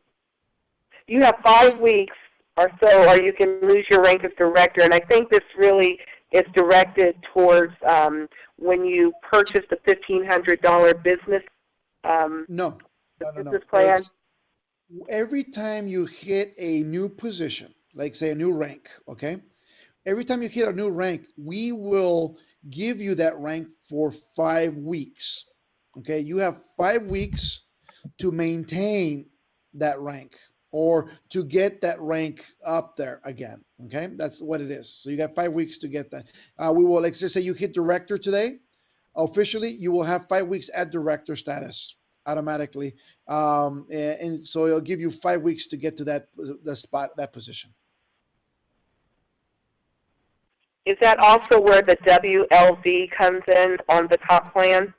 have 5 weeks or so, or you can lose your rank as director. And I think this really is directed towards when you purchase the $1,500 business No. business plan. Every time you hit a new position, like say a new rank, okay? Every time you hit a new rank, we will give you that rank for 5 weeks. Okay, you have 5 weeks to maintain that rank or to get that rank up there again. Okay, that's what it is. So you got 5 weeks to get that. We will, like, say you hit director today, officially, you will have 5 weeks at director status automatically, and so it'll give you 5 weeks to get to that position. Is that also where the WLV comes in on the top plan?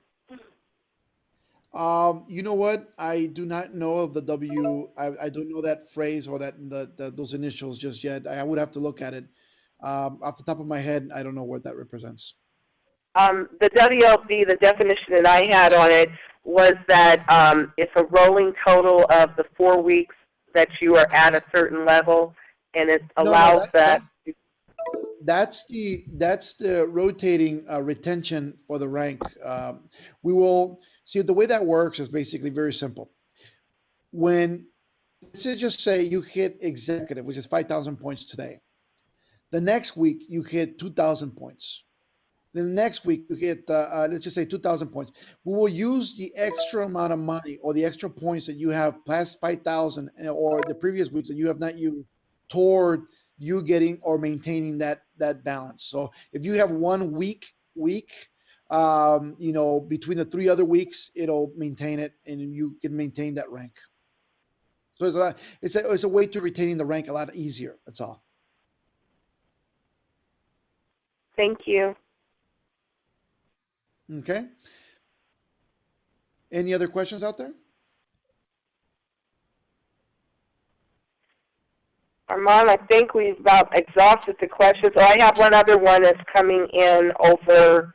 You know what? I do not know of the W. I don't know that phrase or those initials just yet. I would have to look at it. Off the top of my head, I don't know what that represents. The WLB, the definition that I had on it was that it's a rolling total of the 4 weeks that you are at a certain level, and it No, no, allows that. that's the rotating retention for the rank. We will see the way that works is basically very simple. When let's just say you hit executive, which is 5,000 points today. The next week you hit 2,000 points. The next week you get, let's just say 2,000 points. We will use the extra amount of money or the extra points that you have past 5,000 or the previous weeks that you have not used toward you getting or maintaining that balance. So if you have one week, between the three other weeks, it'll maintain it and you can maintain that rank. So it's a way to retaining the rank a lot easier. That's all. Thank you. Okay. Any other questions out there? Armand, I think we've about exhausted the questions. Oh, I have one other one that's coming in over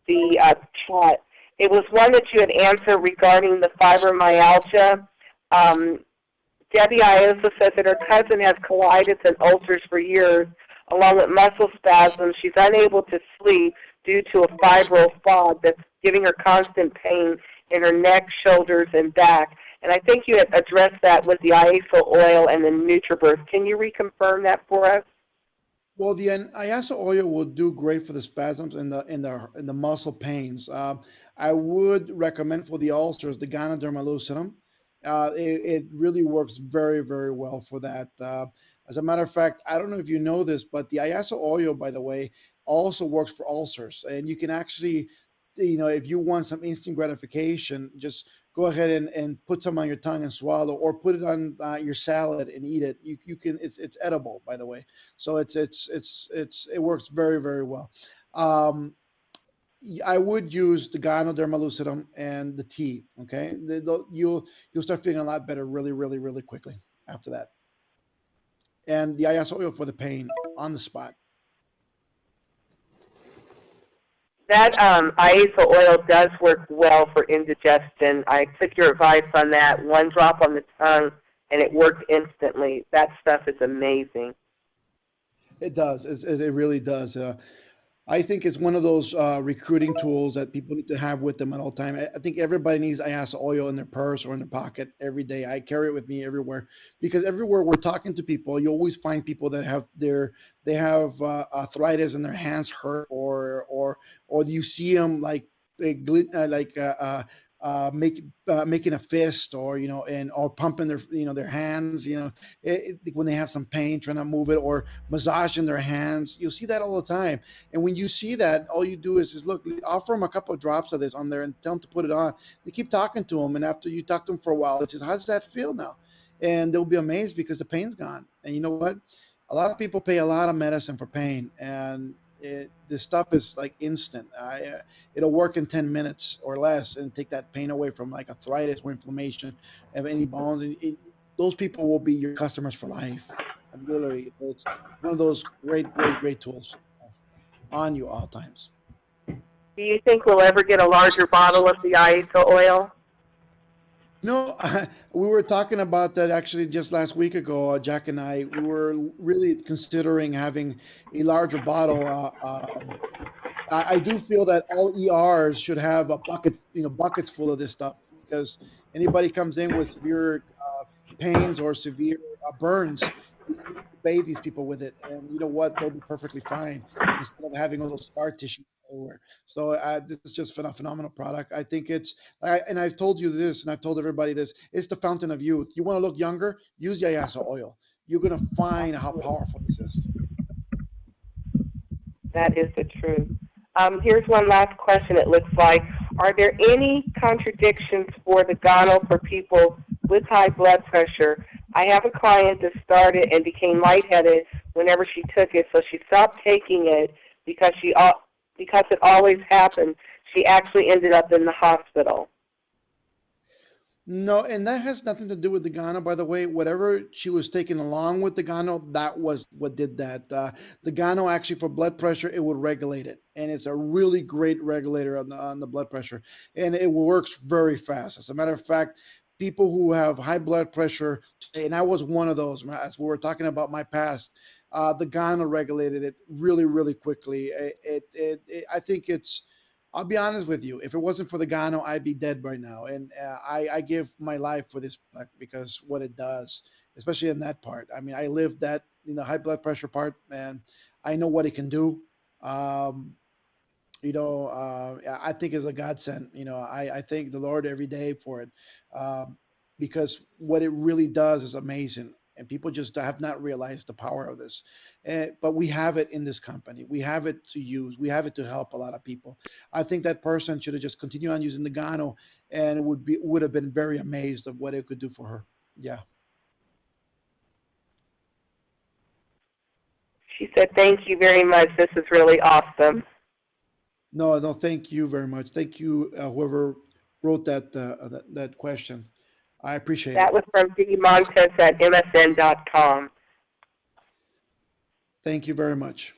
the chat. It was one that you had answered regarding the fibromyalgia. Debbie Iosa says that her cousin has colitis and ulcers for years, along with muscle spasms. She's unable to sleep due to a fibro fog that's giving her constant pain in her neck, shoulders, and back. And I think you had addressed that with the IASO oil and the NutriBurst. Can you reconfirm that for us? Well, the IASA oil will do great for the spasms and the muscle pains. I would recommend for the ulcers the Ganoderma lucidum. It really works very, very well for that. As a matter of fact, I don't know if you know this, but the IASA oil, by the way, also works for ulcers. And you can actually, if you want some instant gratification, just go ahead and put some on your tongue and swallow, or put it on your salad and eat it. You can. It's edible, by the way. So it works very, very well. I would use the Ganoderma lucidum and the tea. Okay, you'll start feeling a lot better really, really, really quickly after that. And the IASA oil for the pain on the spot. That IASA oil does work well for indigestion. I took your advice on that. One drop on the tongue, and it worked instantly. That stuff is amazing. It does. It really does. I think it's one of those recruiting tools that people need to have with them at all time. I think everybody needs IASA oil in their purse or in their pocket every day. I carry it with me everywhere because everywhere we're talking to people, you always find people that have arthritis and their hands hurt, or you see them making a fist, or or pumping their hands, when they have some pain, trying to move it, or massaging their hands. You'll see that all the time. And when you see that, all you do is look, offer them a couple of drops of this on there and tell them to put it on. You keep talking to them, and after you talk to them for a while, it says, "How does that feel now?" And they'll be amazed because the pain's gone. And you know what? A lot of people pay a lot of medicine for pain, and this stuff is like instant. It'll work in 10 minutes or less and take that pain away from like arthritis or inflammation of any bones. And those people will be your customers for life. And literally, it's one of those great, great, great tools on you all times. Do you think we'll ever get a larger bottle of the IASA oil? No, we were talking about that actually just last week ago. Jack and I, we were really considering having a larger bottle. I do feel that all ERs should have a bucket, buckets full of this stuff, because anybody comes in with severe pains or severe burns, you bathe these people with it, and you know what? They'll be perfectly fine instead of having all those scar tissue everywhere. So this is just a phenomenal product. I think and I've told you this, and I've told everybody this, it's the fountain of youth. You want to look younger? Use the IASA oil. You're going to find how powerful this is. That is the truth. Here's one last question, it looks like. Are there any contradictions for the Gano for people with high blood pressure? I have a client that started and became lightheaded whenever she took it, so she stopped taking it because it always happened. She actually ended up in the hospital. No, and that has nothing to do with the Gano, by the way. Whatever she was taking along with the Gano, that was what did that. The Gano actually for blood pressure, it would regulate it, and it's a really great regulator on the blood pressure, and it works very fast. As a matter of fact, people who have high blood pressure today, and I was one of those. As we were talking about my past, the Gano regulated it really, really quickly. I think it's. I'll be honest with you. If it wasn't for the Gano, I'd be dead right now. And I give my life for this product because what it does, especially in that part. I mean, I lived that, high blood pressure part, and I know what it can do. Um, I think is a godsend. I thank the Lord every day for it, um, because what it really does is amazing, and people just have not realized the power of this. But we have it in this company. We have it to use. We have it to help a lot of people. I think that person should have just continued on using the Gano, and would have been very amazed of what it could do for her. Yeah. She said, "Thank you very much. This is really awesome." No, no, thank you very much. Thank you, whoever wrote that question. I appreciate it. That was from D. Montes at MSN.com. Thank you very much.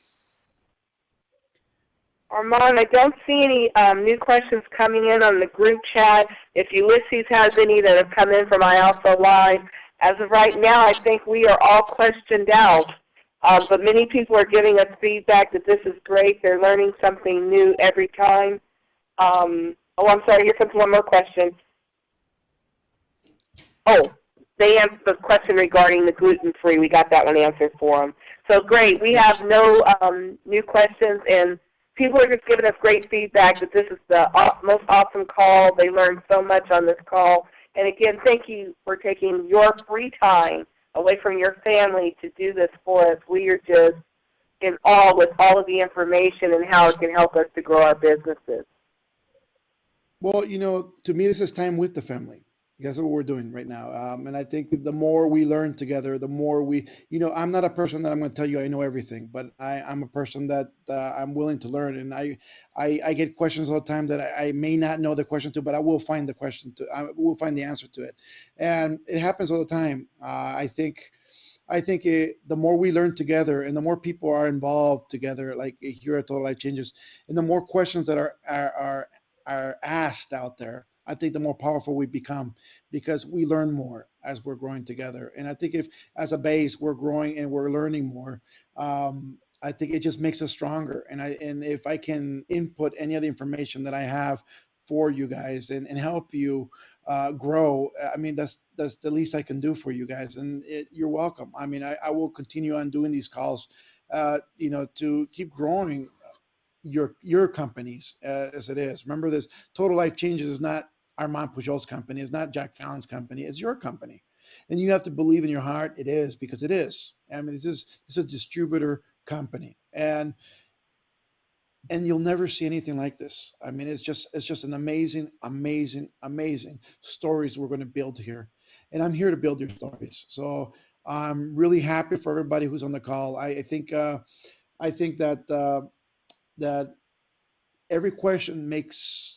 Armand, I don't see any new questions coming in on the group chat. If Ulysses has any that have come in from I Also Live, as of right now, I think we are all questioned out. But many people are giving us feedback that this is great. They're learning something new every time. I'm sorry, here comes one more question. Oh, they answered the question regarding the gluten-free. We got that one answered for them. So great. We have no new questions, and people are just giving us great feedback that this is the most awesome call. They learned so much on this call. And again, thank you for taking your free time away from your family to do this for us. We are just in awe with all of the information and how it can help us to grow our businesses. Well, to me, this is time with the family. That's what we're doing right now. And I think the more we learn together, the more I'm not a person that I'm going to tell you I know everything, but I'm a person that I'm willing to learn. And I get questions all the time that I may not know the question to, but I will find I will find the answer to it. And it happens all the time. The more we learn together and the more people are involved together, like here at Total Life Changes, and the more questions that are asked out there, I think the more powerful we become because we learn more as we're growing together. And I think if as a base we're growing and we're learning more, I think it just makes us stronger. And if I can input any of the information that I have for you guys and help you grow, I mean, that's the least I can do for you guys. And you're welcome. I mean, I will continue on doing these calls, to keep growing your companies as it is. Remember this, Total Life Changes is not Armand Pujolt's company. It's not Jack Fallon's company. It's your company. And you have to believe in your heart it is, because it is. I mean, this is a distributor company. And you'll never see anything like this. I mean, it's just an amazing, amazing, amazing stories we're going to build here. And I'm here to build your stories. So I'm really happy for everybody who's on the call. I think that every question makes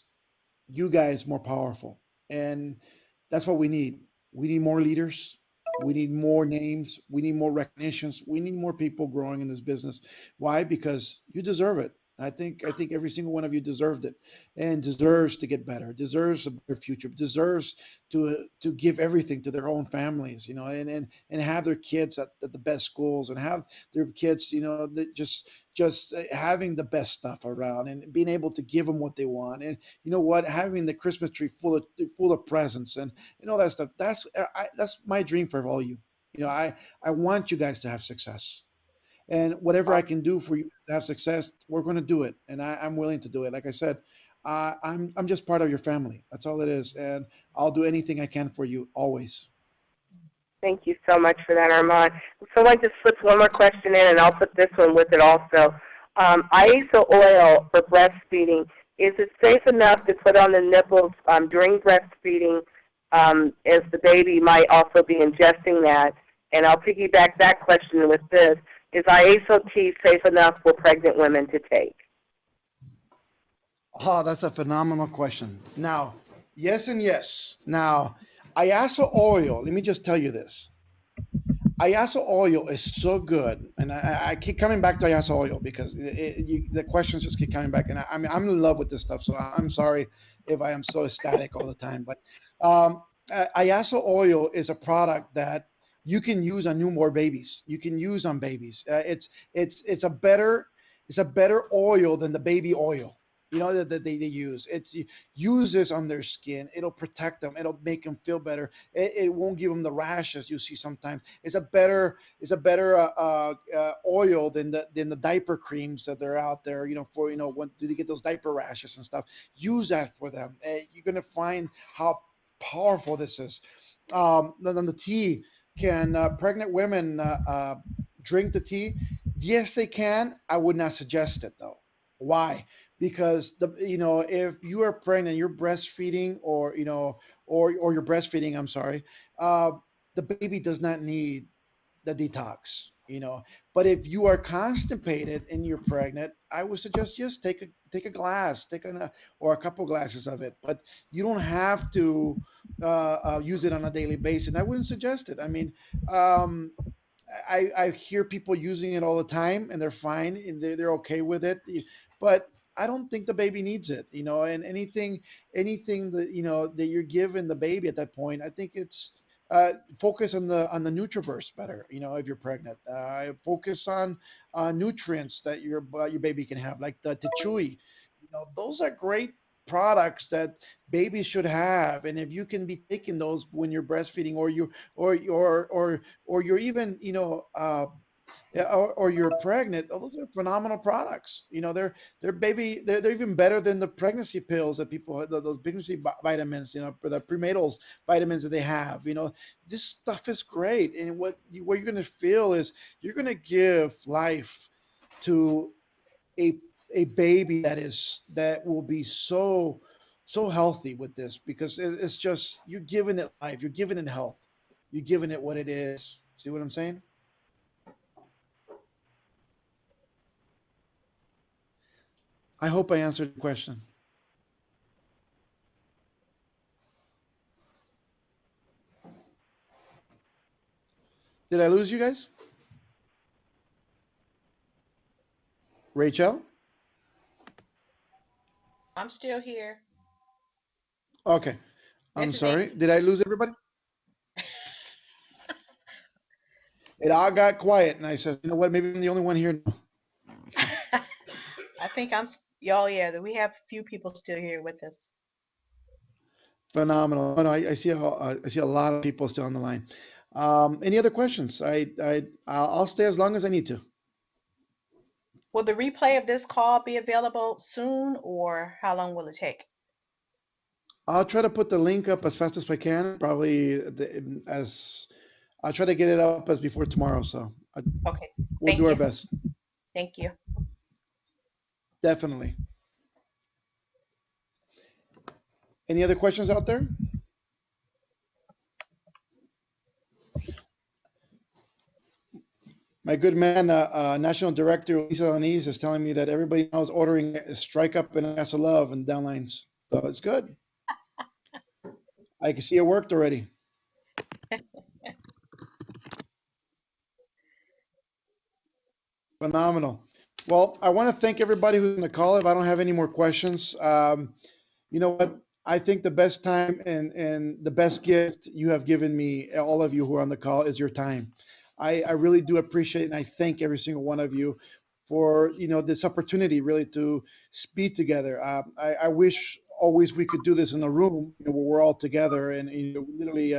you guys more powerful. And that's what we need. We need more leaders. We need more names. We need more recognitions. We need more people growing in this business. Why? Because you deserve it. I think every single one of you deserved it and deserves to get better, deserves a better future, deserves to give everything to their own families, and have their kids at the best schools and have their kids, that just having the best stuff around and being able to give them what they want. And having the Christmas tree full of presents and all that stuff. That's my dream for all you. I want you guys to have success. And whatever I can do for you to have success, we're going to do it. And I'm willing to do it. Like I said, I'm just part of your family. That's all it is. And I'll do anything I can for you always. Thank you so much for that, Armand. So I just slipped one more question in, and I'll put this one with it also. ISO oil for breastfeeding, is it safe enough to put on the nipples during breastfeeding, as the baby might also be ingesting that? And I'll piggyback that question with this. Is ISO tea safe enough for pregnant women to take? Oh, that's a phenomenal question. Now, yes and yes. Now, Iaso oil, let me just tell you this. Iaso oil is so good, and I keep coming back to Iaso oil because the questions just keep coming back, and I'm in love with this stuff. So I'm sorry if I am so ecstatic all the time, but Iaso oil is a product that you can use on newborn babies. You can use on babies. It's a better oil than the baby oil. You know that they use. Use this on their skin. It'll protect them. It'll make them feel better. It won't give them the rashes you see sometimes. It's a better oil than the diaper creams that they're out there. For when do they get those diaper rashes and stuff? Use that for them. You're gonna find how powerful this is. Then the tea. Can pregnant women drink the tea? Yes, they can. I would not suggest it though. Why? Because if you are pregnant, you're breastfeeding, or you're breastfeeding. I'm sorry. The baby does not need the detox. But if you are constipated and you're pregnant, I would suggest just take a glass, or a couple glasses of it. But you don't have to use it on a daily basis. And I wouldn't suggest it. I mean, um, I hear people using it all the time and they're fine and they're okay with it. But I don't think the baby needs it, and anything that you're giving the baby at that point, I think it's focus on the nutriverse better, if you're pregnant. Focus on nutrients that your baby can have, like the chewy. Those are great products that babies should have, and if you can be taking those when you're breastfeeding, or you're even yeah, or you're pregnant, those are phenomenal products. They're even better than the pregnancy pills that people, those pregnancy vitamins, for the prenatals vitamins that they have. This stuff is great, and what you're gonna feel is you're gonna give life to a a baby that will be so healthy with this, because it's just, you're giving it life, you're giving it health, you're giving it what it is. See what I'm saying? I hope I answered the question. Did I lose you guys? Rachel? I'm still here. Okay. I'm This is sorry. Did I lose everybody? It all got quiet, and I said, you know what? Maybe I'm the only one here. I think y'all, yeah, we have a few people still here with us. Phenomenal. Oh, no, I see a lot of people still on the line. Any other questions? I'll stay as long as I need to. Will the replay of this call be available soon, or how long will it take? I'll try to put the link up as fast as I can. Probably as I'll try to get it up as before tomorrow. So Okay, we'll thank do our you. best. Thank you. Definitely. Any other questions out there? My good man, National Director Lisa Lanise is telling me that everybody now is ordering Strike Up and Ass of Love and downlines. So it's good. I can see it worked already. Phenomenal. Well, I want to thank everybody who's on the call. If I don't have any more questions, you know what? I think the best time and the best gift you have given me, all of you who are on the call, is your time. I really do appreciate it, and I thank every single one of you for this opportunity really to speak together. I wish always we could do this in a room, where we're all together and literally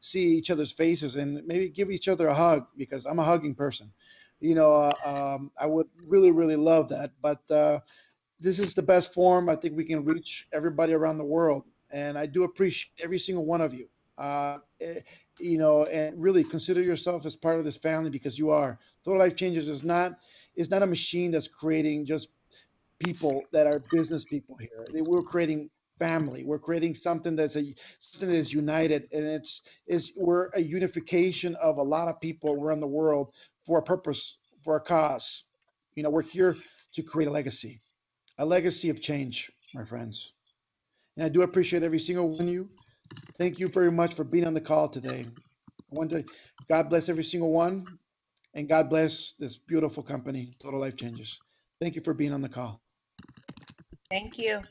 see each other's faces and maybe give each other a hug, because I'm a hugging person. I would really, really love that. But this is the best form I think we can reach everybody around the world. And I do appreciate every single one of you. And really consider yourself as part of this family, because you are. Total Life Changers is not a machine that's creating just people that are business people here. We're creating family. We're creating something that is united, and we're a unification of a lot of people around the world for a purpose, for a cause. We're here to create a legacy of change, my friends. And I do appreciate every single one of you. Thank you very much for being on the call today. I want to, God bless every single one, and God bless this beautiful company, Total Life Changes. Thank you for being on the call. Thank you.